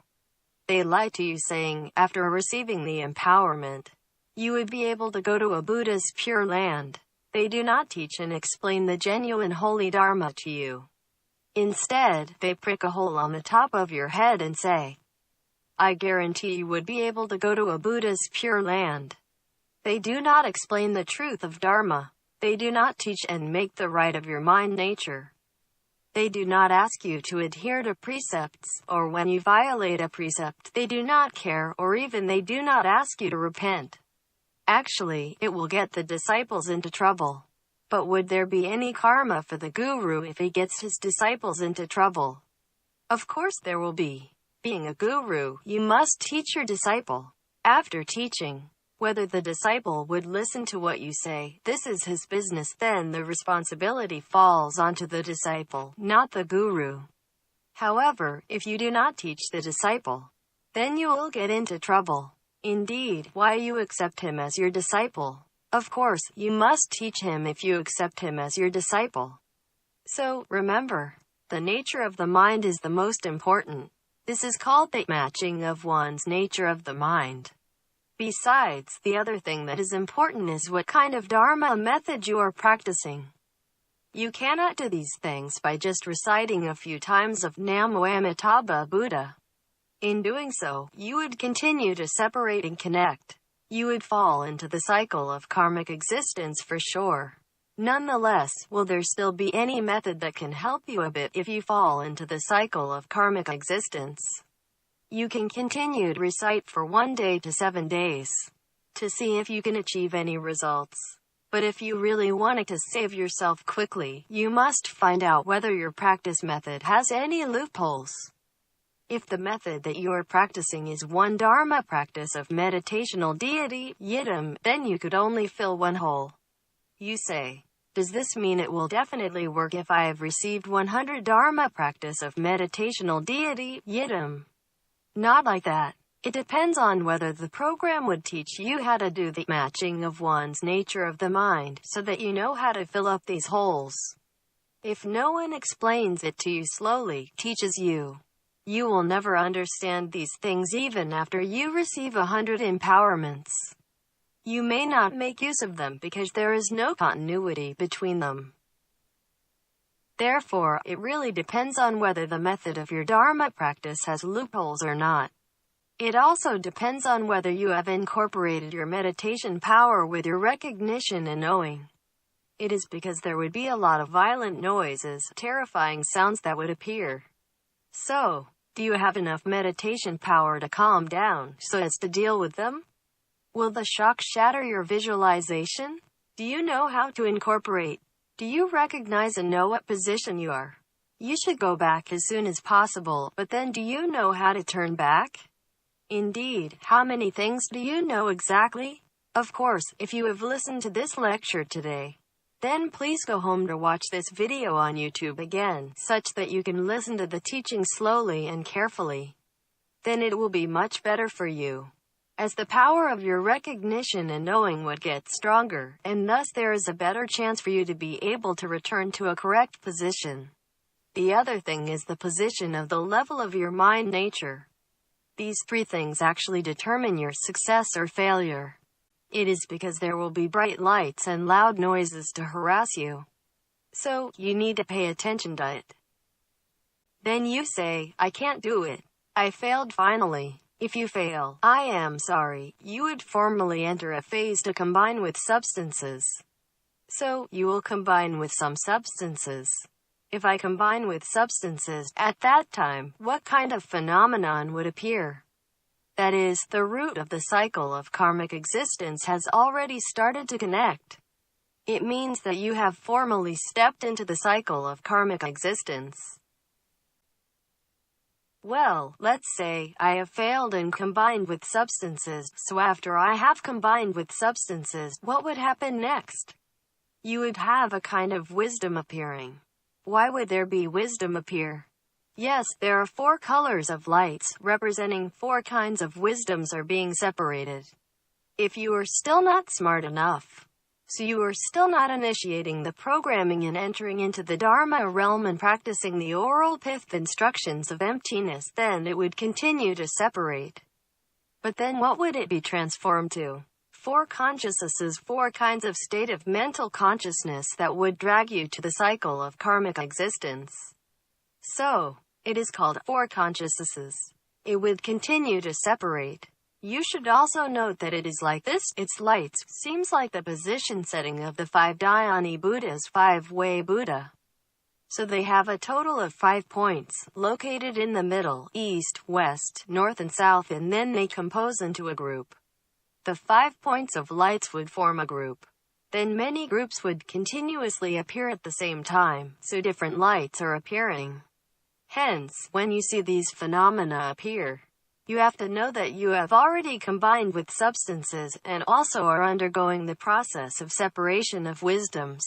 They lie to you saying, after receiving the empowerment, you would be able to go to a Buddha's pure land. They do not teach and explain the genuine holy Dharma to you. Instead, they prick a hole on the top of your head and say, I guarantee you would be able to go to a Buddha's pure land. They do not explain the truth of Dharma. They do not teach and make the right of your mind nature. They do not ask you to adhere to precepts, or when you violate a precept, they do not care, or even they do not ask you to repent. Actually, it will get the disciples into trouble. But would there be any karma for the guru if he gets his disciples into trouble? Of course there will be. Being a guru, you must teach your disciple. After teaching, whether the disciple would listen to what you say, this is his business. Then the responsibility falls onto the disciple, not the guru. However, if you do not teach the disciple, then you will get into trouble. Indeed, why you accept him as your disciple? Of course, you must teach him if you accept him as your disciple. So, remember, the nature of the mind is the most important. This is called the matching of one's nature of the mind. Besides, the other thing that is important is what kind of dharma method you are practicing. You cannot do these things by just reciting a few times of Namo Amitabha Buddha. In doing so, you would continue to separate and connect. You would fall into the cycle of karmic existence for sure. Nonetheless, will there still be any method that can help you a bit if you fall into the cycle of karmic existence? You can continue to recite for 1 day to 7 days to see if you can achieve any results. But if you really wanted to save yourself quickly, you must find out whether your practice method has any loopholes. If the method that you are practicing is one dharma practice of meditational deity, yidam, then you could only fill one hole. You say, does this mean it will definitely work if I have received 100 dharma practice of meditational deity, yidam? Not like that. It depends on whether the program would teach you how to do the matching of one's nature of the mind, so that you know how to fill up these holes. If no one explains it to you slowly, teaches you, you will never understand these things even after you receive 100 empowerments. You may not make use of them because there is no continuity between them. Therefore, it really depends on whether the method of your dharma practice has loopholes or not. It also depends on whether you have incorporated your meditation power with your recognition and knowing. It is because there would be a lot of violent noises, terrifying sounds that would appear. So, do you have enough meditation power to calm down so as to deal with them? Will the shock shatter your visualization? Do you know how to incorporate? Do you recognize and know what position you are? You should go back as soon as possible, but then do you know how to turn back? Indeed, how many things do you know exactly? Of course, if you have listened to this lecture today, then please go home to watch this video on YouTube again, such that you can listen to the teaching slowly and carefully. Then it will be much better for you, as the power of your recognition and knowing would get stronger, and thus there is a better chance for you to be able to return to a correct position. The other thing is the position of the level of your mind nature. These 3 things actually determine your success or failure. It is because there will be bright lights and loud noises to harass you. So, you need to pay attention to it. Then you say, I can't do it. I failed finally. If you fail, I am sorry, you would formally enter a phase to combine with substances. So, you will combine with some substances. If I combine with substances, at that time, what kind of phenomenon would appear? That is, the root of the cycle of karmic existence has already started to connect. It means that you have formally stepped into the cycle of karmic existence. Well, let's say, I have failed and combined with substances, so after I have combined with substances, what would happen next? You would have a kind of wisdom appearing. Why would there be wisdom appear? Yes, there are 4 colors of lights, representing 4 kinds of wisdoms are being separated. If you are still not smart enough, so you are still not initiating the programming and entering into the Dharma realm and practicing the oral pith instructions of emptiness, then it would continue to separate. But then what would it be transformed to? 4 consciousnesses, 4 kinds of state of mental consciousness that would drag you to the cycle of karmic existence. So, it is called 4 consciousnesses. It would continue to separate. You should also note that it is like this, its lights, seems like the position setting of the 5 Dhyani Buddhas, 5-way Buddha. So they have a total of 5 points, located in the middle, east, west, north and south, and then they compose into a group. The 5 points of lights would form a group. Then many groups would continuously appear at the same time, so different lights are appearing. Hence, when you see these phenomena appear, you have to know that you have already combined with substances, and also are undergoing the process of separation of wisdoms.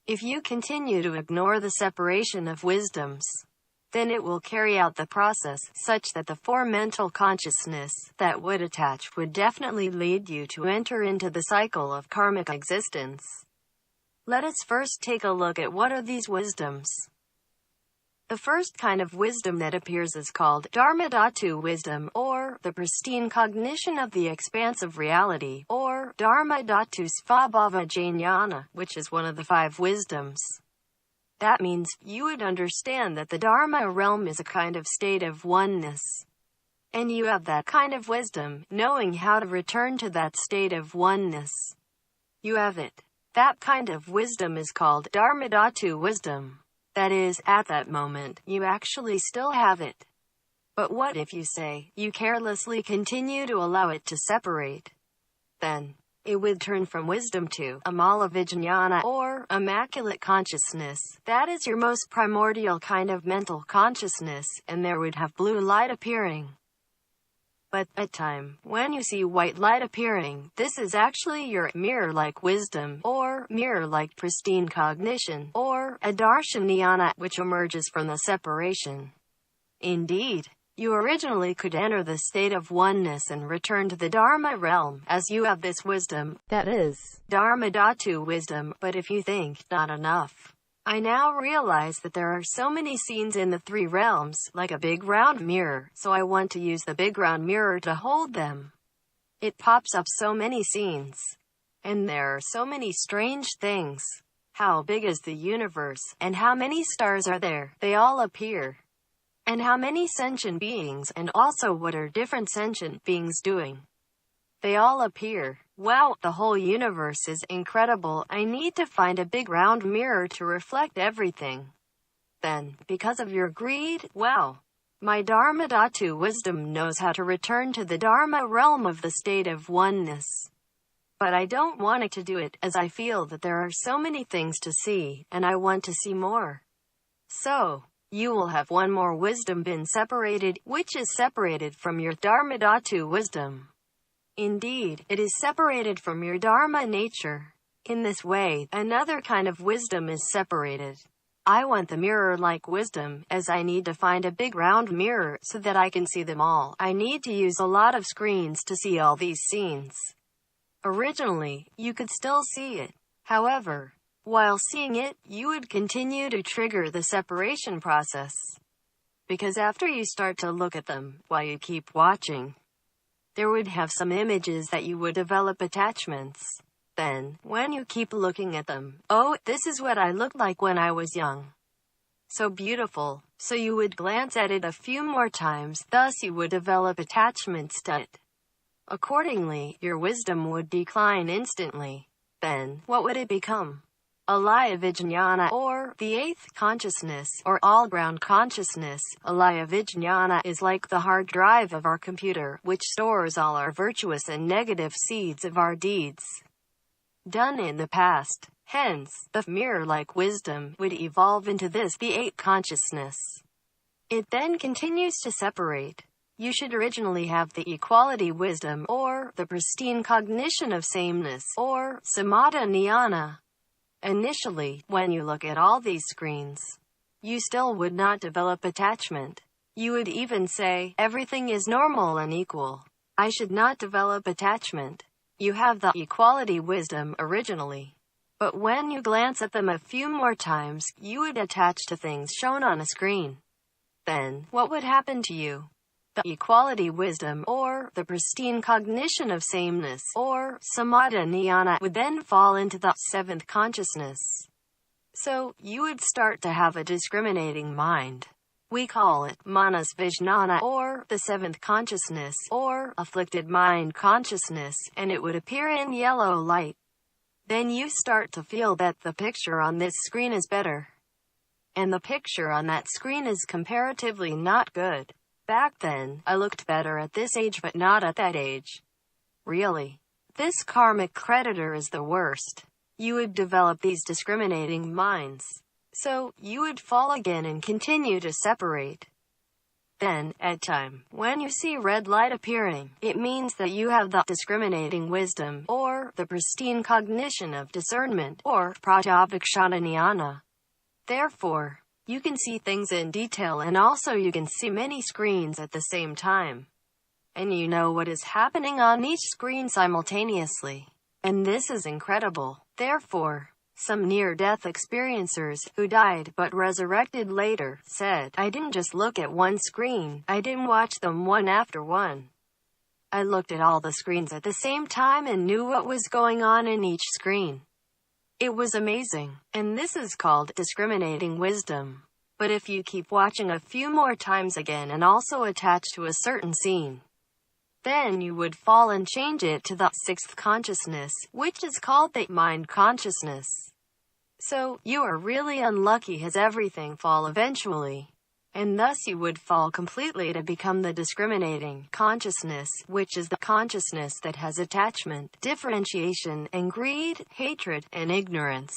If you continue to ignore the separation of wisdoms, then it will carry out the process, such that the 4 mental consciousness that would attach would definitely lead you to enter into the cycle of karmic existence. Let us first take a look at what are these wisdoms. The first kind of wisdom that appears is called Dharma Dhatu wisdom, or the pristine cognition of the expanse of reality, or Dharma Dhatu Svabhava Jnana, which is one of the 5 wisdoms. That means, you would understand that the Dharma realm is a kind of state of oneness. And you have that kind of wisdom, knowing how to return to that state of oneness. You have it. That kind of wisdom is called Dharma Dhatu wisdom. That is, at that moment, you actually still have it. But what if you say, you carelessly continue to allow it to separate? Then, it would turn from wisdom to Amala Vijnana, or immaculate consciousness. That is your most primordial kind of mental consciousness, and there would have blue light appearing. But, at time, when you see white light appearing, this is actually your mirror-like wisdom, or mirror-like pristine cognition, or adarshanyana, which emerges from the separation. Indeed, you originally could enter the state of oneness and return to the Dharma realm, as you have this wisdom, that is, Dharma Dhatu wisdom, but if you think, not enough. I now realize that there are so many scenes in the 3 realms, like a big round mirror, so I want to use the big round mirror to hold them. It pops up so many scenes. And there are so many strange things. How big is the universe, and how many stars are there? They all appear. And how many sentient beings, and also what are different sentient beings doing? They all appear. Wow, the whole universe is incredible. I need to find a big round mirror to reflect everything. Then, because of your greed, wow, my Dharma Dhatu wisdom knows how to return to the Dharma realm of the state of oneness. But I don't want it to do it, as I feel that there are so many things to see, and I want to see more. So, you will have one more wisdom been separated, which is separated from your Dharma Dhatu wisdom. Indeed, it is separated from your Dharma nature. In this way, another kind of wisdom is separated. I want the mirror-like wisdom, as I need to find a big round mirror so that I can see them all. I need to use a lot of screens to see all these scenes. Originally, you could still see it. However, while seeing it, you would continue to trigger the separation process. Because after you start to look at them, while you keep watching, there would have some images that you would develop attachments. Then, when you keep looking at them, oh, this is what I looked like when I was young. So beautiful. So you would glance at it a few more times, thus you would develop attachments to it. Accordingly, your wisdom would decline instantly. Then, what would it become? Alaya Vijnana, or the 8th consciousness, or all-ground consciousness. Alaya Vijnana is like the hard drive of our computer, which stores all our virtuous and negative seeds of our deeds done in the past. Hence, the mirror-like wisdom would evolve into this, the 8th consciousness. It then continues to separate. You should originally have the equality wisdom, or the pristine cognition of sameness, or samadha jnana. Initially, when you look at all these screens, you still would not develop attachment. You would even say, everything is normal and equal. I should not develop attachment. You have the equality wisdom originally. But when you glance at them a few more times, you would attach to things shown on a screen. Then, what would happen to you? The equality wisdom, or the pristine cognition of sameness, or samadha jnana, would then fall into the 7th consciousness. So, you would start to have a discriminating mind. We call it manas vijnana, or the 7th consciousness, or afflicted mind consciousness, and it would appear in yellow light. Then you start to feel that the picture on this screen is better. and the picture on that screen is comparatively not good. Back then, I looked better at this age but not at that age. Really. This karmic creditor is the worst. You would develop these discriminating minds. So, you would fall again and continue to separate. Then, at time, when you see red light appearing, it means that you have the discriminating wisdom, or the pristine cognition of discernment, or pratyavikshananyana. Therefore, you can see things in detail and also you can see many screens at the same time. And you know what is happening on each screen simultaneously. And this is incredible. Therefore, some near-death experiencers, who died but resurrected later, said, I didn't just look at one screen, I didn't watch them one after one. I looked at all the screens at the same time and knew what was going on in each screen. It was amazing. And this is called discriminating wisdom. But if you keep watching a few more times again and also attach to a certain scene, then you would fall and change it to the sixth consciousness, which is called the mind consciousness. So, you are really unlucky as everything fall eventually. And thus you would fall completely to become the discriminating consciousness, which is the consciousness that has attachment, differentiation, and greed, hatred, and ignorance.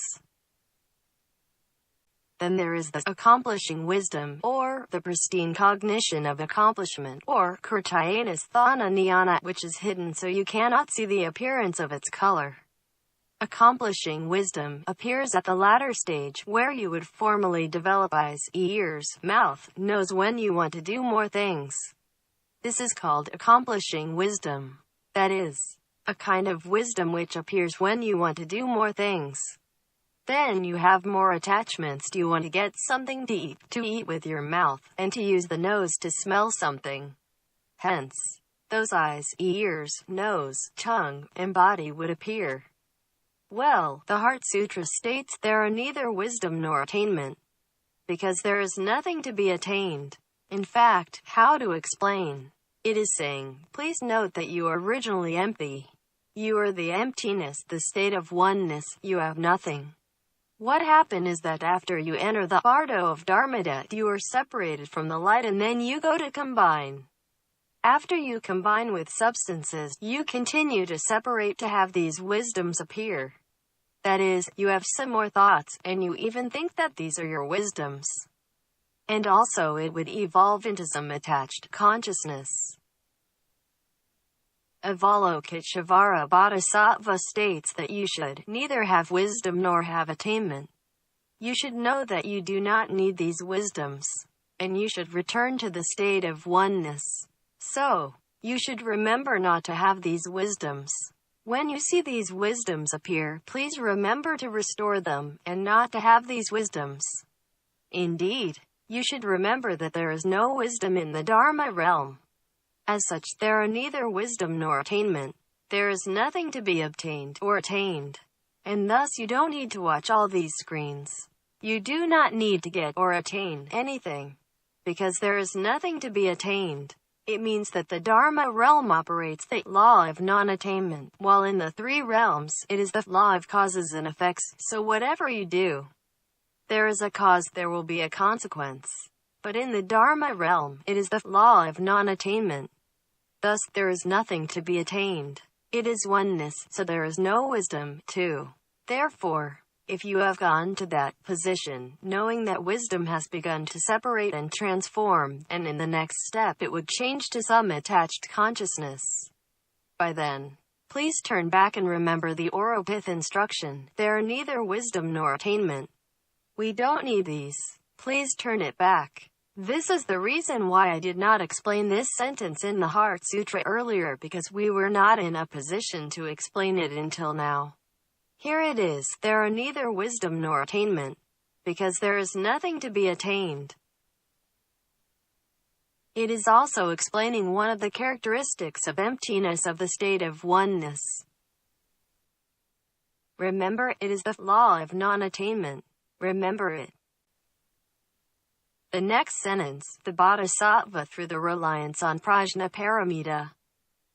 Then there is the accomplishing wisdom, or the pristine cognition of accomplishment, or Kirtayanasthana, which is hidden so you cannot see the appearance of its color. Accomplishing wisdom appears at the latter stage, where you would formally develop eyes, ears, mouth, nose when you want to do more things. This is called accomplishing wisdom. That is, a kind of wisdom which appears when you want to do more things. Then you have more attachments. Do you want to get something to eat with your mouth, and to use the nose to smell something? Hence, those eyes, ears, nose, tongue, and body would appear. Well, the Heart Sutra states there are neither wisdom nor attainment, because there is nothing to be attained. In fact, how to explain? It is saying, please note that you are originally empty. You are the emptiness, the state of oneness, you have nothing. What happened is that after you enter the bardo of Dharmata, you are separated from the light and then you go to combine. After you combine with substances, you continue to separate to have these wisdoms appear. That is, you have some more thoughts, and you even think that these are your wisdoms. And also it would evolve into some attached consciousness. Avalokiteshvara Bodhisattva states that you should neither have wisdom nor have attainment. You should know that you do not need these wisdoms, and you should return to the state of oneness. So, you should remember not to have these wisdoms. When you see these wisdoms appear, please remember to restore them, and not to have these wisdoms. Indeed, you should remember that there is no wisdom in the Dharma realm. As such, there are neither wisdom nor attainment. There is nothing to be obtained or attained. And thus you don't need to watch all these screens. You do not need to get or attain anything. Because there is nothing to be attained. It means that the Dharma realm operates the law of non-attainment, while in the three realms, it is the law of causes and effects, so whatever you do, there is a cause, there will be a consequence. But in the Dharma realm, it is the law of non-attainment. Thus, there is nothing to be attained. It is oneness, so there is no wisdom, too. Therefore, if you have gone to that position, knowing that wisdom has begun to separate and transform, and in the next step it would change to some attached consciousness. By then, please turn back and remember the Oropith instruction. There are neither wisdom nor attainment. We don't need these. Please turn it back. This is the reason why I did not explain this sentence in the Heart Sutra earlier, because we were not in a position to explain it until now. Here it is, there are neither wisdom nor attainment, because there is nothing to be attained. It is also explaining one of the characteristics of emptiness of the state of oneness. Remember, it is the law of non-attainment. Remember it. The next sentence, the Bodhisattva through the reliance on Prajnaparamita.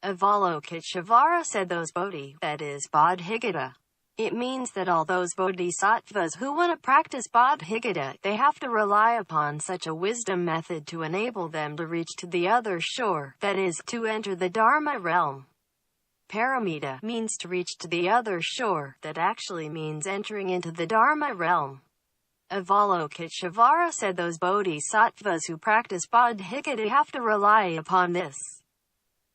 Avalokiteshvara said those Bodhi, that is, Bodhigata, It means that all those bodhisattvas who want to practice bodhicitta, they have to rely upon such a wisdom method to enable them to reach to the other shore, that is, to enter the Dharma realm. Paramita means to reach to the other shore, that actually means entering into the Dharma realm. Avalokiteshvara said those bodhisattvas who practice bodhicitta have to rely upon this.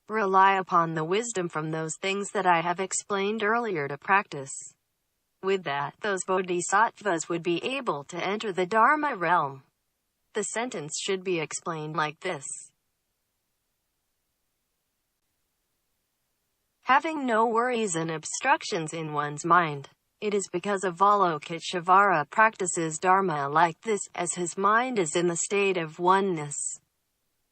Rely upon the wisdom from those things that I have explained earlier to practice. With that, those bodhisattvas would be able to enter the Dharma realm. The sentence should be explained like this. Having no worries and obstructions in one's mind. It is because Avalokiteshvara practices Dharma like this, as his mind is in the state of oneness.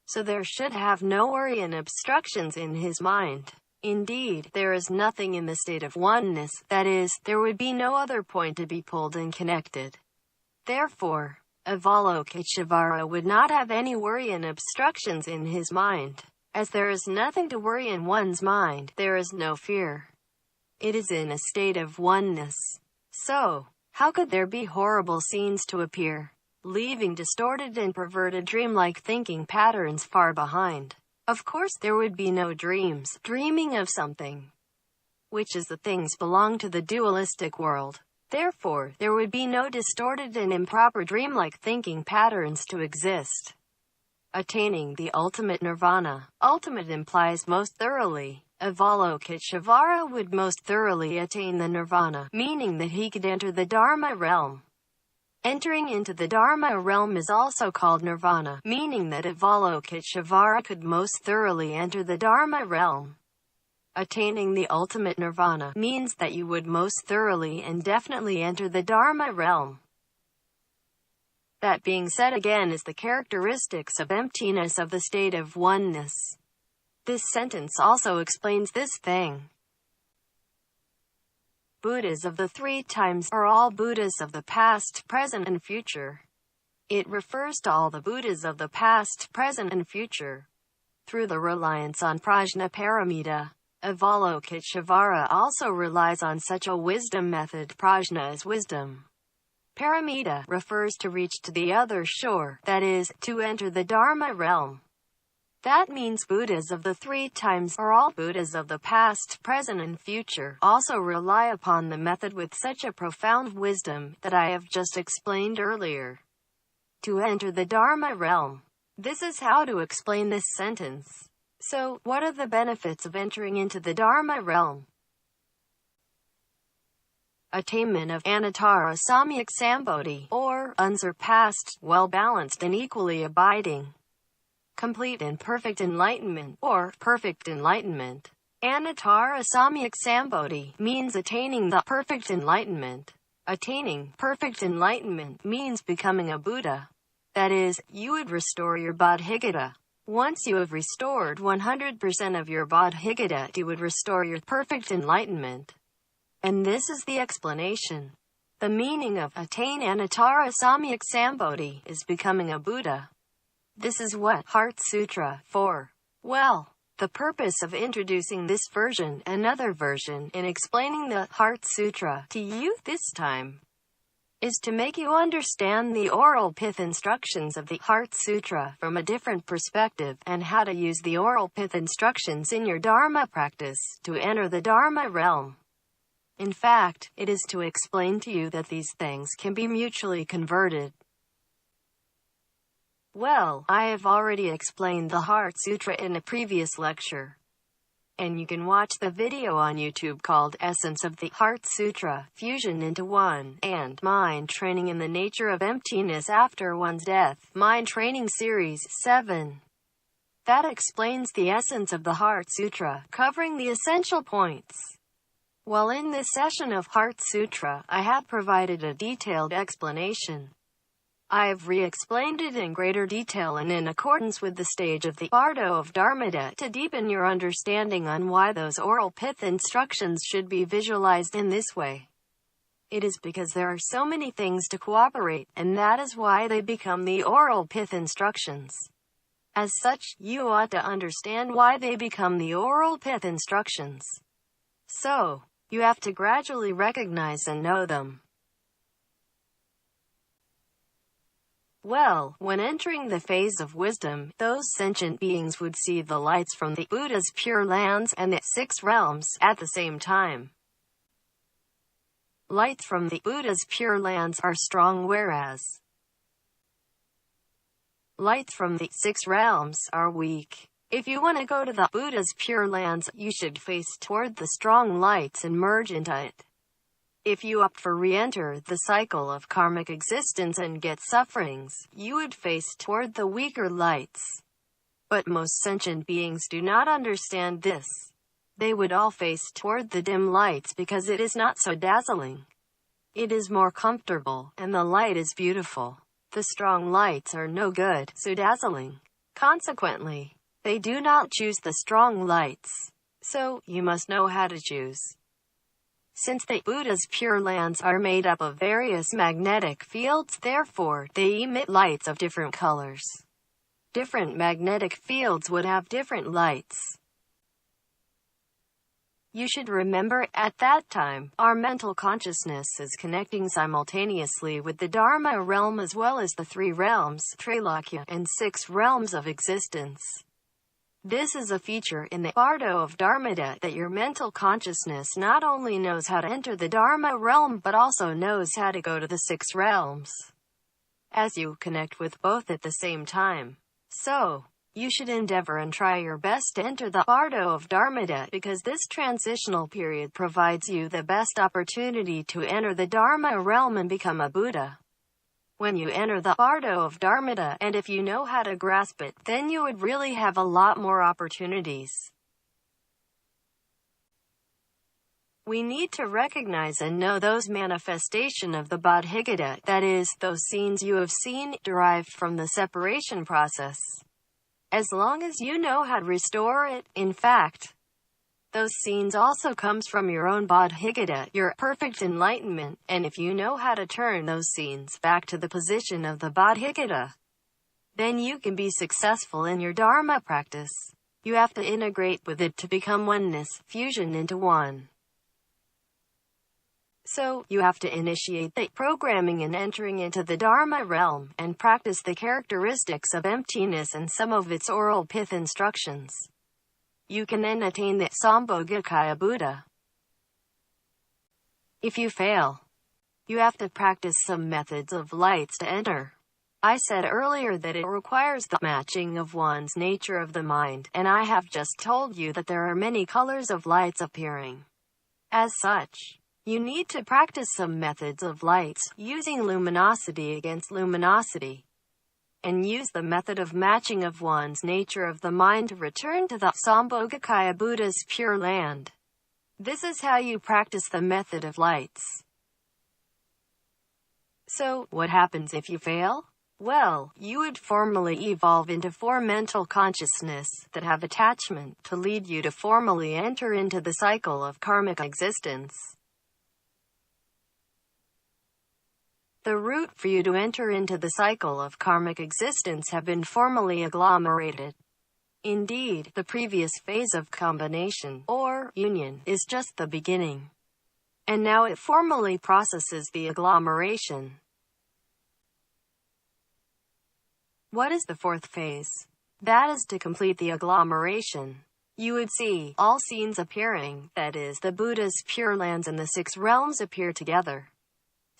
So there should have no worry and obstructions in his mind. Indeed, there is nothing in the state of oneness, that is, there would be no other point to be pulled and connected. Therefore, Avalokiteshvara would not have any worry and obstructions in his mind. As there is nothing to worry in one's mind, there is no fear. It is in a state of oneness. So, how could there be horrible scenes to appear, leaving distorted and perverted dreamlike thinking patterns far behind? Of course there would be no dreams, dreaming of something, which is the things belong to the dualistic world. Therefore, there would be no distorted and improper dreamlike thinking patterns to exist. Attaining the ultimate nirvana. Ultimate implies most thoroughly. Avalokiteshvara would most thoroughly attain the nirvana, meaning that he could enter the Dharma realm. Entering into the Dharma realm is also called nirvana, meaning that Avalokiteshvara could most thoroughly enter the Dharma realm. Attaining the ultimate nirvana means that you would most thoroughly and definitely enter the Dharma realm. That being said again is the characteristics of emptiness of the state of oneness. This sentence also explains this thing. Buddhas of the 3 times are all Buddhas of the past, present, and future. It refers to all the Buddhas of the past, present, and future. Through the reliance on Prajnaparamita, Avalokiteshvara also relies on such a wisdom method. Prajna is wisdom. Paramita refers to reach to the other shore, that is, to enter the Dharma realm. That means Buddhas of the 3 times, or all Buddhas of the past, present, and future, also rely upon the method with such a profound wisdom that I have just explained earlier. To enter the Dharma realm. This is how to explain this sentence. So, what are the benefits of entering into the Dharma realm? Attainment of Anuttara Samyak Sambodhi, or unsurpassed, well-balanced and equally abiding. Complete and perfect enlightenment, or perfect enlightenment. Anuttara Samyak Sambodhi means attaining the perfect enlightenment. Attaining perfect enlightenment means becoming a Buddha. That is, you would restore your bodhicitta. Once you have restored 100% of your bodhicitta, you would restore your perfect enlightenment. And this is the explanation. The meaning of attain Anuttara Samyak Sambodhi is becoming a Buddha. This is what Heart Sutra for. Well, the purpose of introducing this version, another version, and explaining the Heart Sutra to you this time, is to make you understand the oral pith instructions of the Heart Sutra from a different perspective, and how to use the oral pith instructions in your Dharma practice to enter the Dharma realm. In fact, it is to explain to you that these things can be mutually converted. Well, I have already explained the Heart Sutra in a previous lecture. And you can watch the video on YouTube called Essence of the Heart Sutra, Fusion into One, and Mind Training in the Nature of Emptiness After One's Death, Mind Training Series 7. That explains the essence of the Heart Sutra, covering the essential points. Well, in this session of Heart Sutra, I have provided a detailed explanation. I have re-explained it in greater detail and in accordance with the stage of the Bardo of Dharmata to deepen your understanding on why those oral pith instructions should be visualized in this way. It is because there are so many things to cooperate, and that is why they become the oral pith instructions. As such, you ought to understand why they become the oral pith instructions. So, You have to gradually recognize and know them. Well, when entering the phase of wisdom, those sentient beings would see the lights from the Buddha's Pure Lands and the six realms at the same time. Lights from the Buddha's Pure Lands are strong, whereas lights from the six realms are weak. If you want to go to the Buddha's Pure Lands, you should face toward the strong lights and merge into it. If you opt for re-enter the cycle of karmic existence and get sufferings, you would face toward the weaker lights. But most sentient beings do not understand this. They would all face toward the dim lights because it is not so dazzling. It is more comfortable, and the light is beautiful. The strong lights are no good, so dazzling. Consequently, they do not choose the strong lights. So, you must know how to choose. Since the Buddha's Pure Lands are made up of various magnetic fields, therefore, they emit lights of different colors. Different magnetic fields would have different lights. You should remember, at that time, our mental consciousness is connecting simultaneously with the Dharma realm as well as the three realms, Trailokya, and six realms of existence. This is a feature in the Bardo of Dharmata that your mental consciousness not only knows how to enter the Dharma realm but also knows how to go to the six realms, as you connect with both at the same time. So, you should endeavor and try your best to enter the Bardo of Dharmata because this transitional period provides you the best opportunity to enter the Dharma realm and become a Buddha. When you enter the Bardo of Dharmata, and if you know how to grasp it, then you would really have a lot more opportunities. We need to recognize and know those manifestations of the Bodhigata, that is, those scenes you have seen, derived from the separation process. As long as you know how to restore it, in fact, those scenes also comes from your own Bodhigata, your perfect enlightenment, and if you know how to turn those scenes back to the position of the Bodhigata, then you can be successful in your Dharma practice. You have to integrate with it to become oneness, fusion into one. So, you have to initiate the programming and entering into the Dharma realm, and practice the characteristics of emptiness and some of its oral pith instructions. You can then attain the Sambhogakaya Buddha. If you fail, you have to practice some methods of lights to enter. I said earlier that it requires the matching of one's nature of the mind, and I have just told you that there are many colors of lights appearing. As such, you need to practice some methods of lights, using luminosity against luminosity, and use the method of matching of one's nature of the mind to return to the Sambhogakaya Buddha's Pure Land. This is how you practice the method of lights. So, what happens if you fail? Well, you would formally evolve into four mental consciousness that have attachment to lead you to formally enter into the cycle of karmic existence. The route for you to enter into the cycle of karmic existence have been formally agglomerated. Indeed, the previous phase of combination, or union, is just the beginning. And now it formally processes the agglomeration. What is the fourth phase? That is to complete the agglomeration. You would see all scenes appearing, that is, the Buddha's Pure Lands and the six realms appear together.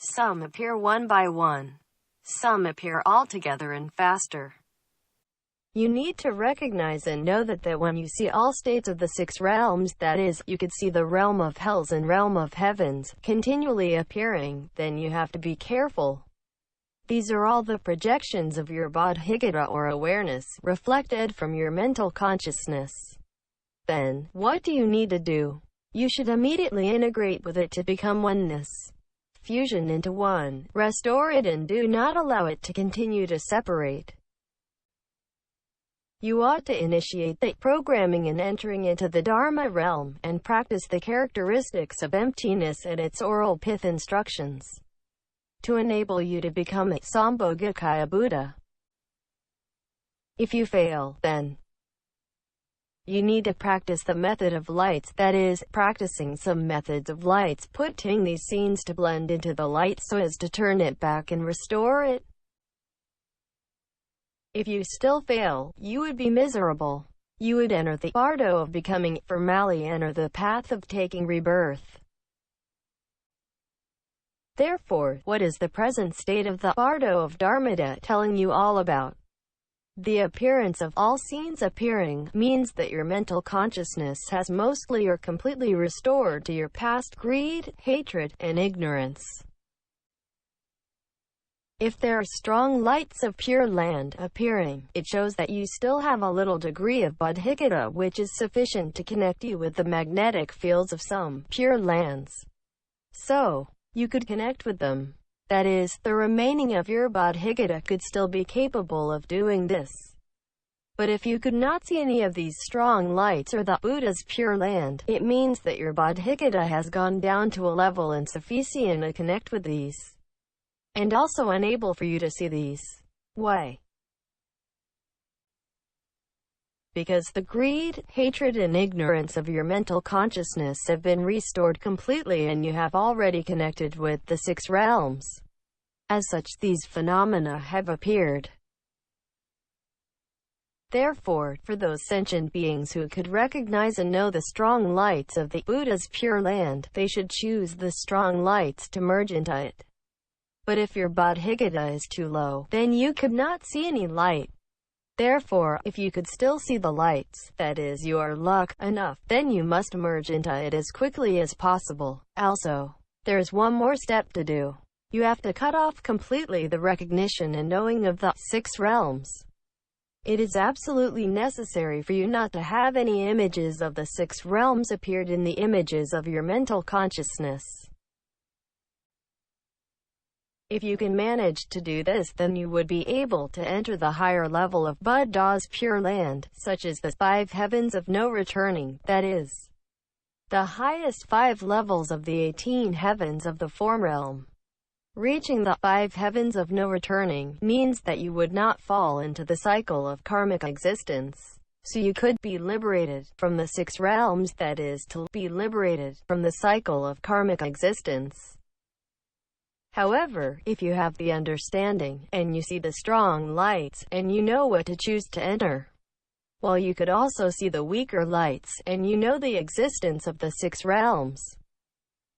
Some appear one by one. Some appear all together and faster. You need to recognize and know that when you see all states of the six realms, that is, you could see the realm of hells and realm of heavens, continually appearing, then you have to be careful. These are all the projections of your Bodhigata or awareness, reflected from your mental consciousness. Then, what do you need to do? You should immediately integrate with it to become oneness. Fusion into one, restore it and do not allow it to continue to separate. You ought to initiate the programming and entering into the Dharma realm, and practice the characteristics of emptiness and its oral pith instructions, to enable you to become a Sambhogakaya Buddha. If you fail, then you need to practice the method of lights, that is, practicing some methods of lights, putting these scenes to blend into the light so as to turn it back and restore it. If you still fail, you would be miserable. You would enter the bardo of becoming, formally enter the path of taking rebirth. Therefore, what is the present state of the bardo of Dharmata telling you all about? The appearance of all scenes appearing means that your mental consciousness has mostly or completely restored to your past greed, hatred, and ignorance. If there are strong lights of Pure Land appearing, it shows that you still have a little degree of bodhicitta, which is sufficient to connect you with the magnetic fields of some Pure Lands. So, you could connect with them. That is, the remaining of your bodhicitta could still be capable of doing this. But if you could not see any of these strong lights or the Buddha's Pure Land, it means that your bodhicitta has gone down to a level insufficient to connect with these, and also unable for you to see these. Why? Because the greed, hatred, and ignorance of your mental consciousness have been restored completely, and you have already connected with the 6 realms. As such, these phenomena have appeared. Therefore, for those sentient beings who could recognize and know the strong lights of the Buddha's Pure Land, they should choose the strong lights to merge into it. But if your bodhicitta is too low, then you could not see any light. Therefore, if you could still see the lights, that is, you are luck enough, then you must merge into it as quickly as possible. Also, there's one more step to do. You have to cut off completely the recognition and knowing of the 6 realms. It is absolutely necessary for you not to have any images of the 6 realms appeared in the images of your mental consciousness. If you can manage to do this, then you would be able to enter the higher level of Buddha's Pure Land, such as the 5 heavens of no returning, that is, the highest 5 levels of the 18 heavens of the form realm. Reaching the 5 heavens of no returning means that you would not fall into the cycle of karmic existence. So you could be liberated from the 6 realms, that is, to be liberated from the cycle of karmic existence. However, if you have the understanding, and you see the strong lights, and you know what to choose to enter, while you could also see the weaker lights, and you know the existence of the 6 realms,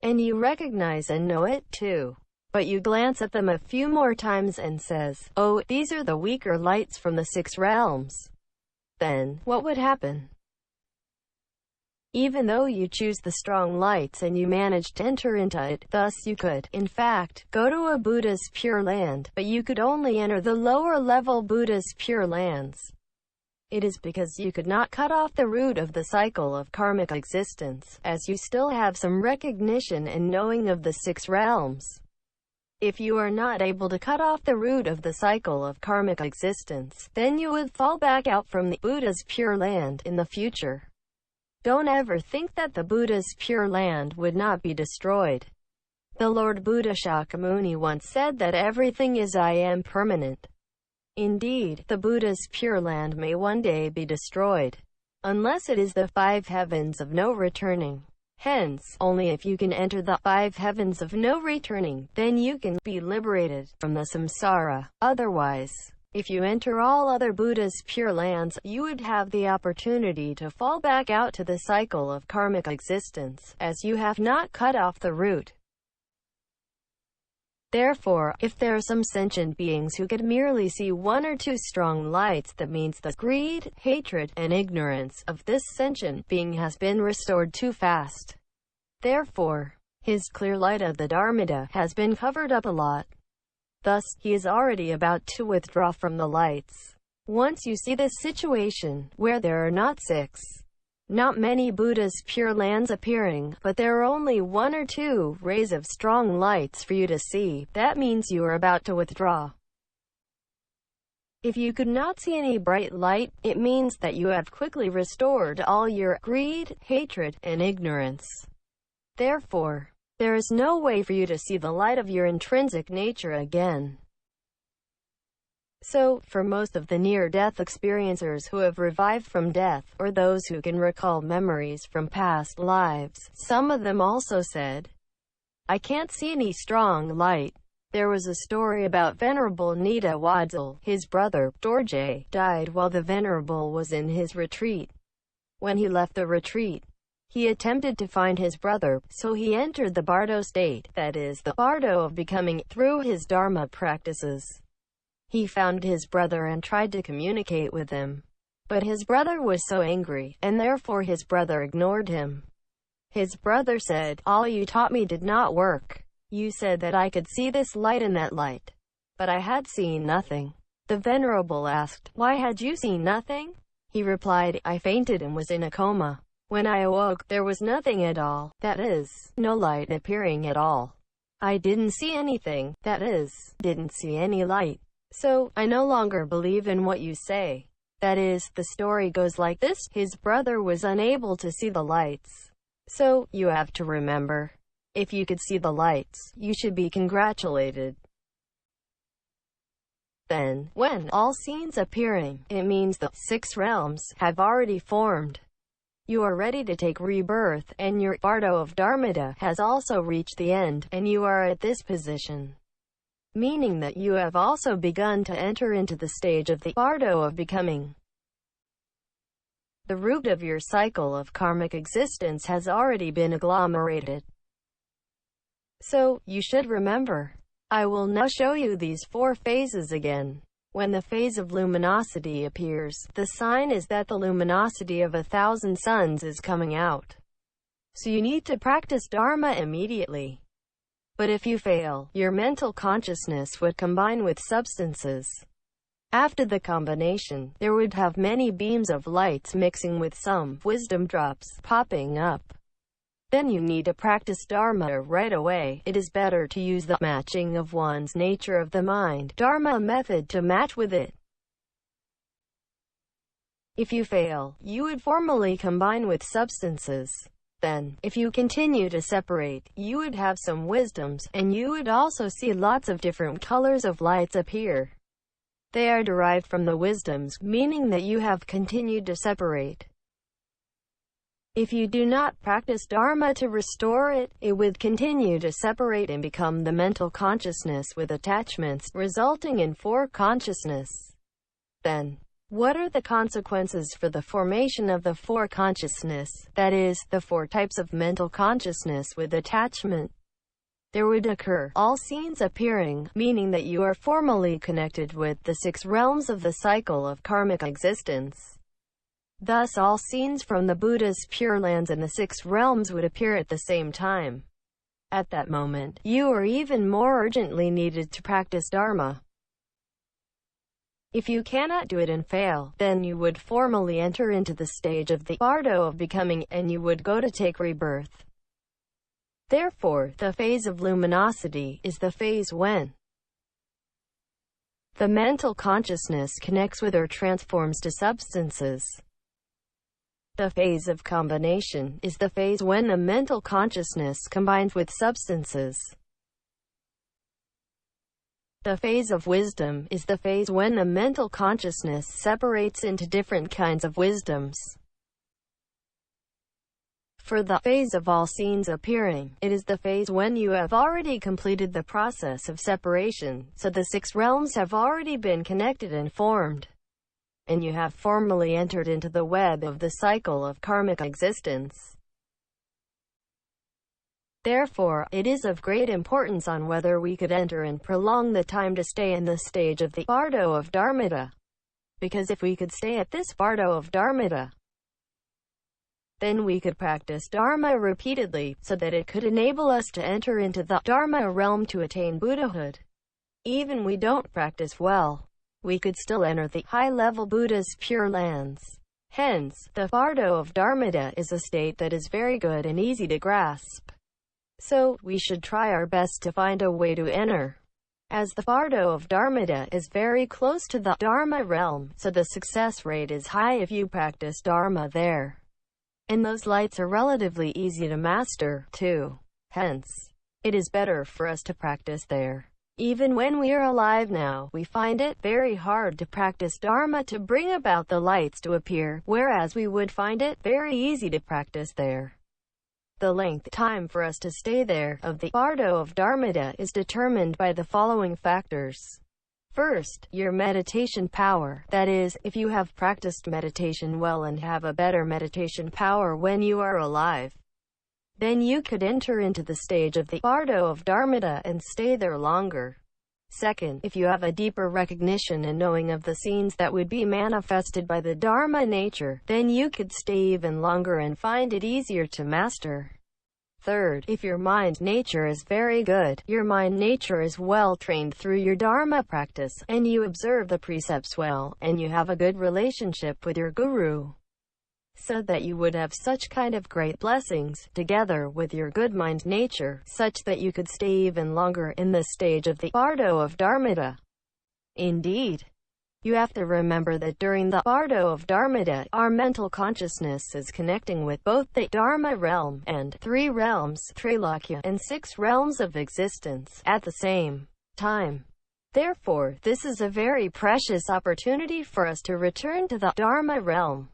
and you recognize and know it too, but you glance at them a few more times and says, "Oh, these are the weaker lights from the 6 realms," then, what would happen? Even though you choose the strong lights and you manage to enter into it, thus you could, in fact, go to a Buddha's Pure Land, but you could only enter the lower level Buddha's Pure Lands. It is because you could not cut off the root of the cycle of karmic existence, as you still have some recognition and knowing of the 6 realms. If you are not able to cut off the root of the cycle of karmic existence, then you would fall back out from the Buddha's Pure Land in the future. Don't ever think that the Buddha's Pure Land would not be destroyed. The Lord Buddha Shakyamuni once said that everything is I am permanent. Indeed, the Buddha's Pure Land may one day be destroyed, unless it is the 5 heavens of no returning. Hence, only if you can enter the 5 heavens of no returning, then you can be liberated from the samsara. Otherwise, if you enter all other Buddha's Pure Lands, you would have the opportunity to fall back out to the cycle of karmic existence, as you have not cut off the root. Therefore, if there are some sentient beings who could merely see 1 or 2 strong lights, that means the greed, hatred, and ignorance of this sentient being has been restored too fast. Therefore, his clear light of the Dharmata has been covered up a lot. Thus, he is already about to withdraw from the lights. Once you see this situation, where there are not many Buddha's Pure Lands appearing, but there are only 1 or 2 rays of strong lights for you to see, that means you are about to withdraw. If you could not see any bright light, it means that you have quickly restored all your greed, hatred, and ignorance. Therefore, there is no way for you to see the light of your intrinsic nature again. So, for most of the near-death experiencers who have revived from death, or those who can recall memories from past lives, some of them also said, "I can't see any strong light." There was a story about Venerable Nida Wadzil. His brother, Dorje, died while the Venerable was in his retreat. When he left the retreat, he attempted to find his brother, so he entered the Bardo state, that is, the Bardo of becoming, through his Dharma practices. He found his brother and tried to communicate with him. But his brother was so angry, and therefore his brother ignored him. His brother said, "All you taught me did not work. You said that I could see this light and that light, but I had seen nothing." The Venerable asked, "Why had you seen nothing?" He replied, "I fainted and was in a coma. When I awoke, there was nothing at all, that is, no light appearing at all. I didn't see anything, that is, didn't see any light. So, I no longer believe in what you say." That is, the story goes like this: his brother was unable to see the lights. So, you have to remember, if you could see the lights, you should be congratulated. Then, when all scenes appearing, it means the 6 realms have already formed. You are ready to take rebirth, and your Bardo of Dharmata has also reached the end, and you are at this position. Meaning that you have also begun to enter into the stage of the Bardo of becoming. The root of your cycle of karmic existence has already been agglomerated. So, you should remember. I will now show you these 4 phases again. When the phase of luminosity appears, the sign is that the luminosity of 1,000 suns is coming out. So you need to practice Dharma immediately. But if you fail, your mental consciousness would combine with substances. After the combination, there would have many beams of lights mixing with some wisdom drops popping up. Then you need to practice Dharma right away. It is better to use the matching of one's nature of the mind Dharma method to match with it. If you fail, you would formally combine with substances. Then, if you continue to separate, you would have some wisdoms, and you would also see lots of different colors of lights appear. They are derived from the wisdoms, meaning that you have continued to separate. If you do not practice Dharma to restore it, it would continue to separate and become the mental consciousness with attachments, resulting in 4 consciousness. Then, what are the consequences for the formation of the 4 consciousness, that is, the 4 types of mental consciousness with attachment? There would occur all scenes appearing, meaning that you are formally connected with the 6 realms of the cycle of karmic existence. Thus all scenes from the Buddha's Pure Lands and the 6 realms would appear at the same time. At that moment, you are even more urgently needed to practice Dharma. If you cannot do it and fail, then you would formally enter into the stage of the Bardo of becoming, and you would go to take rebirth. Therefore, the phase of luminosity is the phase when the mental consciousness connects with or transforms to substances. The phase of combination is the phase when the mental consciousness combines with substances. The phase of wisdom is the phase when the mental consciousness separates into different kinds of wisdoms. For the phase of all scenes appearing, it is the phase when you have already completed the process of separation, so the 6 realms have already been connected and formed, and you have formally entered into the web of the cycle of karmic existence. Therefore, it is of great importance on whether we could enter and prolong the time to stay in the stage of the Bardo of Dharmata. Because if we could stay at this Bardo of Dharmata, then we could practice Dharma repeatedly, so that it could enable us to enter into the Dharma realm to attain Buddhahood. Even we don't practice well, we could still enter the high-level Buddha's Pure Lands. Hence, the Bardo of Dharmata is a state that is very good and easy to grasp. So, we should try our best to find a way to enter. As the Bardo of Dharmata is very close to the Dharma realm, so the success rate is high if you practice Dharma there. And those lights are relatively easy to master, too. Hence, it is better for us to practice there. Even when we are alive now, we find it very hard to practice Dharma to bring about the lights to appear, whereas we would find it very easy to practice there. The length time for us to stay there, of the bardo of Dharmata, is determined by the following factors. First, your meditation power. That is, if you have practiced meditation well and have a better meditation power when you are alive, then you could enter into the stage of the bardo of Dharmata and stay there longer. Second, if you have a deeper recognition and knowing of the scenes that would be manifested by the Dharma nature, then you could stay even longer and find it easier to master. Third, if your mind nature is very good, your mind nature is well trained through your Dharma practice, and you observe the precepts well, and you have a good relationship with your Guru, so that you would have such kind of great blessings, together with your good mind nature, such that you could stay even longer in the stage of the bardo of Dharmata. Indeed, you have to remember that during the bardo of Dharmata, our mental consciousness is connecting with both the Dharma realm and 3 realms, Trailokya, and 6 realms of existence, at the same time. Therefore, this is a very precious opportunity for us to return to the Dharma realm.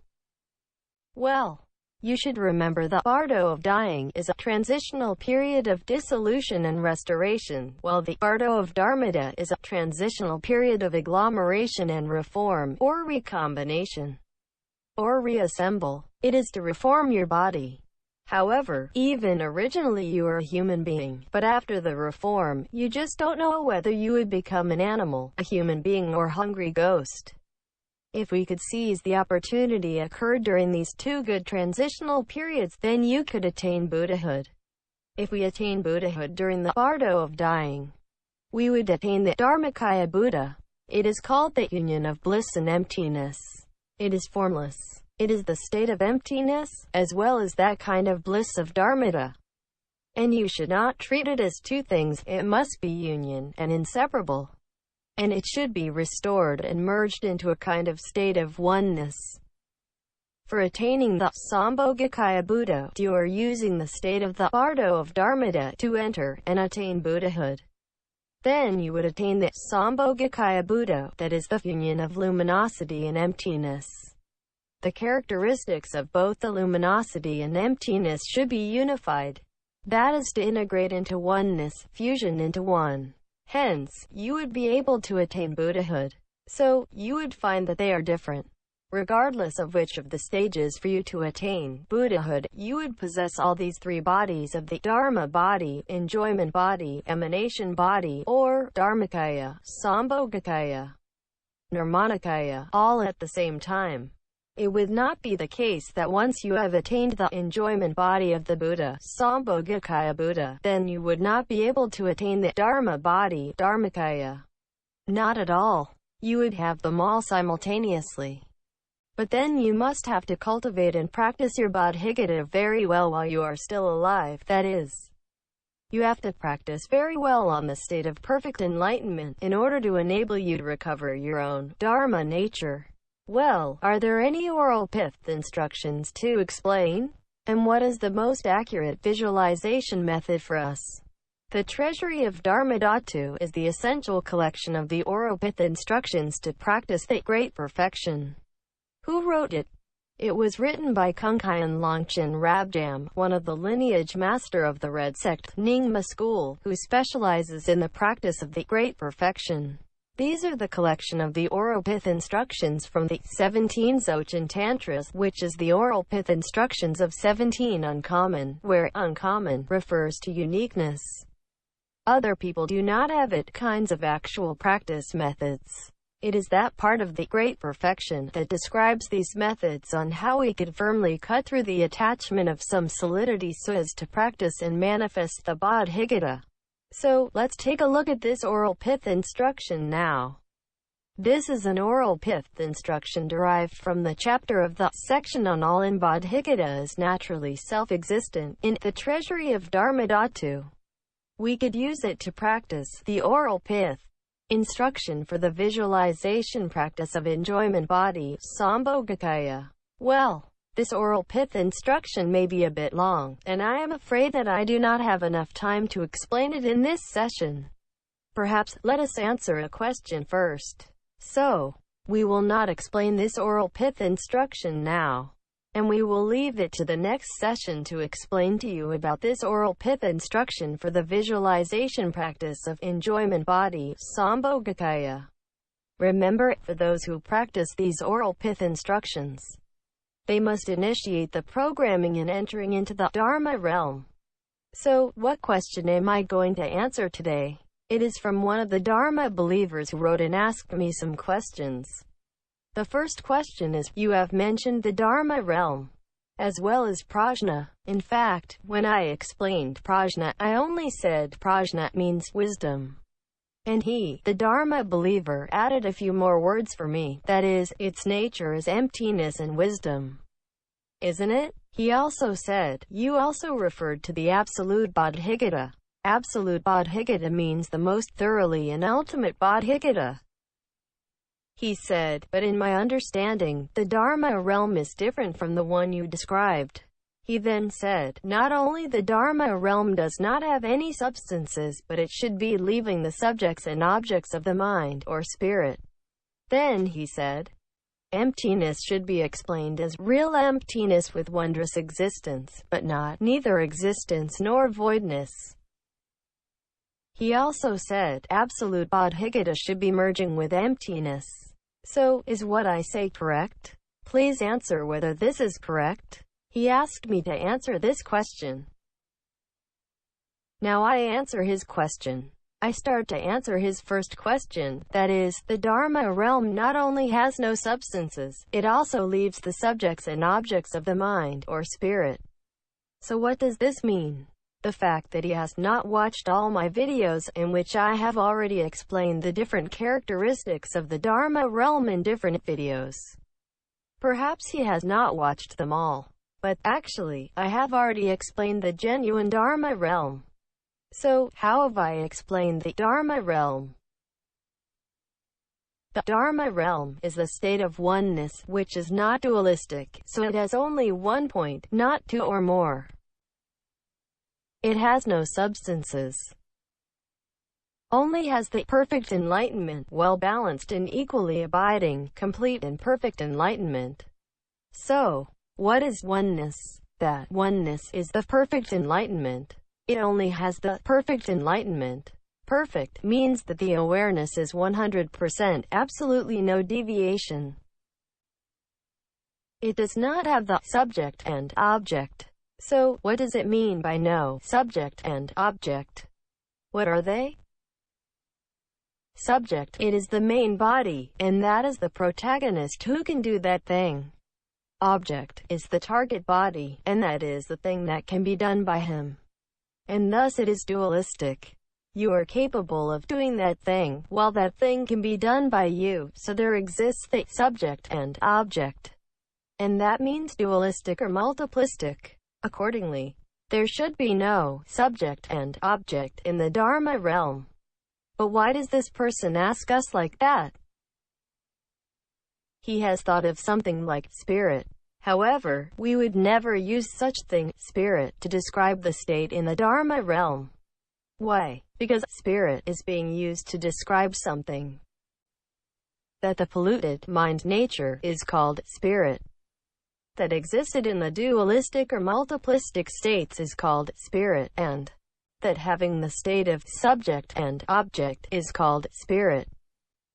Well, you should remember the bardo of dying is a transitional period of dissolution and restoration, while the bardo of Dharmata is a transitional period of agglomeration and reform, or recombination, or reassemble. It is to reform your body. However, even originally you are a human being, but after the reform, you just don't know whether you would become an animal, a human being, or hungry ghost. If we could seize the opportunity occurred during these 2 good transitional periods, then you could attain Buddhahood. If we attain Buddhahood during the bardo of dying, we would attain the Dharmakaya Buddha. It is called the union of bliss and emptiness. It is formless. It is the state of emptiness, as well as that kind of bliss of Dharmata. And you should not treat it as 2 things, it must be union and inseparable. And it should be restored and merged into a kind of state of oneness. For attaining the Sambhogakaya Buddha, you are using the state of the bardo of Dharmata to enter and attain Buddhahood. Then you would attain the Sambhogakaya Buddha, that is the union of luminosity and emptiness. The characteristics of both the luminosity and emptiness should be unified. That is to integrate into oneness, fusion into one. Hence, you would be able to attain Buddhahood. So, you would find that they are different. Regardless of which of the stages for you to attain Buddhahood, you would possess all these 3 bodies of the Dharma body, enjoyment body, emanation body, or Dharmakaya, Sambhogakaya, Nirmanakaya, all at the same time. It would not be the case that once you have attained the enjoyment body of the Buddha, Sambhogakaya Buddha, then you would not be able to attain the Dharma body, Dharmakaya. Not at all. You would have them all simultaneously. But then you must have to cultivate and practice your bodhicitta very well while you are still alive, that is, you have to practice very well on the state of perfect enlightenment, in order to enable you to recover your own Dharma nature. Well, are there any oral pith instructions to explain? And what is the most accurate visualization method for us? The Treasury of Dharmadhatu is the essential collection of the oral pith instructions to practice the great perfection. Who wrote it? It was written by Kungkyan Longchen Rabdam, one of the lineage master of the Red Sect, Nyingma school, who specializes in the practice of the great perfection. These are the collection of the oral pith instructions from the 17 Dzogchen Tantras, which is the oral pith instructions of 17 uncommon, where uncommon refers to uniqueness. Other people do not have it kinds of actual practice methods. It is that part of the great perfection that describes these methods on how we could firmly cut through the attachment of some solidity so as to practice and manifest the bodhicitta. So, let's take a look at this oral pith instruction now. This is an oral pith instruction derived from the chapter of the section on all in bodhicitta is naturally self-existent, in the Treasury of Dharmadhatu. We could use it to practice the oral pith instruction for the visualization practice of enjoyment body, Sambhogakaya. Well, this oral pith instruction may be a bit long, and I am afraid that I do not have enough time to explain it in this session. Perhaps let us answer a question first. So, we will not explain this oral pith instruction now, and we will leave it to the next session to explain to you about this oral pith instruction for the visualization practice of enjoyment body, Sambhogakaya. Remember, for those who practice these oral pith instructions, they must initiate the programming and entering into the Dharma realm. So, what question am I going to answer today? It is from one of the Dharma believers who wrote and asked me some questions. The first question is, you have mentioned the Dharma realm, as well as prajna. In fact, when I explained prajna, I only said prajna means wisdom. And he, the Dharma believer, added a few more words for me, that is, its nature is emptiness and wisdom. Isn't it? He also said, you also referred to the Absolute Bodhicitta. Absolute Bodhicitta means the most thoroughly and ultimate Bodhicitta. He said, but in my understanding, the Dharma realm is different from the one you described. He then said, not only the Dharma realm does not have any substances, but it should be leaving the subjects and objects of the mind, or spirit. Then he said, emptiness should be explained as real emptiness with wondrous existence, but not neither existence nor voidness. He also said, absolute Bodhicitta should be merging with emptiness. So, is what I say correct? Please answer whether this is correct. He asked me to answer this question. Now I answer his question. I start to answer his first question, that is, the Dharma realm not only has no substances, it also leaves the subjects and objects of the mind, or spirit. So what does this mean? The fact that he has not watched all my videos, in which I have already explained the different characteristics of the Dharma realm in different videos. Perhaps he has not watched them all. But, actually, I have already explained the genuine Dharma realm. So, how have I explained the Dharma realm? The Dharma realm is the state of oneness, which is not dualistic, so it has only one point, not two or more. It has no substances. Only has the perfect enlightenment, well-balanced and equally abiding, complete and perfect enlightenment. So, what is oneness? That oneness is the perfect enlightenment. It only has the perfect enlightenment. Perfect means that the awareness is 100%, absolutely no deviation. It does not have the subject and object. So, what does it mean by no subject and object? What are they? Subject, it is the main body, and that is the protagonist who can do that thing. Object is the target body, and that is the thing that can be done by him. And thus it is dualistic. You are capable of doing that thing, while that thing can be done by you, so there exists the subject and object. And that means dualistic or multiplistic. Accordingly, there should be no subject and object in the Dharma realm. But why does this person ask us like that? He has thought of something like spirit. However, we would never use such thing, spirit, to describe the state in the Dharma realm. Why? Because spirit is being used to describe something that the polluted mind nature is called spirit. That existed in the dualistic or multiplistic states is called spirit, and that having the state of subject and object is called spirit.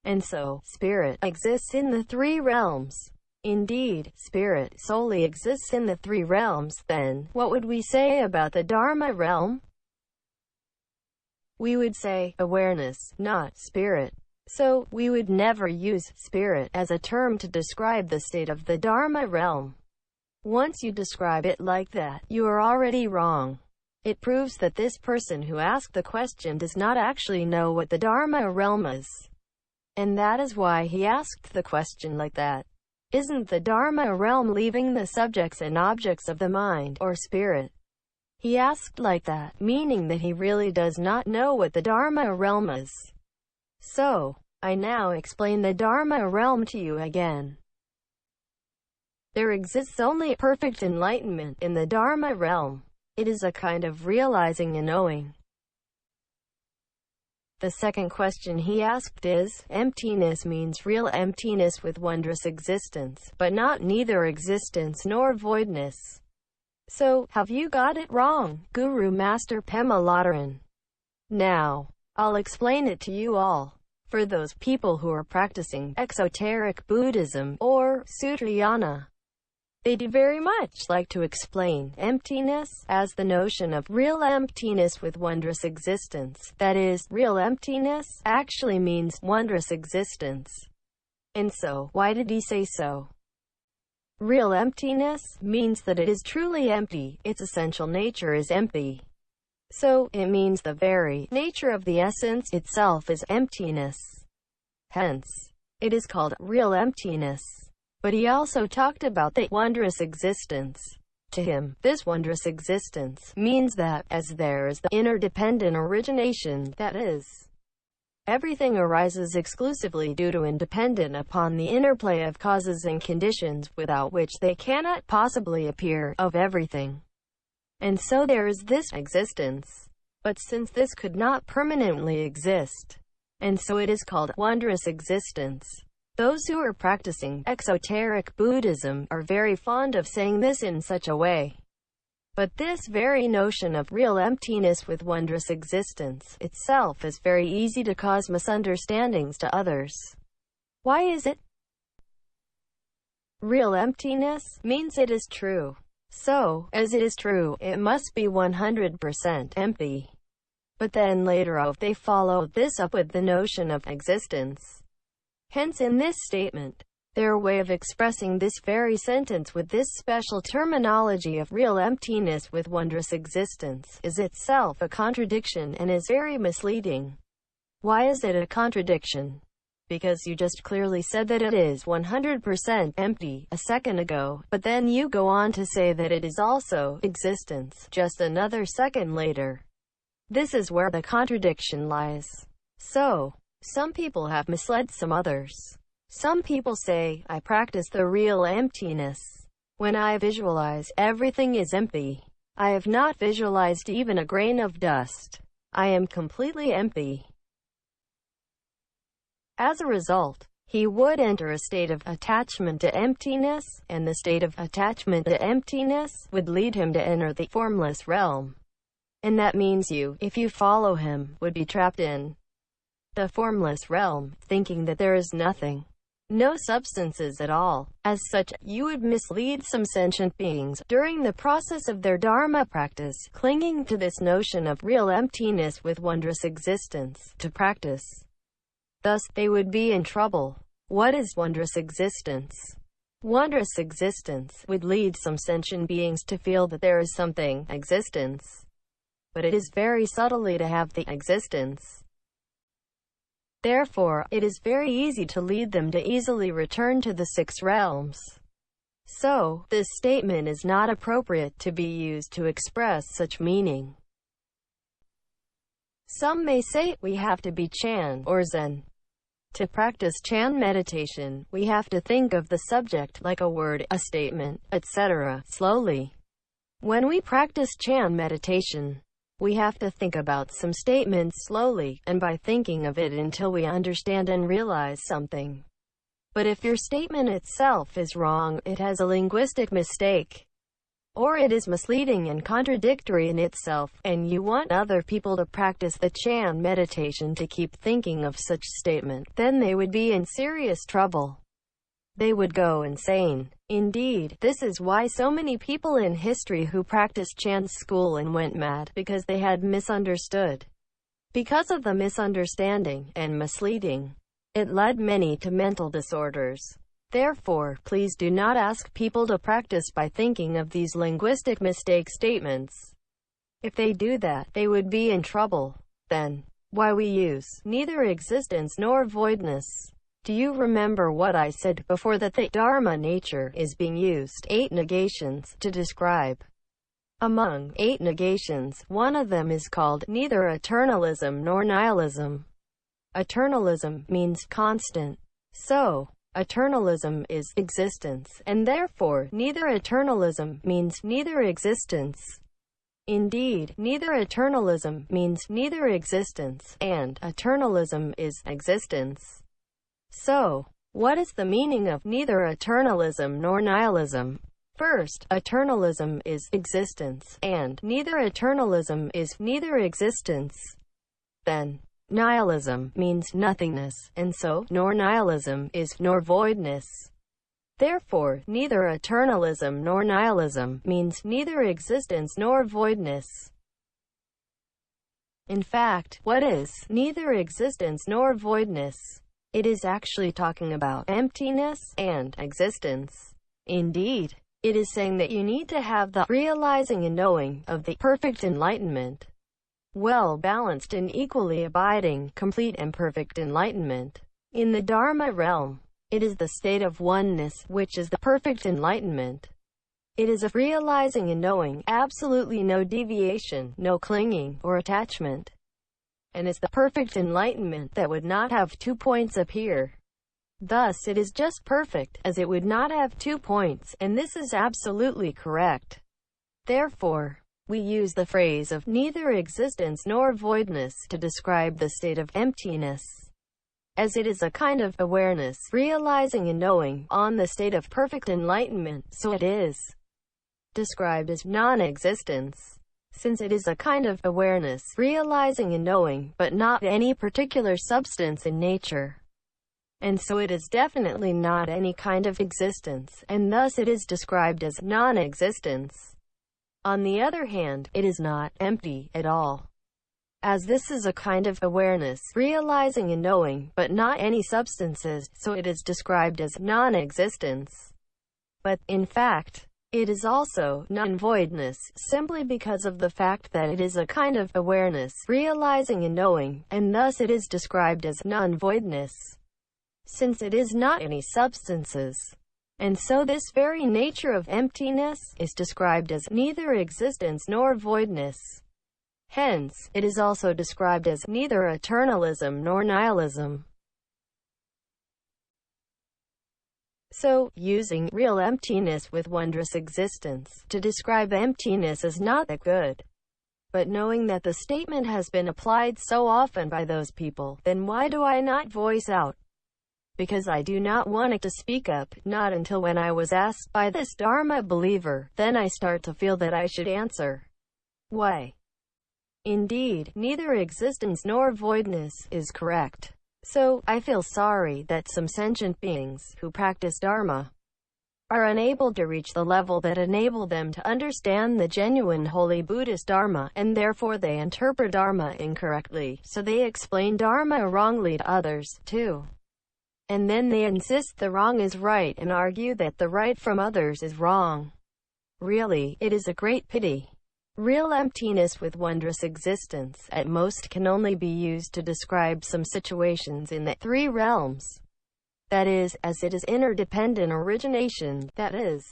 And so, spirit exists in the three realms. Indeed, spirit solely exists in the three realms. Then, what would we say about the Dharma realm? We would say awareness, not spirit. So, we would never use spirit as a term to describe the state of the Dharma realm. Once you describe it like that, you are already wrong. It proves that this person who asked the question does not actually know what the Dharma realm is. And that is why he asked the question like that. Isn't the Dharma realm leaving the subjects and objects of the mind, or spirit? He asked like that, meaning that he really does not know what the Dharma realm is. So, I now explain the Dharma realm to you again. There exists only perfect enlightenment in the Dharma realm. It is a kind of realizing and knowing. The second question he asked is, emptiness means real emptiness with wondrous existence, but not neither existence nor voidness. So, have you got it wrong, Guru Master Pema Lodharan? Now, I'll explain it to you all. For those people who are practicing exoteric Buddhism, or Sutrayana, they do very much like to explain emptiness as the notion of real emptiness with wondrous existence. That is, real emptiness actually means wondrous existence. And so, why did he say so? Real emptiness means that it is truly empty, its essential nature is empty. So, it means the very nature of the essence itself is emptiness. Hence, it is called real emptiness. But he also talked about the wondrous existence. To him, this wondrous existence means that, as there is the interdependent origination, that is, everything arises exclusively due to and dependent upon the interplay of causes and conditions, without which they cannot possibly appear, of everything. And so there is this existence. But since this could not permanently exist, and so it is called wondrous existence. Those who are practicing exoteric Buddhism are very fond of saying this in such a way. But this very notion of real emptiness with wondrous existence itself is very easy to cause misunderstandings to others. Why is it? Real emptiness means it is true. So, as it is true, it must be 100% empty. But then later on, they follow this up with the notion of existence. Hence in this statement, their way of expressing this very sentence with this special terminology of real emptiness with wondrous existence is itself a contradiction and is very misleading. Why is it a contradiction? Because you just clearly said that it is 100% empty a second ago, but then you go on to say that it is also existence just another second later. This is where the contradiction lies. So, some people have misled some others. Some people say, I practice the real emptiness. When I visualize, everything is empty. I have not visualized even a grain of dust. I am completely empty. As a result, he would enter a state of attachment to emptiness, and the state of attachment to emptiness would lead him to enter the formless realm. And that means you, if you follow him, would be trapped in the formless realm, thinking that there is nothing, no substances at all. As such, you would mislead some sentient beings during the process of their Dharma practice, clinging to this notion of real emptiness with wondrous existence to practice. Thus, they would be in trouble. What is wondrous existence? Wondrous existence would lead some sentient beings to feel that there is something, existence. But it is very subtly to have the existence. Therefore, it is very easy to lead them to easily return to the six realms. So, this statement is not appropriate to be used to express such meaning. Some may say, we have to be Chan or Zen. To practice Chan meditation, we have to think of the subject like a word, a statement, etc., slowly. When we practice Chan meditation, we have to think about some statements slowly, and by thinking of it until we understand and realize something. But if your statement itself is wrong, it has a linguistic mistake, or it is misleading and contradictory in itself, and you want other people to practice the Chan meditation to keep thinking of such statement, then they would be in serious trouble. They would go insane. Indeed, this is why so many people in history who practiced Chan school and went mad, because they had misunderstood. Because of the misunderstanding and misleading, it led many to mental disorders. Therefore, please do not ask people to practice by thinking of these linguistic mistake statements. If they do that, they would be in trouble. Then, why we use neither existence nor voidness? Do you remember what I said before, that the Dharma nature is being used 8 negations to describe? Among 8 negations, one of them is called neither eternalism nor nihilism. Eternalism means constant. So, eternalism is existence, and therefore, neither eternalism means neither existence. Indeed, neither eternalism means neither existence, and eternalism is existence. So, what is the meaning of neither eternalism nor nihilism? First, eternalism is existence, and neither eternalism is neither existence. Then, nihilism means nothingness, and so, nor nihilism is nor voidness. Therefore, neither eternalism nor nihilism means neither existence nor voidness. In fact, what is neither existence nor voidness? It is actually talking about emptiness and existence. Indeed, it is saying that you need to have the realizing and knowing of the perfect enlightenment. Well-balanced and equally abiding, complete and perfect enlightenment. In the Dharma realm, it is the state of oneness, which is the perfect enlightenment. It is a realizing and knowing, absolutely no deviation, no clinging or attachment. And it's the perfect enlightenment that would not have 2 points appear. Thus it is just perfect, as it would not have 2 points, and this is absolutely correct. Therefore, we use the phrase of neither existence nor voidness to describe the state of emptiness, as it is a kind of awareness, realizing and knowing, on the state of perfect enlightenment, so it is described as non-existence. Since it is a kind of awareness, realizing and knowing, but not any particular substance in nature. And so it is definitely not any kind of existence, and thus it is described as non-existence. On the other hand, it is not empty at all, as this is a kind of awareness, realizing and knowing, but not any substances, so it is described as non-existence. But, in fact, it is also non-voidness, simply because of the fact that it is a kind of awareness, realizing and knowing, and thus it is described as non-voidness, since it is not any substances. And so this very nature of emptiness is described as neither existence nor voidness. Hence, it is also described as neither eternalism nor nihilism. So, using real emptiness with wondrous existence to describe emptiness is not that good. But knowing that the statement has been applied so often by those people, then why do I not voice out? Because I do not want it to speak up, not until when I was asked by this Dharma believer, then I start to feel that I should answer. Why? Indeed, neither existence nor voidness is correct. So, I feel sorry that some sentient beings, who practice Dharma, are unable to reach the level that enable them to understand the genuine holy Buddhist Dharma, and therefore they interpret Dharma incorrectly, so they explain Dharma wrongly to others, too. And then they insist the wrong is right and argue that the right from others is wrong. Really, it is a great pity. Real emptiness with wondrous existence, at most, can only be used to describe some situations in the 3 realms. That is, as it is interdependent origination, that is,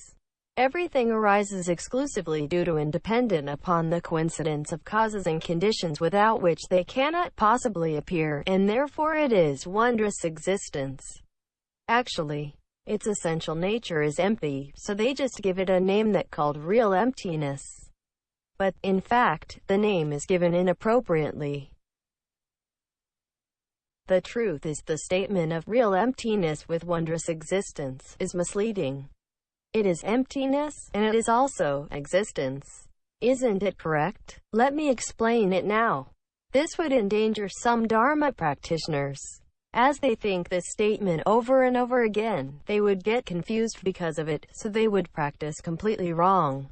everything arises exclusively due to and dependent upon the coincidence of causes and conditions without which they cannot possibly appear, and therefore it is wondrous existence. Actually, its essential nature is empty, so they just give it a name that called real emptiness. But, in fact, the name is given inappropriately. The truth is, the statement of real emptiness with wondrous existence is misleading. It is emptiness, and it is also existence. Isn't it correct? Let me explain it now. This would endanger some Dharma practitioners. As they think this statement over and over again, they would get confused because of it, so they would practice completely wrong,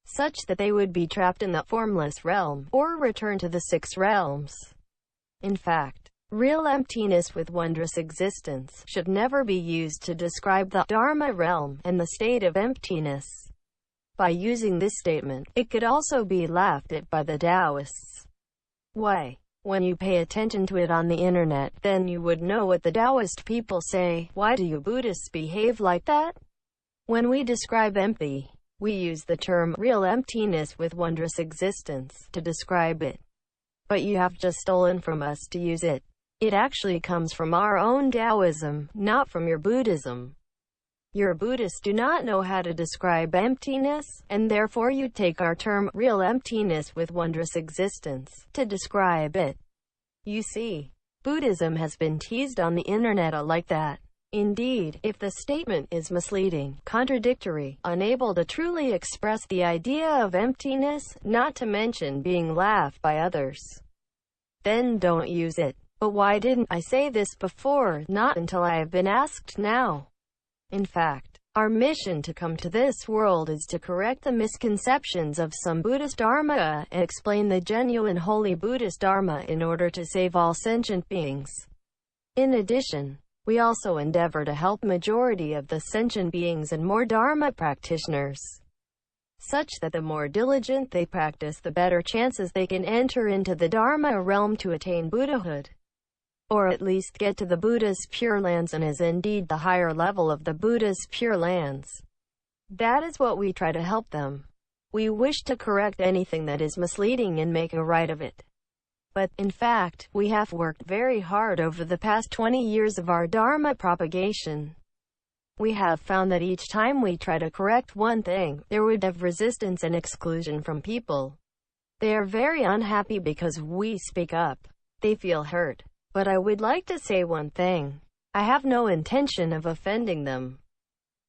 such that they would be trapped in the formless realm, or return to the 6 realms. In fact, real emptiness with wondrous existence should never be used to describe the Dharma realm and the state of emptiness. By using this statement, it could also be laughed at by the Taoists. Why? When you pay attention to it on the internet, then you would know what the Taoist people say. Why do you Buddhists behave like that? When we describe empty, we use the term real emptiness with wondrous existence to describe it. But you have just stolen from us to use it. It actually comes from our own Taoism, not from your Buddhism. Your Buddhists do not know how to describe emptiness, and therefore you take our term, real emptiness with wondrous existence, to describe it. You see, Buddhism has been teased on the internet like that. Indeed, if the statement is misleading, contradictory, unable to truly express the idea of emptiness, not to mention being laughed by others, then don't use it. But why didn't I say this before? Not until I have been asked now. In fact, our mission to come to this world is to correct the misconceptions of some Buddhist Dharma and explain the genuine holy Buddhist Dharma in order to save all sentient beings. In addition, we also endeavor to help majority of the sentient beings and more Dharma practitioners, such that the more diligent they practice, the better chances they can enter into the Dharma realm to attain Buddhahood, or at least get to the Buddha's Pure Lands, and is indeed the higher level of the Buddha's Pure Lands. That is what we try to help them. We wish to correct anything that is misleading and make a right of it. But, in fact, we have worked very hard over the past 20 years of our Dharma propagation. We have found that each time we try to correct one thing, there would have resistance and exclusion from people. They are very unhappy because we speak up. They feel hurt. But I would like to say one thing. I have no intention of offending them.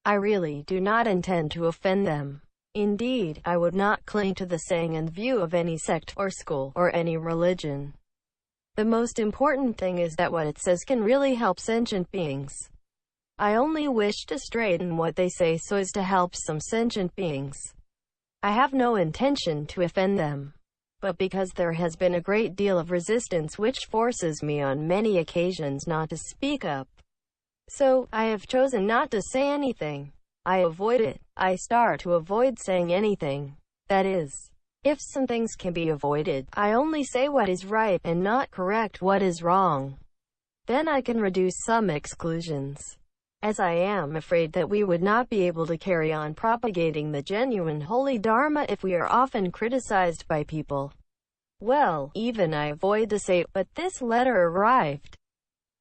I really do not intend to offend them. Indeed, I would not cling to the saying and view of any sect, or school, or any religion. The most important thing is that what it says can really help sentient beings. I only wish to straighten what they say so as to help some sentient beings. I have no intention to offend them, but because there has been a great deal of resistance which forces me on many occasions not to speak up. So, I have chosen not to say anything. I avoid it. I start to avoid saying anything. That is, if some things can be avoided, I only say what is right and not correct what is wrong. Then I can reduce some exclusions, as I am afraid that we would not be able to carry on propagating the genuine holy Dharma if we are often criticized by people. Well, even I avoid to say, but this letter arrived.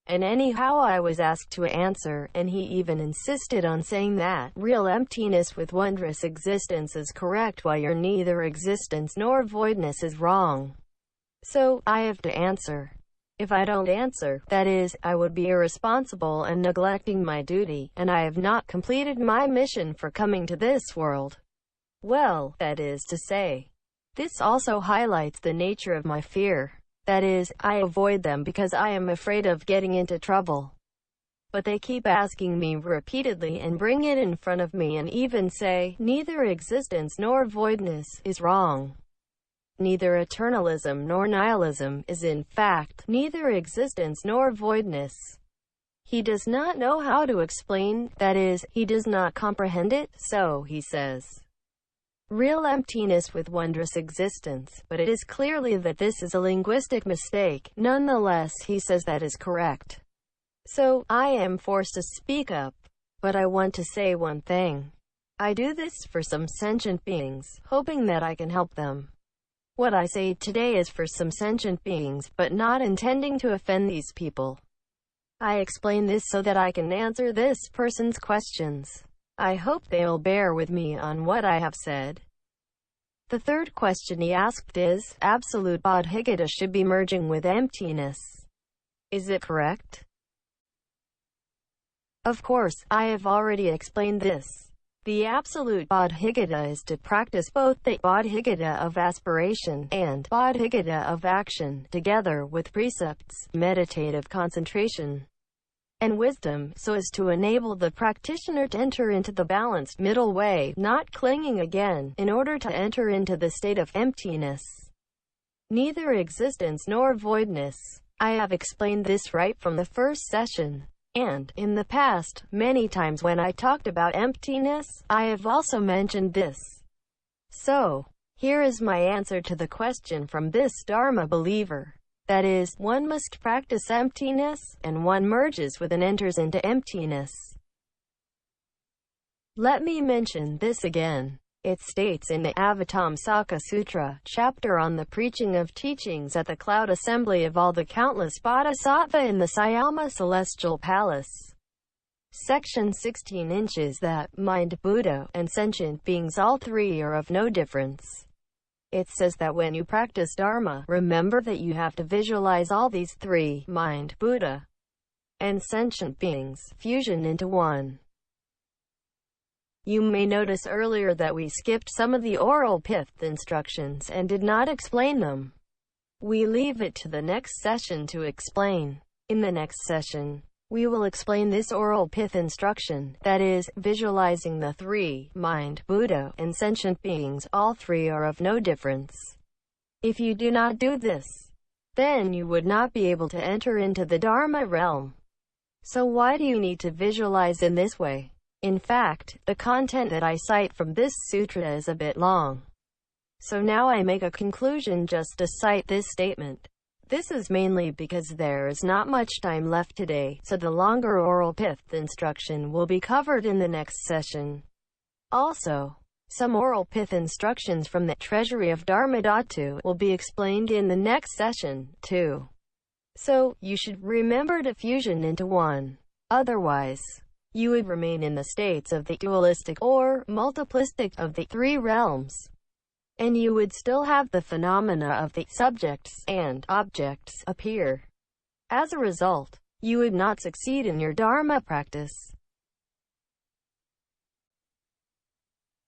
And anyhow I was asked to answer, and he even insisted on saying that real emptiness with wondrous existence is correct while your neither existence nor voidness is wrong. So, I have to answer. If I don't answer, that is, I would be irresponsible and neglecting my duty, and I have not completed my mission for coming to this world. Well, that is to say, this also highlights the nature of my fear. That is, I avoid them because I am afraid of getting into trouble. But they keep asking me repeatedly and bring it in front of me and even say, neither existence nor voidness is wrong. Neither eternalism nor nihilism is in fact, neither existence nor voidness. He does not know how to explain, that is, he does not comprehend it, so he says, real emptiness with wondrous existence, but it is clearly that this is a linguistic mistake. Nonetheless, he says that is correct. So, I am forced to speak up. But I want to say one thing. I do this for some sentient beings, hoping that I can help them. What I say today is for some sentient beings, but not intending to offend these people. I explain this so that I can answer this person's questions. I hope they'll bear with me on what I have said. The third question he asked is, absolute bodhicitta should be merging with emptiness. Is it correct? Of course, I have already explained this. The absolute bodhicitta is to practice both the bodhicitta of aspiration and bodhicitta of action, together with precepts, meditative concentration, and wisdom, so as to enable the practitioner to enter into the balanced middle way, not clinging again, in order to enter into the state of emptiness. Neither existence nor voidness. I have explained this right from the first session. And, in the past, many times when I talked about emptiness, I have also mentioned this. So, here is my answer to the question from this Dharma believer. That is, one must practice emptiness, and one merges with and enters into emptiness. Let me mention this again. It states in the Avatamsaka Sutra, chapter on the preaching of teachings at the cloud assembly of all the countless bodhisattva in the Sayama celestial palace. Section 16 inches that mind, Buddha, and sentient beings, all three, are of no difference. It says that when you practice Dharma, remember that you have to visualize all these three, mind, Buddha, and sentient beings, fusion into one. You may notice earlier that we skipped some of the oral pith instructions and did not explain them. We leave it to the next session to explain. In the next session, we will explain this oral pith instruction, that is, visualizing the three, mind, Buddha, and sentient beings, all three are of no difference. If you do not do this, then you would not be able to enter into the Dharma realm. So why do you need to visualize in this way? In fact, the content that I cite from this sutra is a bit long. So now I make a conclusion just to cite this statement. This is mainly because there is not much time left today, so the longer oral pith instruction will be covered in the next session. Also, some oral pith instructions from the Treasury of Dharma Dhatu will be explained in the next session, too. So, you should remember to fusion into one. Otherwise, you would remain in the states of the dualistic or multiplistic of the three realms, and you would still have the phenomena of the subjects and objects appear. As a result, you would not succeed in your Dharma practice.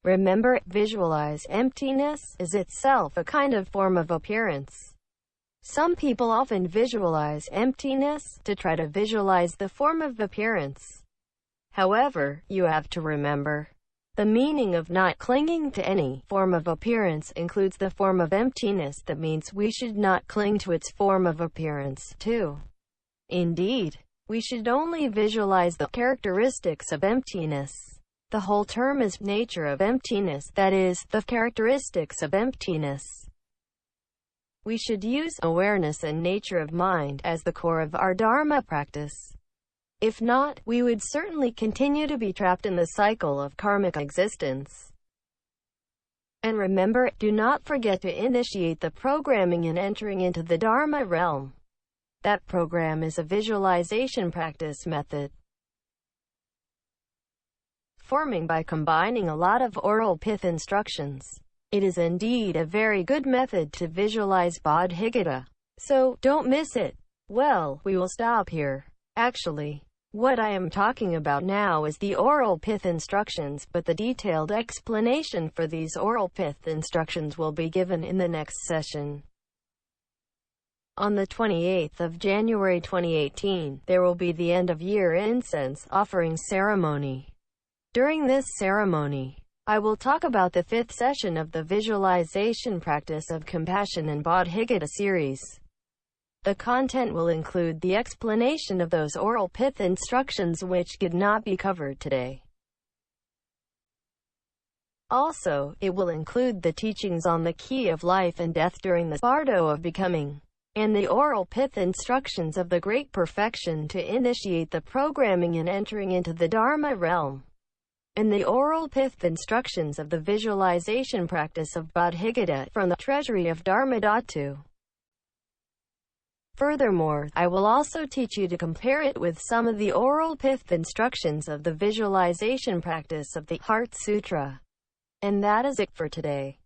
Remember, visualize emptiness is itself a kind of form of appearance. Some people often visualize emptiness to try to visualize the form of appearance. However, you have to remember, the meaning of not clinging to any form of appearance includes the form of emptiness. That means we should not cling to its form of appearance, too. Indeed, we should only visualize the characteristics of emptiness. The whole term is nature of emptiness, that is, the characteristics of emptiness. We should use awareness and nature of mind as the core of our Dharma practice. If not, we would certainly continue to be trapped in the cycle of karmic existence. And remember, do not forget to initiate the programming in entering into the Dharma realm. That program is a visualization practice method, forming by combining a lot of oral pith instructions. It is indeed a very good method to visualize Bodhigata. So, don't miss it. Well, we will stop here. Actually, what I am talking about now is the oral pith instructions, but the detailed explanation for these oral pith instructions will be given in the next session. On the 28th of January 2018, there will be the end-of-year incense offering ceremony. During this ceremony, I will talk about the fifth session of the visualization practice of compassion and Bodhigata series. The content will include the explanation of those oral pith instructions which could not be covered today. Also, it will include the teachings on the key of life and death during the bardo of becoming, and the oral pith instructions of the great perfection to initiate the programming and entering into the Dharma realm, and the oral pith instructions of the visualization practice of Bodhigata from the Treasury of Dharma Dhatu. Furthermore, I will also teach you to compare it with some of the oral pith instructions of the visualization practice of the Heart Sutra. And that is it for today.